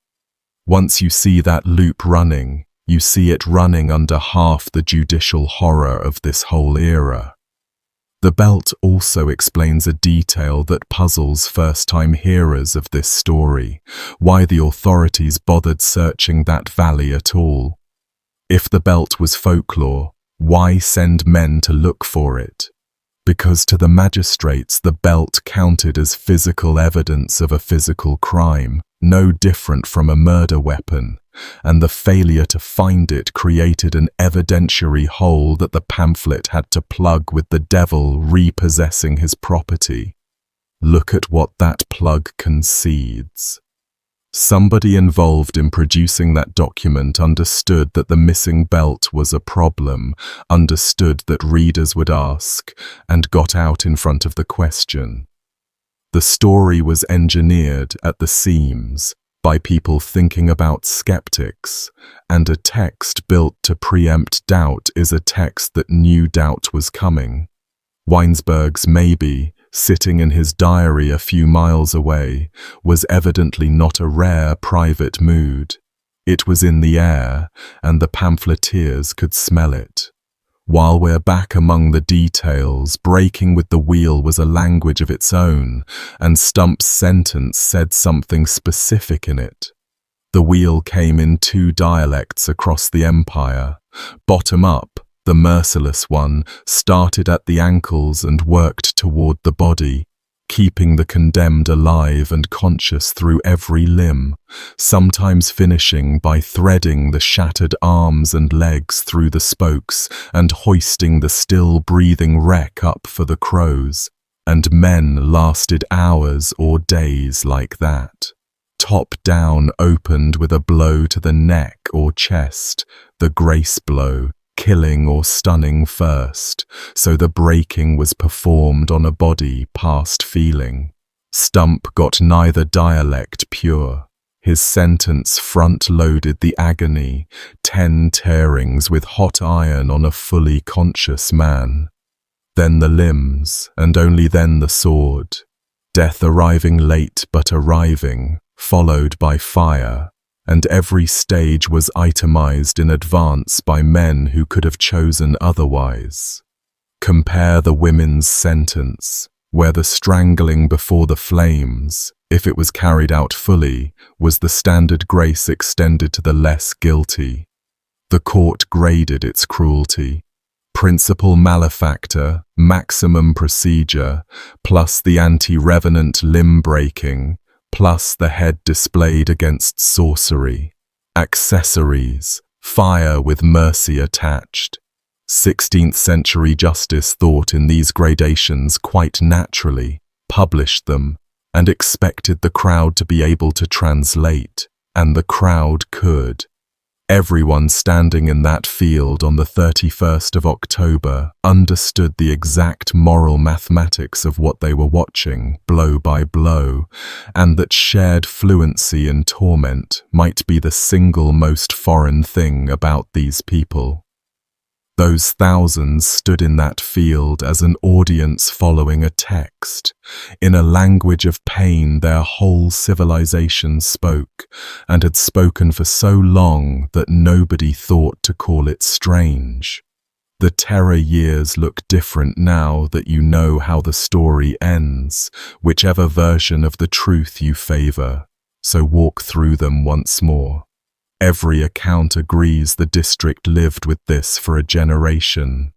Speaker 1: Once you see that loop running, you see it running under half the judicial horror of this whole era. The belt also explains a detail that puzzles first-time hearers of this story, why the authorities bothered searching that valley at all. If the belt was folklore, why send men to look for it? Because to the magistrates the belt counted as physical evidence of a physical crime, no different from a murder weapon, and the failure to find it created an evidentiary hole that the pamphlet had to plug with the devil repossessing his property. Look at what that plug concedes. Somebody involved in producing that document understood that the missing belt was a problem, understood that readers would ask, and got out in front of the question. The story was engineered at the seams by people thinking about skeptics, and a text built to preempt doubt is a text that knew doubt was coming. Weinsberg's maybe, sitting in his diary a few miles away, was evidently not a rare private mood. It was in the air, and the pamphleteers could smell it. While we're back among the details, breaking with the wheel was a language of its own, and Stumpp's sentence said something specific in it. The wheel came in two dialects across the empire. Bottom up, the merciless one, started at the ankles and worked toward the body, keeping the condemned alive and conscious through every limb, sometimes finishing by threading the shattered arms and legs through the spokes and hoisting the still-breathing wreck up for the crows. And men lasted hours or days like that. Top down opened with a blow to the neck or chest, the grace blow, killing or stunning first, so the breaking was performed on a body past feeling. Stumpp got neither dialect pure. His sentence front-loaded the agony, 10 tearings with hot iron on a fully conscious man. Then the limbs, and only then the sword. Death arriving late but arriving, followed by fire. And every stage was itemized in advance by men who could have chosen otherwise. Compare the women's sentence, where the strangling before the flames, if it was carried out fully, was the standard grace extended to the less guilty. The court graded its cruelty. Principal malefactor, maximum procedure, plus the anti-revenant limb breaking, plus the head displayed against sorcery. Accessories, fire with mercy attached. 16th century justice thought in these gradations quite naturally, published them, and expected the crowd to be able to translate, and the crowd could. Everyone standing in that field on the 31st of October understood the exact moral mathematics of what they were watching, blow by blow, and that shared fluency in torment might be the single most foreign thing about these people. Those thousands stood in that field as an audience following a text. In a language of pain their whole civilization spoke, and had spoken for so long that nobody thought to call it strange. The terror years look different now that you know how the story ends, whichever version of the truth you favor, so walk through them once more. Every account agrees the district lived with this for a generation.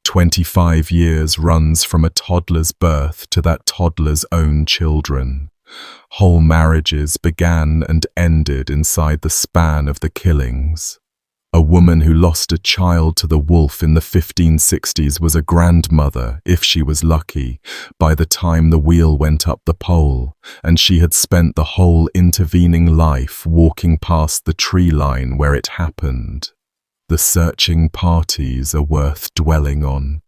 Speaker 1: 25 years runs from a toddler's birth to that toddler's own children. Whole marriages began and ended inside the span of the killings. A woman who lost a child to the wolf in the 1560s was a grandmother, if she was lucky, by the time the wheel went up the pole, and she had spent the whole intervening life walking past the tree line where it happened. The searching parties are worth dwelling on.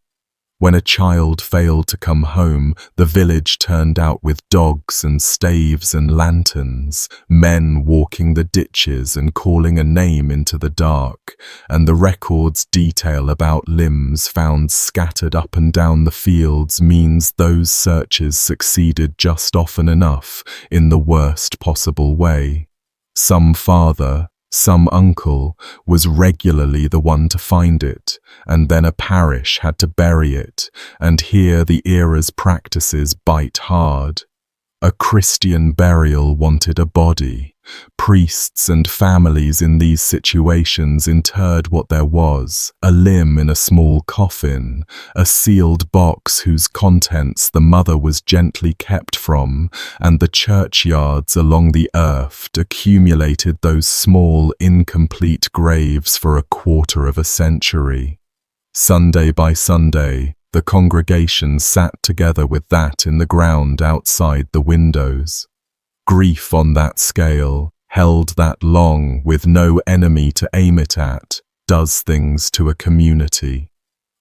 Speaker 1: When a child failed to come home, the village turned out with dogs and staves and lanterns, men walking the ditches and calling a name into the dark, and the records detail about limbs found scattered up and down the fields means those searches succeeded just often enough in the worst possible way. Some father, some uncle, was regularly the one to find it, and then a parish had to bury it, and here the era's practices bite hard. A Christian burial wanted a body. Priests and families in these situations interred what there was, a limb in a small coffin, a sealed box whose contents the mother was gently kept from, and the churchyards along the earth accumulated those small, incomplete graves for a quarter of a century. Sunday by Sunday, the congregation sat together with that in the ground outside the windows. Grief on that scale, held that long with no enemy to aim it at, does things to a community.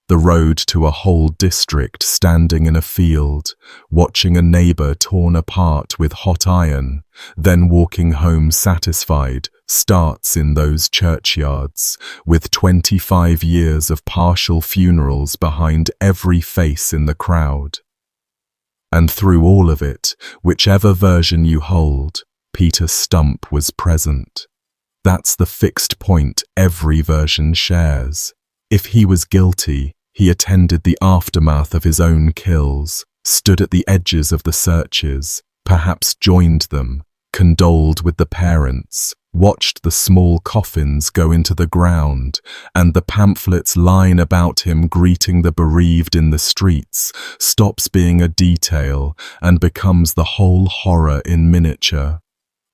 Speaker 1: The road to a whole district standing in a field, watching a neighbor torn apart with hot iron, then walking home satisfied, starts in those churchyards, with 25 years of partial funerals behind every face in the crowd. And through all of it, whichever version you hold, Peter Stumpp was present. That's the fixed point every version shares. If he was guilty, he attended the aftermath of his own kills, stood at the edges of the searches, perhaps joined them, condoled with the parents, watched the small coffins go into the ground, and the pamphlets line about him greeting the bereaved in the streets, stops being a detail and becomes the whole horror in miniature.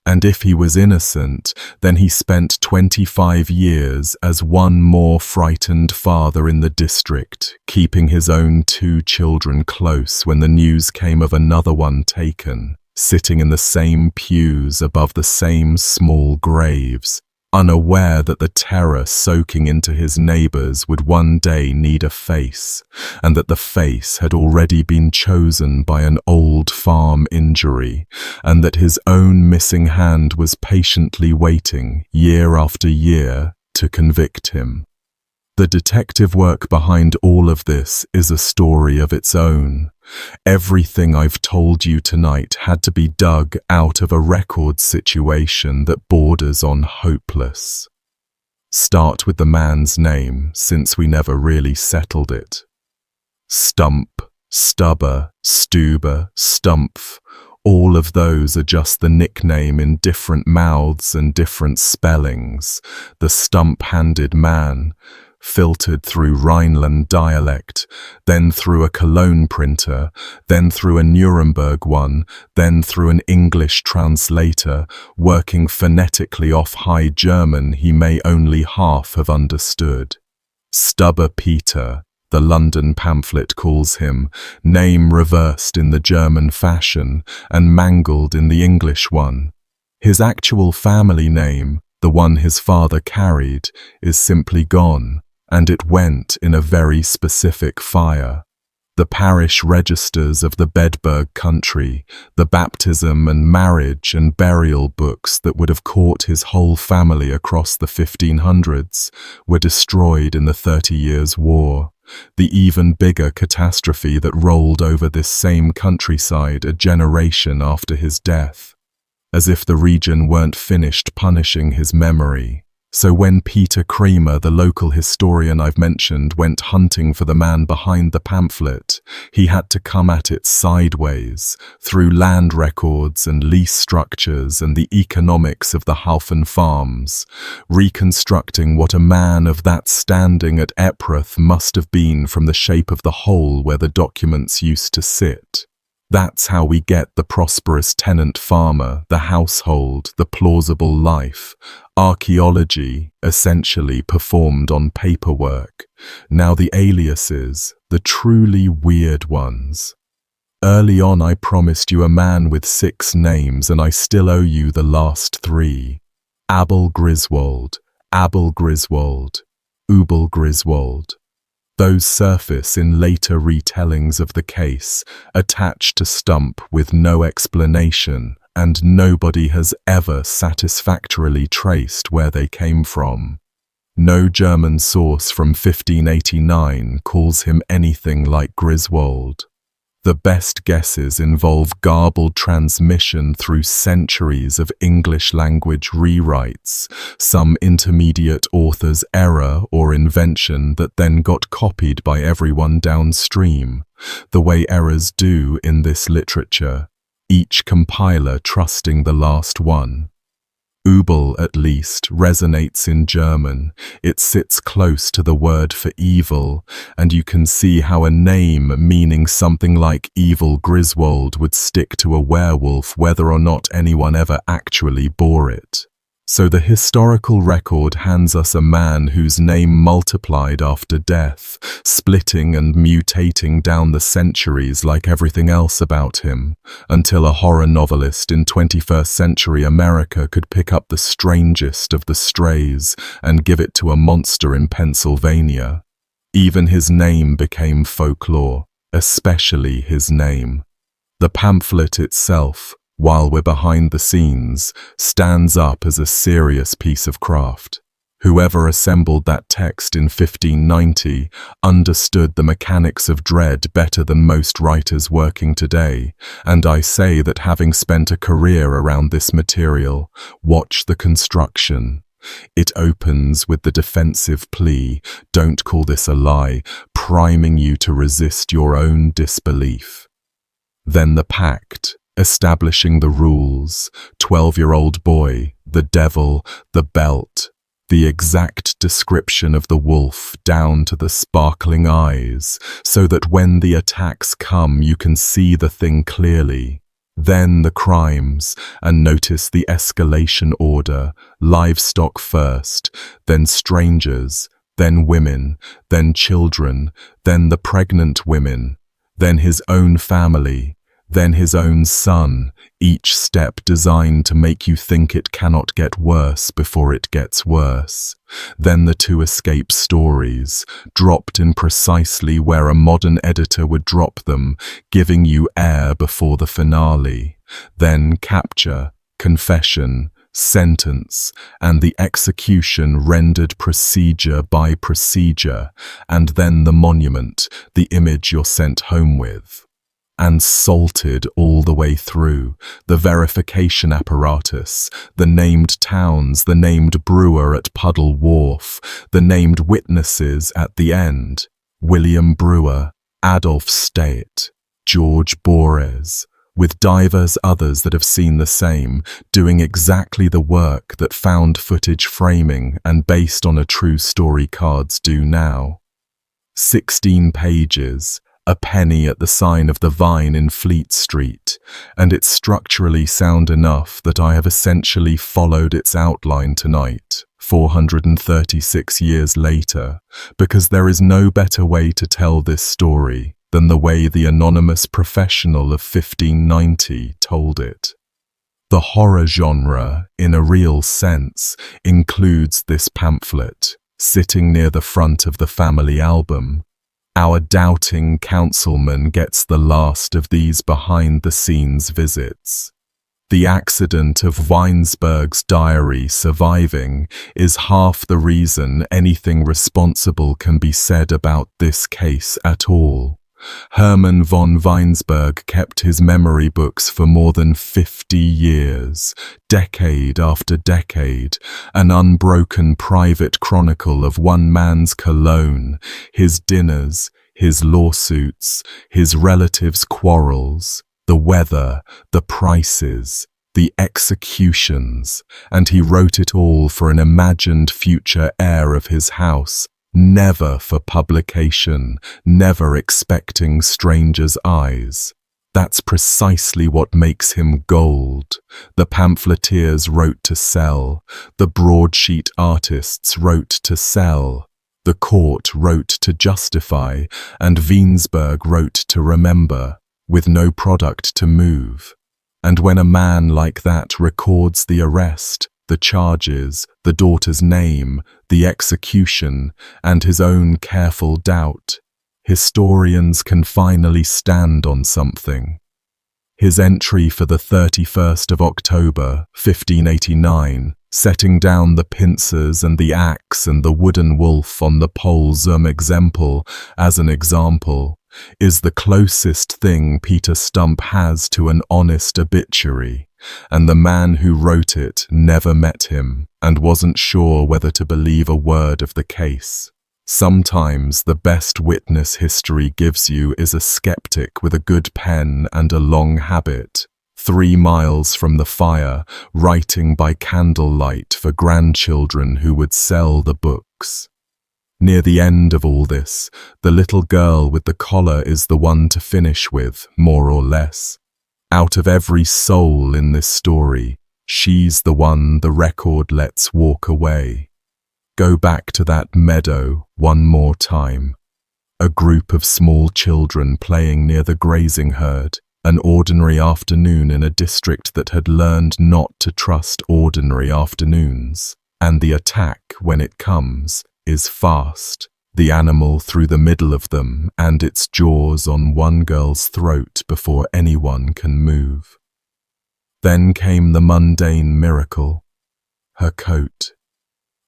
Speaker 1: And if he was innocent, then he spent 25 years as one more frightened father in the district, keeping his own 2 children close when the news came of another one taken, sitting in the same pews above the same small graves, unaware that the terror soaking into his neighbors would one day need a face, and that the face had already been chosen by an old farm injury, and that his own missing hand was patiently waiting, year after year, to convict him. The detective work behind all of this is a story of its own. Everything I've told you tonight had to be dug out of a record situation that borders on hopeless. Start with the man's name, since we never really settled it. Stumpp, Stubber, Stuber, Stumpf, all of those are just the nickname in different mouths and different spellings. The stump-handed man, filtered through Rhineland dialect, then through a Cologne printer, then through a Nuremberg one, then through an English translator, working phonetically off High German he may only half have understood. Stubber Peter, the London pamphlet calls him, name reversed in the German fashion and mangled in the English one. His actual family name, the one his father carried, is simply gone, and it went in a very specific fire. The parish registers of the Bedburg country, the baptism and marriage and burial books that would have caught his whole family across the 1500s, were destroyed in the 30 Years' War, the even bigger catastrophe that rolled over this same countryside a generation after his death. As if the region weren't finished punishing his memory. So when Peter Kramer, the local historian I've mentioned, went hunting for the man behind the pamphlet, he had to come at it sideways, through land records and lease structures and the economics of the Halfen farms, reconstructing what a man of that standing at Epworth must have been from the shape of the hole where the documents used to sit. That's how we get the prosperous tenant farmer, the household, the plausible life. Archaeology, essentially performed on paperwork. Now the aliases, the truly weird ones. Early on I promised you a man with 6 names, and I still owe you the last 3. Abel Griswold, Abel Griswold, Ubel Griswold. Those surface in later retellings of the case, attached to Stumpp with no explanation, and nobody has ever satisfactorily traced where they came from. No German source from 1589 calls him anything like Griswold. The best guesses involve garbled transmission through centuries of English language rewrites, some intermediate author's error or invention that then got copied by everyone downstream, the way errors do in this literature, each compiler trusting the last one. Übel, at least, resonates in German. It sits close to the word for evil, and you can see how a name meaning something like Evil Griswold would stick to a werewolf whether or not anyone ever actually bore it. So the historical record hands us a man whose name multiplied after death, splitting and mutating down the centuries like everything else about him, until a horror novelist in 21st century America could pick up the strangest of the strays and give it to a monster in Pennsylvania. Even his name became folklore, especially his name. The pamphlet itself, while we're behind the scenes, stands up as a serious piece of craft. Whoever assembled that text in 1590 understood the mechanics of dread better than most writers working today, and I say that having spent a career around this material, watch the construction. It opens with the defensive plea, "Don't call this a lie," priming you to resist your own disbelief. Then the pact, establishing the rules, 12-year-old boy, the devil, the belt, the exact description of the wolf down to the sparkling eyes, so that when the attacks come you can see the thing clearly. Then the crimes, and notice the escalation order: livestock first, then strangers, then women, then children, then the pregnant women, then his own family, then his own son, each step designed to make you think it cannot get worse before it gets worse. Then the 2 escape stories, dropped in precisely where a modern editor would drop them, giving you air before the finale. Then capture, confession, sentence, and the execution rendered procedure by procedure, and then the monument, the image you're sent home with. And salted all the way through, the verification apparatus, the named towns, the named brewer at Puddle Wharf, the named witnesses at the end: William Brewer, Adolf Steit, George Borres, with divers others that have seen the same, doing exactly the work that found footage framing and based on a true story cards do now. 16 pages, a penny at the sign of the Vine in Fleet Street, and it's structurally sound enough that I have essentially followed its outline tonight, 436 years later, because there is no better way to tell this story than the way the anonymous professional of 1590 told it. The horror genre, in a real sense, includes this pamphlet, sitting near the front of the family album. Our doubting councilman gets the last of these behind-the-scenes visits. The accident of Weinsberg's diary surviving is half the reason anything responsible can be said about this case at all. Hermann von Weinsberg kept his memory books for more than 50 years, decade after decade, an unbroken private chronicle of one man's Cologne, his dinners, his lawsuits, his relatives' quarrels, the weather, the prices, the executions, and he wrote it all for an imagined future heir of his house, never for publication, never expecting strangers' eyes. That's precisely what makes him gold. The pamphleteers wrote to sell, the broadsheet artists wrote to sell, the court wrote to justify, and Weinsberg wrote to remember, with no product to move. And when a man like that records the arrest, the charges, the daughter's name, the execution, and his own careful doubt, historians can finally stand on something. His entry for the 31st of October, 1589, setting down the pincers and the axe and the wooden wolf on the pole zum Exempel as an example, is the closest thing Peter Stumpp has to an honest obituary, and the man who wrote it never met him and wasn't sure whether to believe a word of the case. Sometimes the best witness history gives you is a skeptic with a good pen and a long habit, 3 miles from the fire, writing by candlelight for grandchildren who would sell the books. Near the end of all this, the little girl with the collar is the one to finish with, more or less. Out of every soul in this story, she's the one the record lets walk away. Go back to that meadow one more time. A group of small children playing near the grazing herd, an ordinary afternoon in a district that had learned not to trust ordinary afternoons. And the attack, when it comes, is fast. The animal through the middle of them and its jaws on one girl's throat before anyone can move. Then came the mundane miracle. Her coat.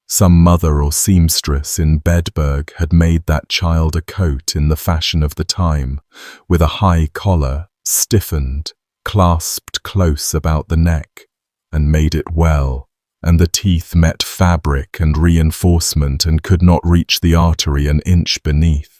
Speaker 1: Some mother or seamstress in Bedburg had made that child a coat in the fashion of the time, with a high collar, stiffened, clasped close about the neck, and made it well, and the teeth met fabric and reinforcement and could not reach the artery an inch beneath.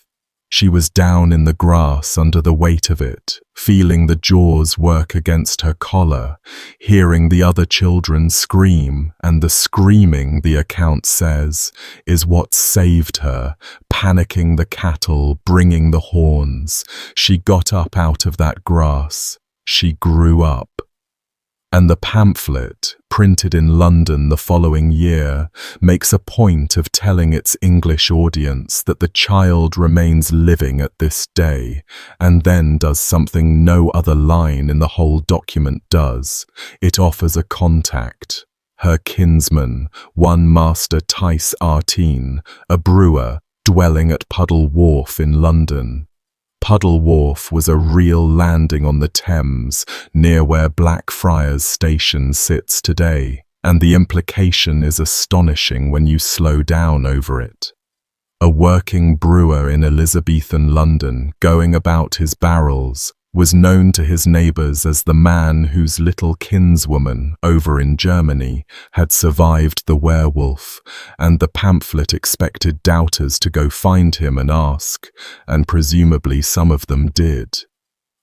Speaker 1: She was down in the grass under the weight of it, feeling the jaws work against her collar, hearing the other children scream, and the screaming, the account says, is what saved her, panicking the cattle, bringing the horns. She got up out of that grass. She grew up. And the pamphlet, printed in London the following year, makes a point of telling its English audience that the child remains living at this day, and then does something no other line in the whole document does. It offers a contact. Her kinsman, one Master Tice Artine, a brewer, dwelling at Puddle Wharf in London. Puddle Wharf was a real landing on the Thames, near where Blackfriars Station sits today, and the implication is astonishing when you slow down over it. A working brewer in Elizabethan London, going about his barrels, was known to his neighbours as the man whose little kinswoman, over in Germany, had survived the werewolf, and the pamphlet expected doubters to go find him and ask, and presumably some of them did.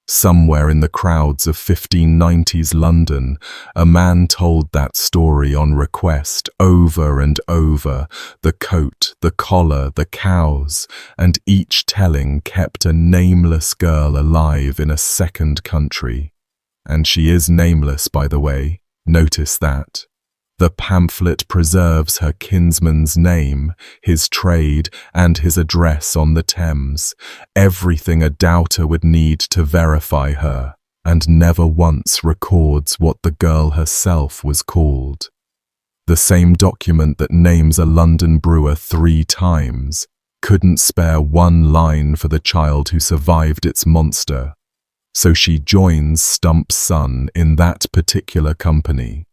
Speaker 1: Somewhere in the crowds of 1590s London, a man told that story on request over and over, the coat, the collar, the cows, and each telling kept a nameless girl alive in a second country. And she is nameless, by the way, notice that. The pamphlet preserves her kinsman's name, his trade, and his address on the Thames, everything a doubter would need to verify her, and never once records what the girl herself was called. The same document that names a London brewer 3 times couldn't spare one line for the child who survived its monster, so she joins Stumpp's son in that particular company.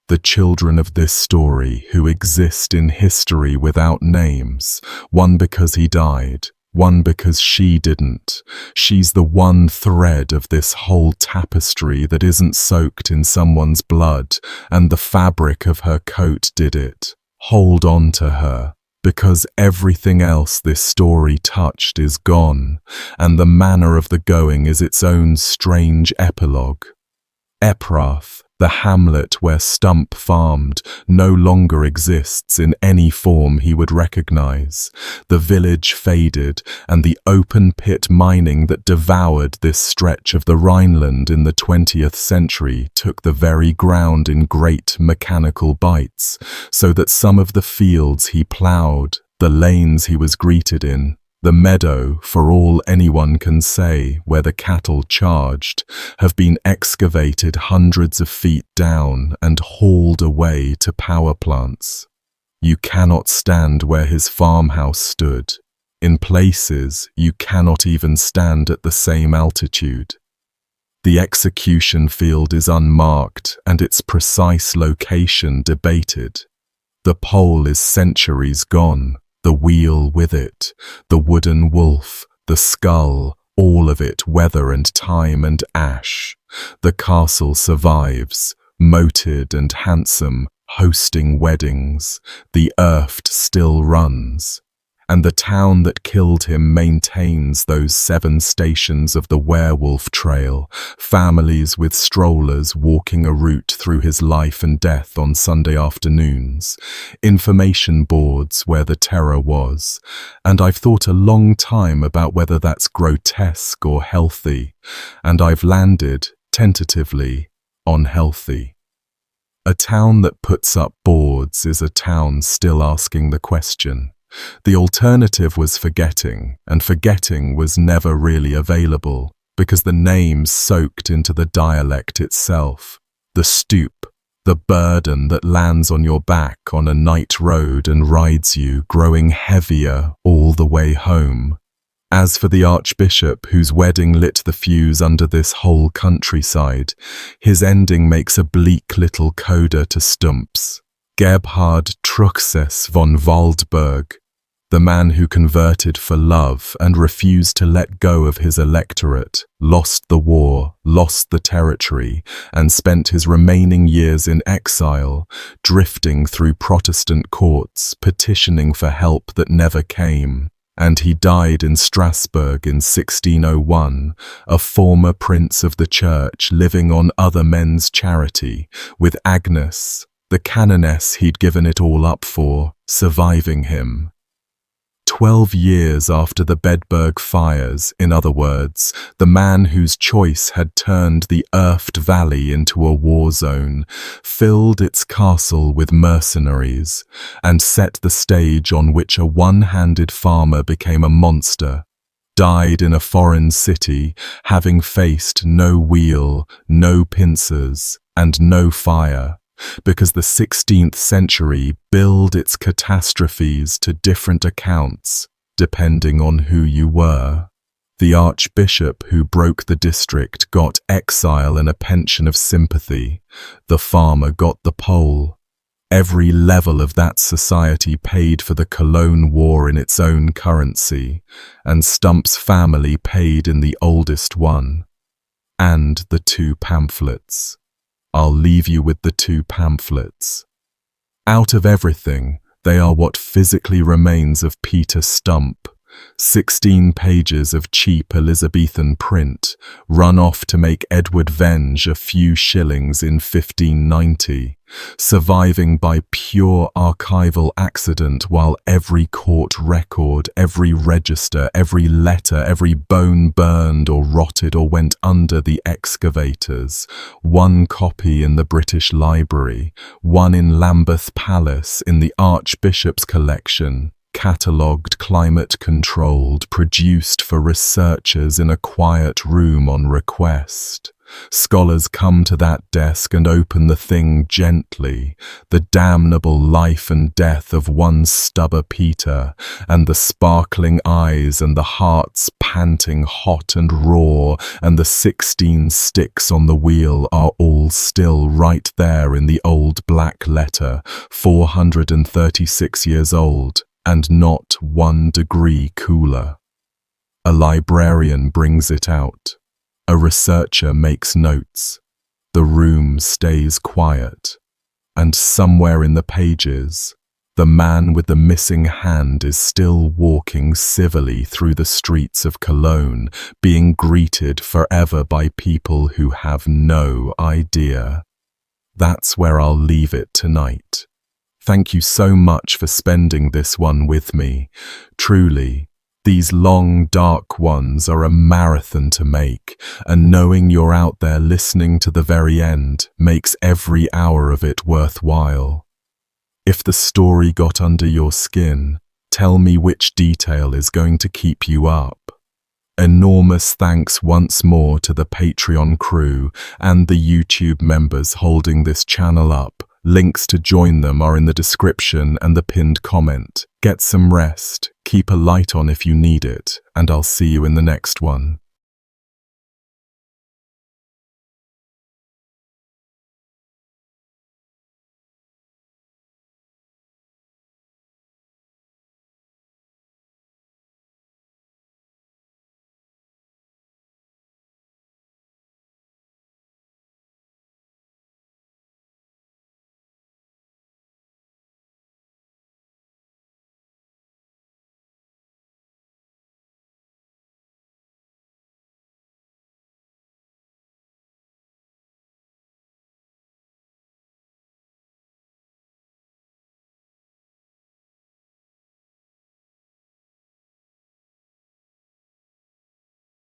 Speaker 1: The children of this story who exist in history without names, one because he died, one because she didn't. She's the one thread of this whole tapestry that isn't soaked in someone's blood, and the fabric of her coat did it. Hold on to her, because everything else this story touched is gone, and the manner of the going is its own strange epilogue. Eprath, The hamlet where Stumpp farmed no longer exists in any form he would recognize. The village faded, and the open-pit mining that devoured this stretch of the Rhineland in the 20th century took the very ground in great mechanical bites, so that some of the fields he ploughed, the lanes he was greeted in, the meadow, for all anyone can say, where the cattle charged, have been excavated hundreds of feet down and hauled away to power plants. You cannot stand where his farmhouse stood. In places, you cannot even stand at the same altitude. The execution field is unmarked and its precise location debated. The pole is centuries gone. The wheel with it, the wooden wolf, the skull, all of it weather and time and ash. The castle survives, moated and handsome, hosting weddings. The Erft still runs. And the town that killed him maintains those 7 stations of the werewolf trail, families with strollers walking a route through his life and death on Sunday afternoons, information boards where the terror was. And I've thought a long time about whether that's grotesque or healthy, and I've landed, tentatively, on healthy. A town that puts up boards is a town still asking the question. The alternative was forgetting, and forgetting was never really available, because the names soaked into the dialect itself. The stoop, the burden that lands on your back on a night road and rides you, growing heavier all the way home. As for the archbishop whose wedding lit the fuse under this whole countryside, his ending makes a bleak little coda to Stumpp's. Gebhard Truchsess von Waldburg, the man who converted for love and refused to let go of his electorate, lost the war, lost the territory, and spent his remaining years in exile, drifting through Protestant courts, petitioning for help that never came. And he died in Strasbourg in 1601, a former prince of the church living on other men's charity, with Agnes, the canoness he'd given it all up for, surviving him. 12 years after the Bedburg fires, in other words, the man whose choice had turned the Erft Valley into a war zone, filled its castle with mercenaries, and set the stage on which a one-handed farmer became a monster, died in a foreign city, having faced no wheel, no pincers, and no fire, because the 16th century billed its catastrophes to different accounts, depending on who you were. The archbishop who broke the district got exile and a pension of sympathy. The farmer got the pole. Every level of that society paid for the Cologne war in its own currency, and Stumpp's family paid in the oldest one. And the 2 pamphlets. I'll leave you with the 2 pamphlets. Out of everything, they are what physically remains of Peter Stumpp. 16 pages of cheap Elizabethan print, run off to make Edward Venge a few shillings in 1590, surviving by pure archival accident while every court record, every register, every letter, every bone burned or rotted or went under the excavators. 1 copy in the British Library, 1 in Lambeth Palace in the Archbishop's collection, catalogued, climate-controlled, produced for researchers in a quiet room on request. Scholars come to that desk and open the thing gently, the damnable life and death of one stubber Peter, and the sparkling eyes and the hearts panting hot and raw, and the 16 sticks on the wheel are all still right there in the old black letter, 436 years old, and not 1 degree cooler. A librarian brings it out. A researcher makes notes. The room stays quiet. And somewhere in the pages, the man with the missing hand is still walking civilly through the streets of Cologne, being greeted forever by people who have no idea. That's where I'll leave it tonight. Thank you so much for spending this one with me. Truly, these long, dark ones are a marathon to make, and knowing you're out there listening to the very end makes every hour of it worthwhile. If the story got under your skin, tell me which detail is going to keep you up. Enormous thanks once more to the Patreon crew and the YouTube members holding this channel up. Links to join them are in the description and the pinned comment. Get some rest, keep a light on if you need it, and I'll see you in the next one.